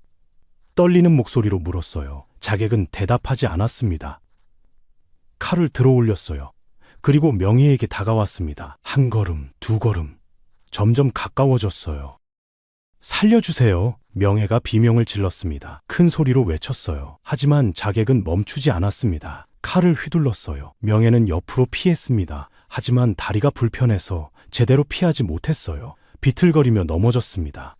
떨리는 목소리로 물었어요. 자객은 대답하지 않았습니다. 칼을 들어 올렸어요. 그리고 명혜에게 다가왔습니다. 한 걸음, 두 걸음, 점점 가까워졌어요. 살려주세요. 명혜가 비명을 질렀습니다. 큰 소리로 외쳤어요. 하지만 자객은 멈추지 않았습니다. 칼을 휘둘렀어요. 명혜는 옆으로 피했습니다. 하지만 다리가 불편해서 제대로 피하지 못했어요. 비틀거리며 넘어졌습니다.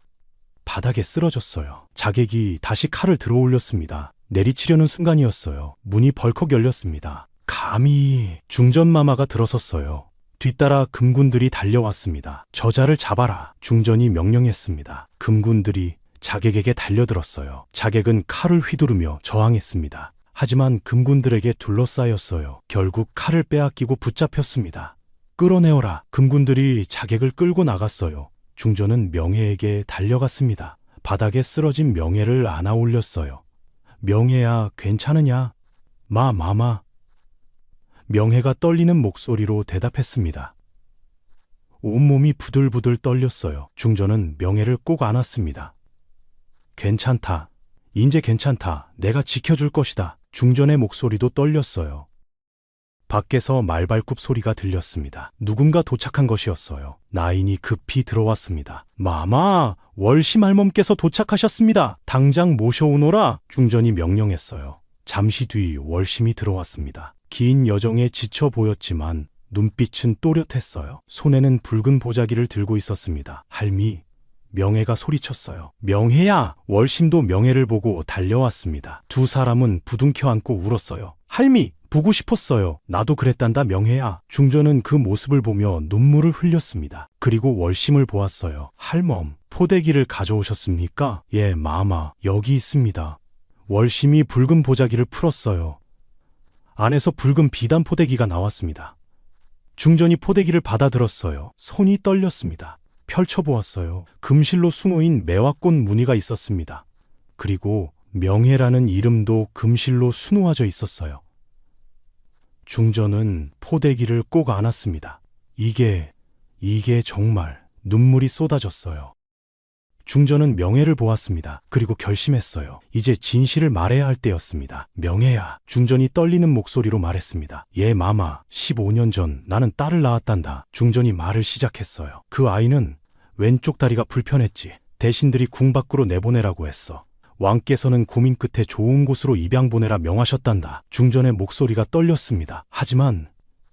바닥에 쓰러졌어요. 자객이 다시 칼을 들어 올렸습니다. 내리치려는 순간이었어요. 문이 벌컥 열렸습니다. 감히 중전마마가 들어섰어요. 뒤따라 금군들이 달려왔습니다. 저자를 잡아라. 중전이 명령했습니다. 금군들이 자객에게 달려들었어요. 자객은 칼을 휘두르며 저항했습니다. 하지만 금군들에게 둘러싸였어요. 결국 칼을 빼앗기고 붙잡혔습니다. 끌어내어라. 금군들이 자객을 끌고 나갔어요. 중전은 명혜에게 달려갔습니다. 바닥에 쓰러진 명혜를 안아 올렸어요. 명혜야, 괜찮으냐? 마마. 명혜가 떨리는 목소리로 대답했습니다. 온몸이 부들부들 떨렸어요. 중전은 명혜를 꼭 안았습니다. 괜찮다. 인제 괜찮다. 내가 지켜줄 것이다. 중전의 목소리도 떨렸어요. 밖에서 말발굽 소리가 들렸습니다. 누군가 도착한 것이었어요. 나인이 급히 들어왔습니다. 마마, 월심 할멈께서 도착하셨습니다. 당장 모셔오너라. 중전이 명령했어요. 잠시 뒤 월심이 들어왔습니다. 긴 여정에 지쳐 보였지만 눈빛은 또렷했어요. 손에는 붉은 보자기를 들고 있었습니다. 할미, 명혜가 소리쳤어요. 명혜야! 월심도 명혜를 보고 달려왔습니다. 두 사람은 부둥켜 안고 울었어요. 할미! 보고 싶었어요. 나도 그랬단다, 명혜야. 중전은 그 모습을 보며 눈물을 흘렸습니다. 그리고 월심을 보았어요. 할멈, 포대기를 가져오셨습니까? 예, 마마, 여기 있습니다. 월심이 붉은 보자기를 풀었어요. 안에서 붉은 비단 포대기가 나왔습니다. 중전이 포대기를 받아들었어요. 손이 떨렸습니다. 펼쳐보았어요. 금실로 수놓인 매화꽃 무늬가 있었습니다. 그리고 명혜라는 이름도 금실로 수놓아져 있었어요. 중전은 포대기를 꼭 안았습니다. 이게 정말 눈물이 쏟아졌어요. 중전은 명혜를 보았습니다. 그리고 결심했어요. 이제 진실을 말해야 할 때였습니다. 명혜야, 중전이 떨리는 목소리로 말했습니다. 예, 마마, 15년 전 나는 딸을 낳았단다. 중전이 말을 시작했어요. 그 아이는 왼쪽 다리가 불편했지. 대신들이 궁 밖으로 내보내라고 했어. 왕께서는 고민 끝에 좋은 곳으로 입양 보내라 명하셨단다. 중전의 목소리가 떨렸습니다. 하지만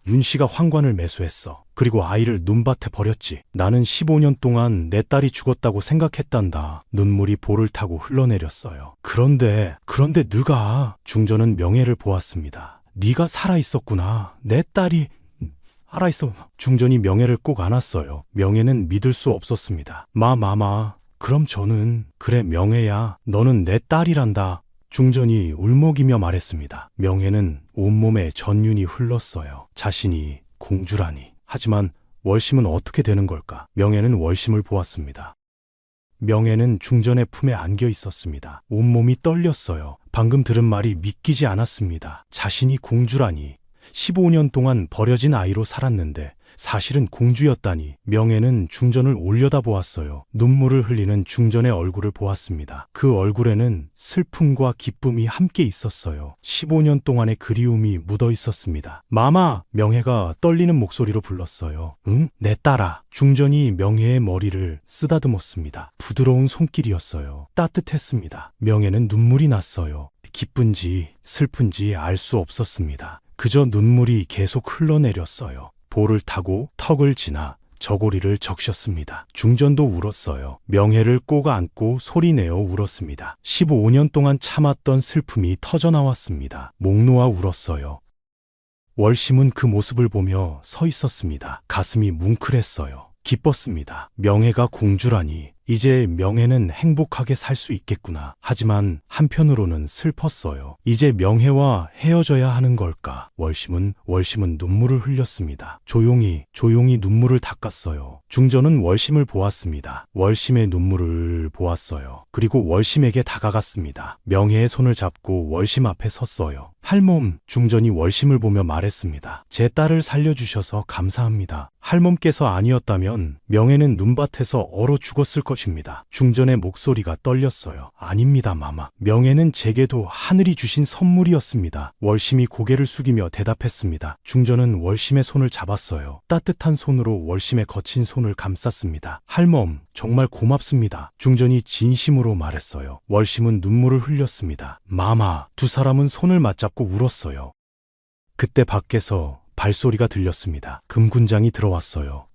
윤씨가 황관을 매수했어. 그리고 아이를 눈밭에 버렸지. 나는 15년 동안 내 딸이 죽었다고 생각했단다. 눈물이 볼을 타고 흘러내렸어요. 그런데 네가... 중전은 명혜를 보았습니다. 네가 살아있었구나. 내 딸이... 살아있어. 중전이 명혜를 꼭 안았어요. 명혜는 믿을 수 없었습니다. 마마, 그럼 저는... 그래, 명혜야, 너는 내 딸이란다. 중전이 울먹이며 말했습니다. 명혜는 온몸에 전윤이 흘렀어요. 자신이 공주라니. 하지만 월심은 어떻게 되는 걸까? 명예는 월심을 보았습니다. 명예는 중전의 품에 안겨 있었습니다. 온몸이 떨렸어요. 방금 들은 말이 믿기지 않았습니다. 자신이 공주라니. 15년 동안 버려진 아이로 살았는데 사실은 공주였다니. 명예는 중전을 올려다보았어요. 눈물을 흘리는 중전의 얼굴을 보았습니다. 그 얼굴에는 슬픔과 기쁨이 함께 있었어요. 15년 동안의 그리움이 묻어 있었습니다. 마마! 명예가 떨리는 목소리로 불렀어요. 응? 내 딸아. 중전이 명예의 머리를 쓰다듬었습니다. 부드러운 손길이었어요. 따뜻했습니다. 명예는 눈물이 났어요. 기쁜지 슬픈지 알 수 없었습니다. 그저 눈물이 계속 흘러내렸어요. 볼을 타고 턱을 지나 저고리를 적셨습니다. 중전도 울었어요. 명예를 꼭 안고 소리내어 울었습니다. 15년 동안 참았던 슬픔이 터져나왔습니다. 목 놓아 울었어요. 월심은 그 모습을 보며 서 있었습니다. 가슴이 뭉클했어요. 기뻤습니다. 명예가 공주라니. 이제 명예는 행복하게 살 수 있겠구나. 하지만 한편으로는 슬펐어요. 이제 명예와 헤어져야 하는 걸까? 월심은 눈물을 흘렸습니다. 조용히 눈물을 닦았어요. 중전은 월심을 보았습니다. 월심의 눈물을 보았어요. 그리고 월심에게 다가갔습니다. 명예의 손을 잡고 월심 앞에 섰어요. 할멈! 중전이 월심을 보며 말했습니다. 제 딸을 살려주셔서 감사합니다. 할멈께서 아니었다면 명예는 눈밭에서 얼어 죽었을 것입니다. 중전의 목소리가 떨렸어요. 아닙니다, 마마. 명예는 제게도 하늘이 주신 선물이었습니다. 월심이 고개를 숙이며 대답했습니다. 중전은 월심의 손을 잡았어요. 따뜻한 손으로 월심의 거친 손을 감쌌습니다. 할멈, 정말 고맙습니다. 중전이 진심으로 말했어요. 월심은 눈물을 흘렸습니다. 마마, 두 사람은 손을 맞잡고 울었어요. 그때 밖에서 발소리가 들렸습니다. 금군장이 들어왔어요.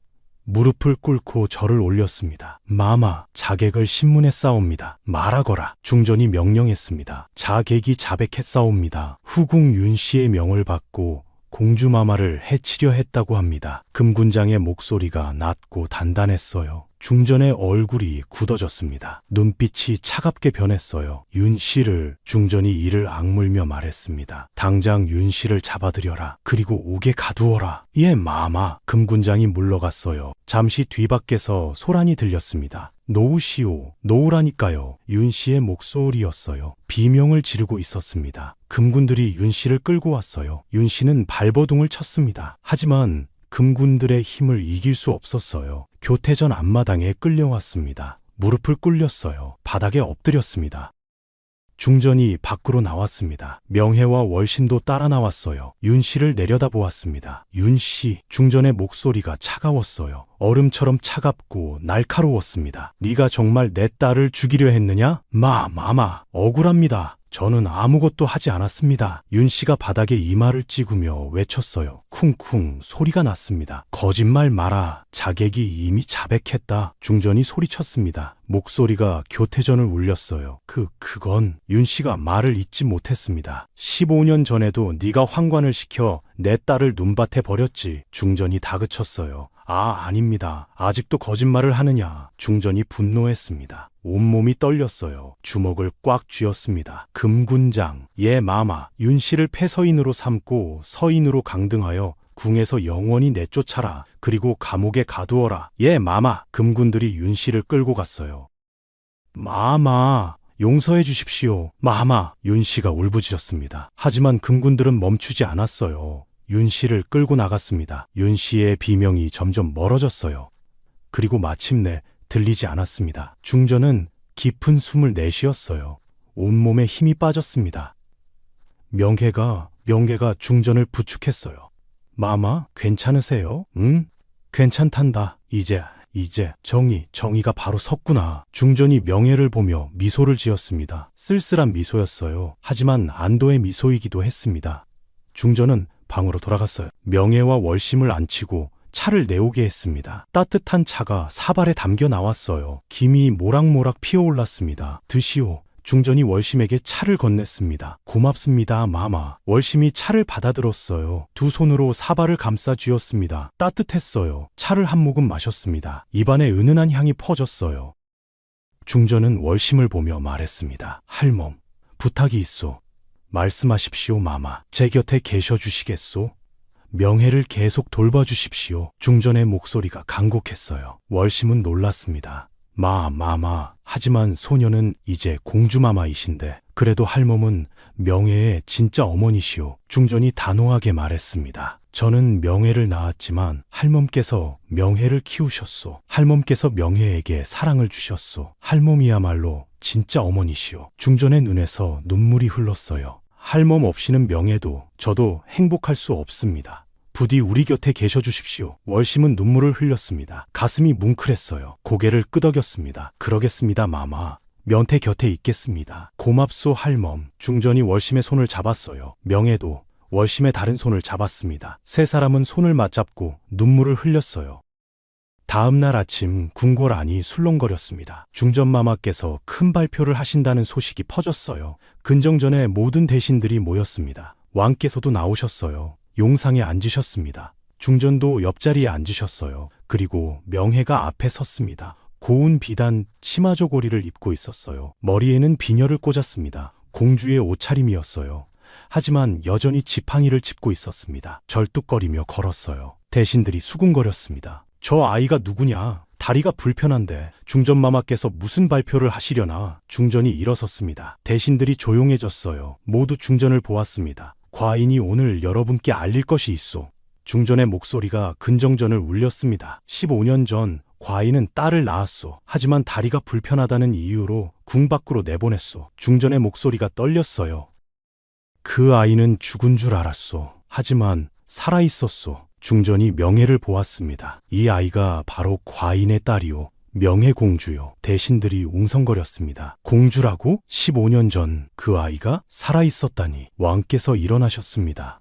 무릎을 꿇고 절을 올렸습니다. 마마, 자객을 신문에 싸웁니다. 말하거라. 중전이 명령했습니다. 자객이 자백했사옵니다. 후궁 윤씨의 명을 받고 공주마마를 해치려 했다고 합니다. 금군장의 목소리가 낮고 단단했어요. 중전의 얼굴이 굳어졌습니다. 눈빛이 차갑게 변했어요. 윤씨를. 중전이 이를 악물며 말했습니다. 당장 윤씨를 잡아들여라. 그리고 옥에 가두어라. 예, 마마. 금군장이 물러갔어요. 잠시 뒤밖에서 소란이 들렸습니다. 놓으시오. 놓으라니까요. 윤씨의 목소리였어요. 비명을 지르고 있었습니다. 금군들이 윤씨를 끌고 왔어요. 윤씨는 발버둥을 쳤습니다. 하지만 금군들의 힘을 이길 수 없었어요. 교태전 앞마당에 끌려왔습니다. 무릎을 꿇렸어요. 바닥에 엎드렸습니다. 중전이 밖으로 나왔습니다. 명혜와 월심도 따라 나왔어요. 윤씨를 내려다보았습니다. 윤씨. 중전의 목소리가 차가웠어요. 얼음처럼 차갑고 날카로웠습니다. 네가 정말 내 딸을 죽이려 했느냐? 마마, 억울합니다. 저는 아무것도 하지 않았습니다. 윤씨가 바닥에 이마를 찍으며 외쳤어요. 쿵쿵 소리가 났습니다. 거짓말 마라. 자객이 이미 자백했다. 중전이 소리쳤습니다. 목소리가 교태전을 울렸어요. 그건 윤씨가 말을 잇지 못했습니다. 15년 전에도 네가 환관을 시켜 내 딸을 눈밭에 버렸지. 중전이 다그쳤어요. 아닙니다. 아직도 거짓말을 하느냐. 중전이 분노했습니다. 온몸이 떨렸어요. 주먹을 꽉 쥐었습니다. 금군장, 예 마마, 윤씨를 폐서인으로 삼고 서인으로 강등하여 궁에서 영원히 내쫓아라. 그리고 감옥에 가두어라. 예 마마. 금군들이 윤씨를 끌고 갔어요. 마마, 용서해 주십시오. 마마. 윤씨가 울부짖었습니다. 하지만 금군들은 멈추지 않았어요. 윤씨를 끌고 나갔습니다. 윤씨의 비명이 점점 멀어졌어요. 그리고 마침내 들리지 않았습니다. 중전은 깊은 숨을 내쉬었어요. 온몸에 힘이 빠졌습니다. 명계가 중전을 부축했어요. 마마, 괜찮으세요? 응? 괜찮단다. 이제 정의가 바로 섰구나. 중전이 명예를 보며 미소를 지었습니다. 쓸쓸한 미소였어요. 하지만 안도의 미소이기도 했습니다. 중전은 방으로 돌아갔어요. 명예와 월심을 앉히고 차를 내오게 했습니다. 따뜻한 차가 사발에 담겨 나왔어요. 김이 모락모락 피어올랐습니다. 드시오. 중전이 월심에게 차를 건넸습니다. 고맙습니다, 마마. 월심이 차를 받아들었어요. 두 손으로 사발을 감싸 쥐었습니다. 따뜻했어요. 차를 한 모금 마셨습니다. 입안에 은은한 향이 퍼졌어요. 중전은 월심을 보며 말했습니다. 할멈, 부탁이 있소. 말씀하십시오, 마마. 제 곁에 계셔 주시겠소? 명혜를 계속 돌봐주십시오. 중전의 목소리가 간곡했어요. 월심은 놀랐습니다. 마마. 하지만 소녀는 이제 공주마마이신데 그래도 할멈은 명혜의 진짜 어머니시오. 중전이 단호하게 말했습니다. 저는 명혜를 낳았지만 할멈께서 명혜를 키우셨소. 할멈께서 명혜에게 사랑을 주셨소. 할멈이야말로 진짜 어머니시오. 중전의 눈에서 눈물이 흘렀어요. 할멈 없이는 명혜도 저도 행복할 수 없습니다. 부디 우리 곁에 계셔 주십시오. 월심은 눈물을 흘렸습니다. 가슴이 뭉클했어요. 고개를 끄덕였습니다. 그러겠습니다, 마마. 면태 곁에 있겠습니다. 고맙소, 할멈. 중전이 월심의 손을 잡았어요. 명혜도 월심의 다른 손을 잡았습니다. 세 사람은 손을 맞잡고 눈물을 흘렸어요. 다음 날 아침 궁궐 안이 술렁거렸습니다. 중전마마께서 큰 발표를 하신다는 소식이 퍼졌어요. 근정전에 모든 대신들이 모였습니다. 왕께서도 나오셨어요. 용상에 앉으셨습니다. 중전도 옆자리에 앉으셨어요. 그리고 명혜가 앞에 섰습니다. 고운 비단 치마저고리를 입고 있었어요. 머리에는 비녀를 꽂았습니다. 공주의 옷차림이었어요. 하지만 여전히 지팡이를 짚고 있었습니다. 절뚝거리며 걸었어요. 대신들이 수군거렸습니다. 저 아이가 누구냐? 다리가 불편한데 중전마마께서 무슨 발표를 하시려나? 중전이 일어섰습니다. 대신들이 조용해졌어요. 모두 중전을 보았습니다. 과인이 오늘 여러분께 알릴 것이 있소. 중전의 목소리가 근정전을 울렸습니다. 15년 전 과인은 딸을 낳았소. 하지만 다리가 불편하다는 이유로 궁 밖으로 내보냈소. 중전의 목소리가 떨렸어요. 그 아이는 죽은 줄 알았소. 하지만 살아있었소. 중전이 명혜를 보았습니다. 이 아이가 바로 과인의 딸이요. 명혜공주요. 대신들이 웅성거렸습니다. 공주라고? 15년 전 그 아이가 살아있었다니. 왕께서 일어나셨습니다.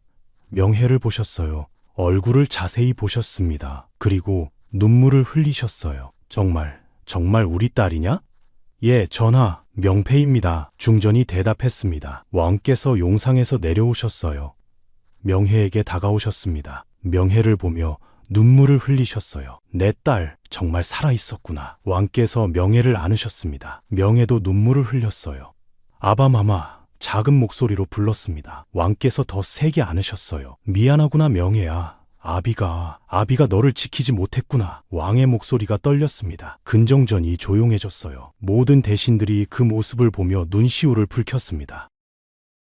명혜를 보셨어요. 얼굴을 자세히 보셨습니다. 그리고 눈물을 흘리셨어요. 정말 우리 딸이냐? 예, 전하, 명패입니다. 중전이 대답했습니다. 왕께서 용상에서 내려오셨어요. 명혜에게 다가오셨습니다. 명혜를 보며 눈물을 흘리셨어요. 내 딸 정말 살아있었구나. 왕께서 명혜를 안으셨습니다. 명혜도 눈물을 흘렸어요. 아바마마, 작은 목소리로 불렀습니다. 왕께서 더 세게 안으셨어요. 미안하구나, 명혜야. 아비가 너를 지키지 못했구나. 왕의 목소리가 떨렸습니다. 근정전이 조용해졌어요. 모든 대신들이 그 모습을 보며 눈시울을 붉혔습니다.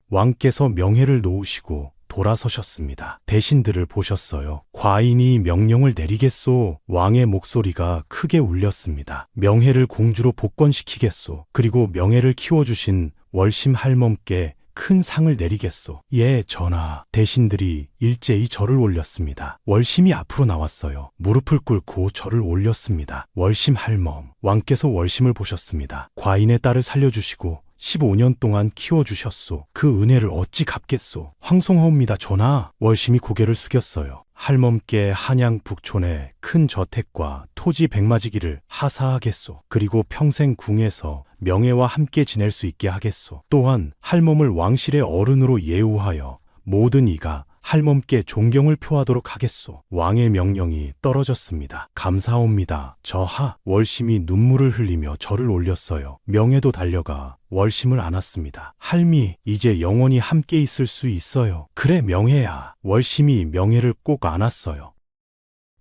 왕께서 명혜를 놓으시고 돌아서셨습니다. 대신들을 보셨어요. 과인이 명령을 내리겠소. 왕의 목소리가 크게 울렸습니다. 명혜를 공주로 복권시키겠소. 그리고 명혜를 키워주신 월심 할멈께 큰 상을 내리겠소. 예, 전하. 대신들이 일제히 절을 올렸습니다. 월심이 앞으로 나왔어요. 무릎을 꿇고 절을 올렸습니다. 월심 할멈. 왕께서 월심을 보셨습니다. 과인의 딸을 살려주시고 15년 동안 키워주셨소. 그 은혜를 어찌 갚겠소. 황송하옵니다, 전하. 월심이 고개를 숙였어요. 할멈께 한양 북촌에 큰 저택과 토지 백마지기를 하사하겠소. 그리고 평생 궁에서 명예와 함께 지낼 수 있게 하겠소. 또한 할멈을 왕실의 어른으로 예우하여 모든 이가 할멈께 존경을 표하도록 하겠소. 왕의 명령이 떨어졌습니다. 감사옵니다, 저하. 월심이 눈물을 흘리며 절을 올렸어요. 명예도 달려가 월심을 안았습니다. 할미, 이제 영원히 함께 있을 수 있어요. 그래, 명예야. 월심이 명예를 꼭 안았어요.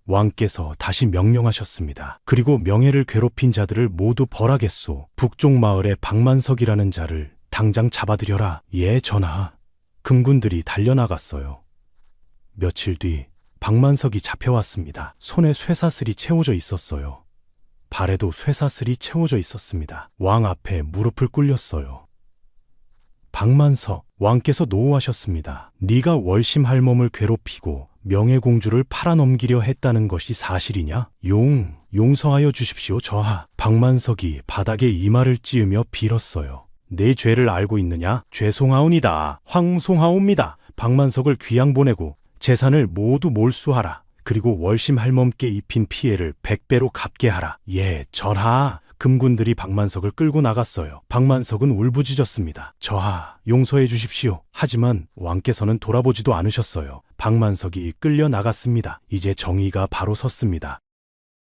왕께서 다시 명령하셨습니다. 그리고 명예를 괴롭힌 자들을 모두 벌하겠소. 북쪽 마을의 박만석이라는 자를 당장 잡아들여라. 예, 전하. 금군들이 달려나갔어요. 며칠 뒤 박만석이 잡혀왔습니다. 손에 쇠사슬이 채워져 있었어요. 발에도 쇠사슬이 채워져 있었습니다. 왕 앞에 무릎을 꿇렸어요. 박만석, 왕께서 노하셨습니다. 네가 월심 할멈을 괴롭히고 명예공주를 팔아넘기려 했다는 것이 사실이냐? 용서하여 주십시오, 저하. 박만석이 바닥에 이마를 찌으며 빌었어요. 내 죄를 알고 있느냐? 죄송하옵니다. 황송하옵니다. 박만석을 귀양 보내고 재산을 모두 몰수하라. 그리고 월심 할멈께 입힌 피해를 100배로 갚게 하라. 예, 전하. 금군들이 박만석을 끌고 나갔어요. 박만석은 울부짖었습니다. 저하, 용서해 주십시오. 하지만 왕께서는 돌아보지도 않으셨어요. 박만석이 끌려 나갔습니다. 이제 정의가 바로 섰습니다.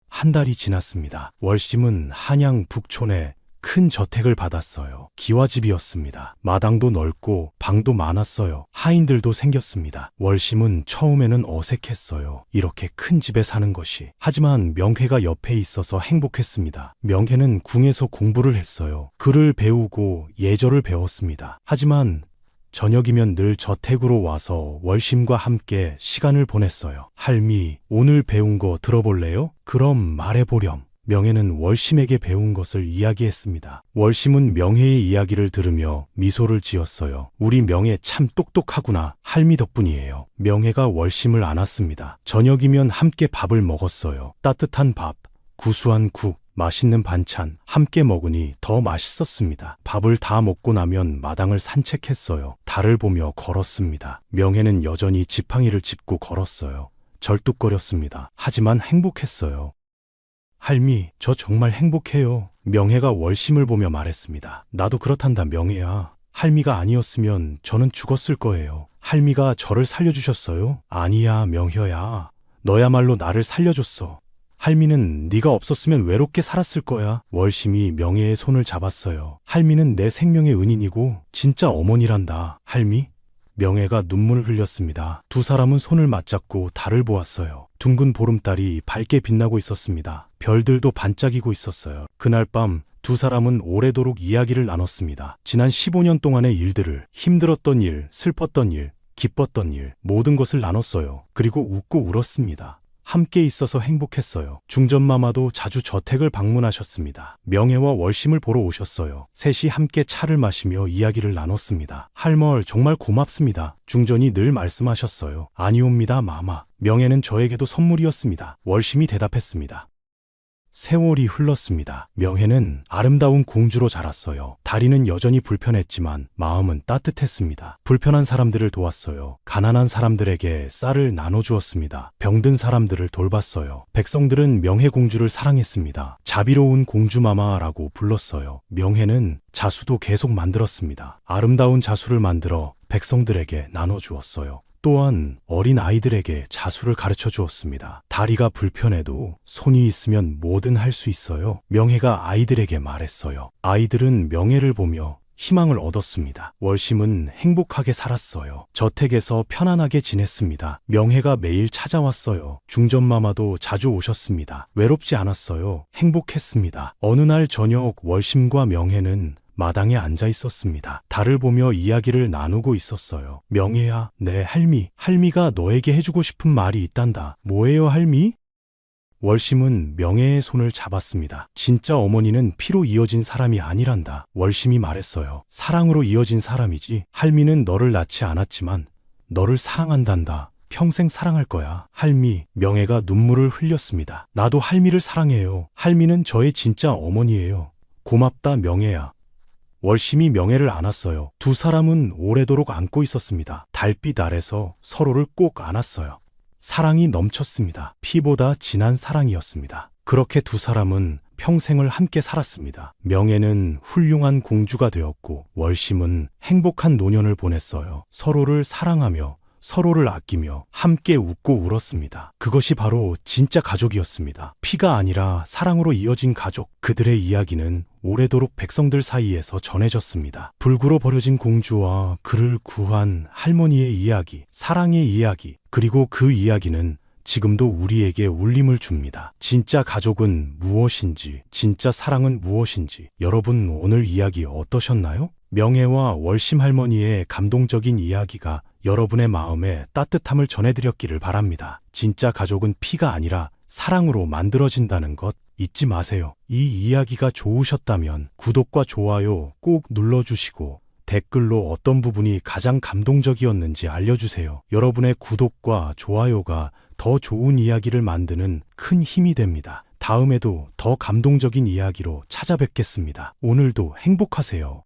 한 달이 지났습니다. 월심은 한양 북촌에 큰 저택을 받았어요. 기와집이었습니다. 마당도 넓고 방도 많았어요. 하인들도 생겼습니다. 월심은 처음에는 어색했어요. 이렇게 큰 집에 사는 것이. 하지만 명혜가 옆에 있어서 행복했습니다. 명혜는 궁에서 공부를 했어요. 글을 배우고 예절을 배웠습니다. 하지만 저녁이면 늘 저택으로 와서 월심과 함께 시간을 보냈어요. 할미, 오늘 배운 거 들어볼래요? 그럼 말해보렴. 명혜는 월심에게 배운 것을 이야기했습니다. 월심은 명혜의 이야기를 들으며 미소를 지었어요. 우리 명혜 참 똑똑하구나. 할미 덕분이에요. 명혜가 월심을 안았습니다. 저녁이면 함께 밥을 먹었어요. 따뜻한 밥, 구수한 국, 맛있는 반찬 함께 먹으니 더 맛있었습니다. 밥을 다 먹고 나면 마당을 산책했어요. 달을 보며 걸었습니다. 명혜는 여전히 지팡이를 짚고 걸었어요. 절뚝거렸습니다. 하지만 행복했어요. 할미, 저 정말 행복해요. 명혜가 월심을 보며 말했습니다. 나도 그렇단다, 명혜야. 할미가 아니었으면 저는 죽었을 거예요. 할미가 저를 살려주셨어요? 아니야, 명혜야. 너야말로 나를 살려줬어. 할미는 네가 없었으면 외롭게 살았을 거야. 월심이 명혜의 손을 잡았어요. 할미는 내 생명의 은인이고 진짜 어머니란다. 할미? 명혜가 눈물을 흘렸습니다. 두 사람은 손을 맞잡고 달을 보았어요. 둥근 보름달이 밝게 빛나고 있었습니다. 별들도 반짝이고 있었어요. 그날 밤 두 사람은 오래도록 이야기를 나눴습니다. 지난 15년 동안의 일들을, 힘들었던 일, 슬펐던 일, 기뻤던 일, 모든 것을 나눴어요. 그리고 웃고 울었습니다. 함께 있어서 행복했어요. 중전마마도 자주 저택을 방문하셨습니다. 명혜와 월심을 보러 오셨어요. 셋이 함께 차를 마시며 이야기를 나눴습니다. 할멀 정말 고맙습니다. 중전이 늘 말씀하셨어요. 아니옵니다, 마마. 명혜는 저에게도 선물이었습니다. 월심이 대답했습니다. 세월이 흘렀습니다. 명혜는 아름다운 공주로 자랐어요. 다리는 여전히 불편했지만 마음은 따뜻했습니다. 불편한 사람들을 도왔어요. 가난한 사람들에게 쌀을 나눠주었습니다. 병든 사람들을 돌봤어요. 백성들은 명혜 공주를 사랑했습니다. 자비로운 공주마마라고 불렀어요. 명혜는 자수도 계속 만들었습니다. 아름다운 자수를 만들어 백성들에게 나눠주었어요. 또한 어린 아이들에게 자수를 가르쳐 주었습니다. 다리가 불편해도 손이 있으면 뭐든 할 수 있어요. 명혜가 아이들에게 말했어요. 아이들은 명혜를 보며 희망을 얻었습니다. 월심은 행복하게 살았어요. 저택에서 편안하게 지냈습니다. 명혜가 매일 찾아왔어요. 중전마마도 자주 오셨습니다. 외롭지 않았어요. 행복했습니다. 어느 날 저녁 월심과 명혜는 마당에 앉아 있었습니다. 달을 보며 이야기를 나누고 있었어요. 명혜야, 네, 할미가 너에게 해주고 싶은 말이 있단다. 뭐예요, 할미? 월심은 명혜의 손을 잡았습니다. 진짜 어머니는 피로 이어진 사람이 아니란다. 월심이 말했어요. 사랑으로 이어진 사람이지. 할미는 너를 낳지 않았지만 너를 사랑한단다. 평생 사랑할 거야. 할미, 명혜가 눈물을 흘렸습니다. 나도 할미를 사랑해요. 할미는 저의 진짜 어머니예요. 고맙다, 명혜야. 월심이 명혜를 안았어요. 두 사람은 오래도록 안고 있었습니다. 달빛 아래서 서로를 꼭 안았어요. 사랑이 넘쳤습니다. 피보다 진한 사랑이었습니다. 그렇게 두 사람은 평생을 함께 살았습니다. 명혜는 훌륭한 공주가 되었고 월심은 행복한 노년을 보냈어요. 서로를 사랑하며 서로를 아끼며 함께 웃고 울었습니다. 그것이 바로 진짜 가족이었습니다. 피가 아니라 사랑으로 이어진 가족. 그들의 이야기는 오래도록 백성들 사이에서 전해졌습니다. 불구로 버려진 공주와 그를 구한 할머니의 이야기, 사랑의 이야기, 그리고 그 이야기는 지금도 우리에게 울림을 줍니다. 진짜 가족은 무엇인지, 진짜 사랑은 무엇인지, 여러분 오늘 이야기 어떠셨나요? 명혜와 월심 할머니의 감동적인 이야기가 여러분의 마음에 따뜻함을 전해드렸기를 바랍니다. 진짜 가족은 피가 아니라 사랑으로 만들어진다는 것 잊지 마세요. 이 이야기가 좋으셨다면 구독과 좋아요 꼭 눌러주시고 댓글로 어떤 부분이 가장 감동적이었는지 알려주세요. 여러분의 구독과 좋아요가 더 좋은 이야기를 만드는 큰 힘이 됩니다. 다음에도 더 감동적인 이야기로 찾아뵙겠습니다. 오늘도 행복하세요.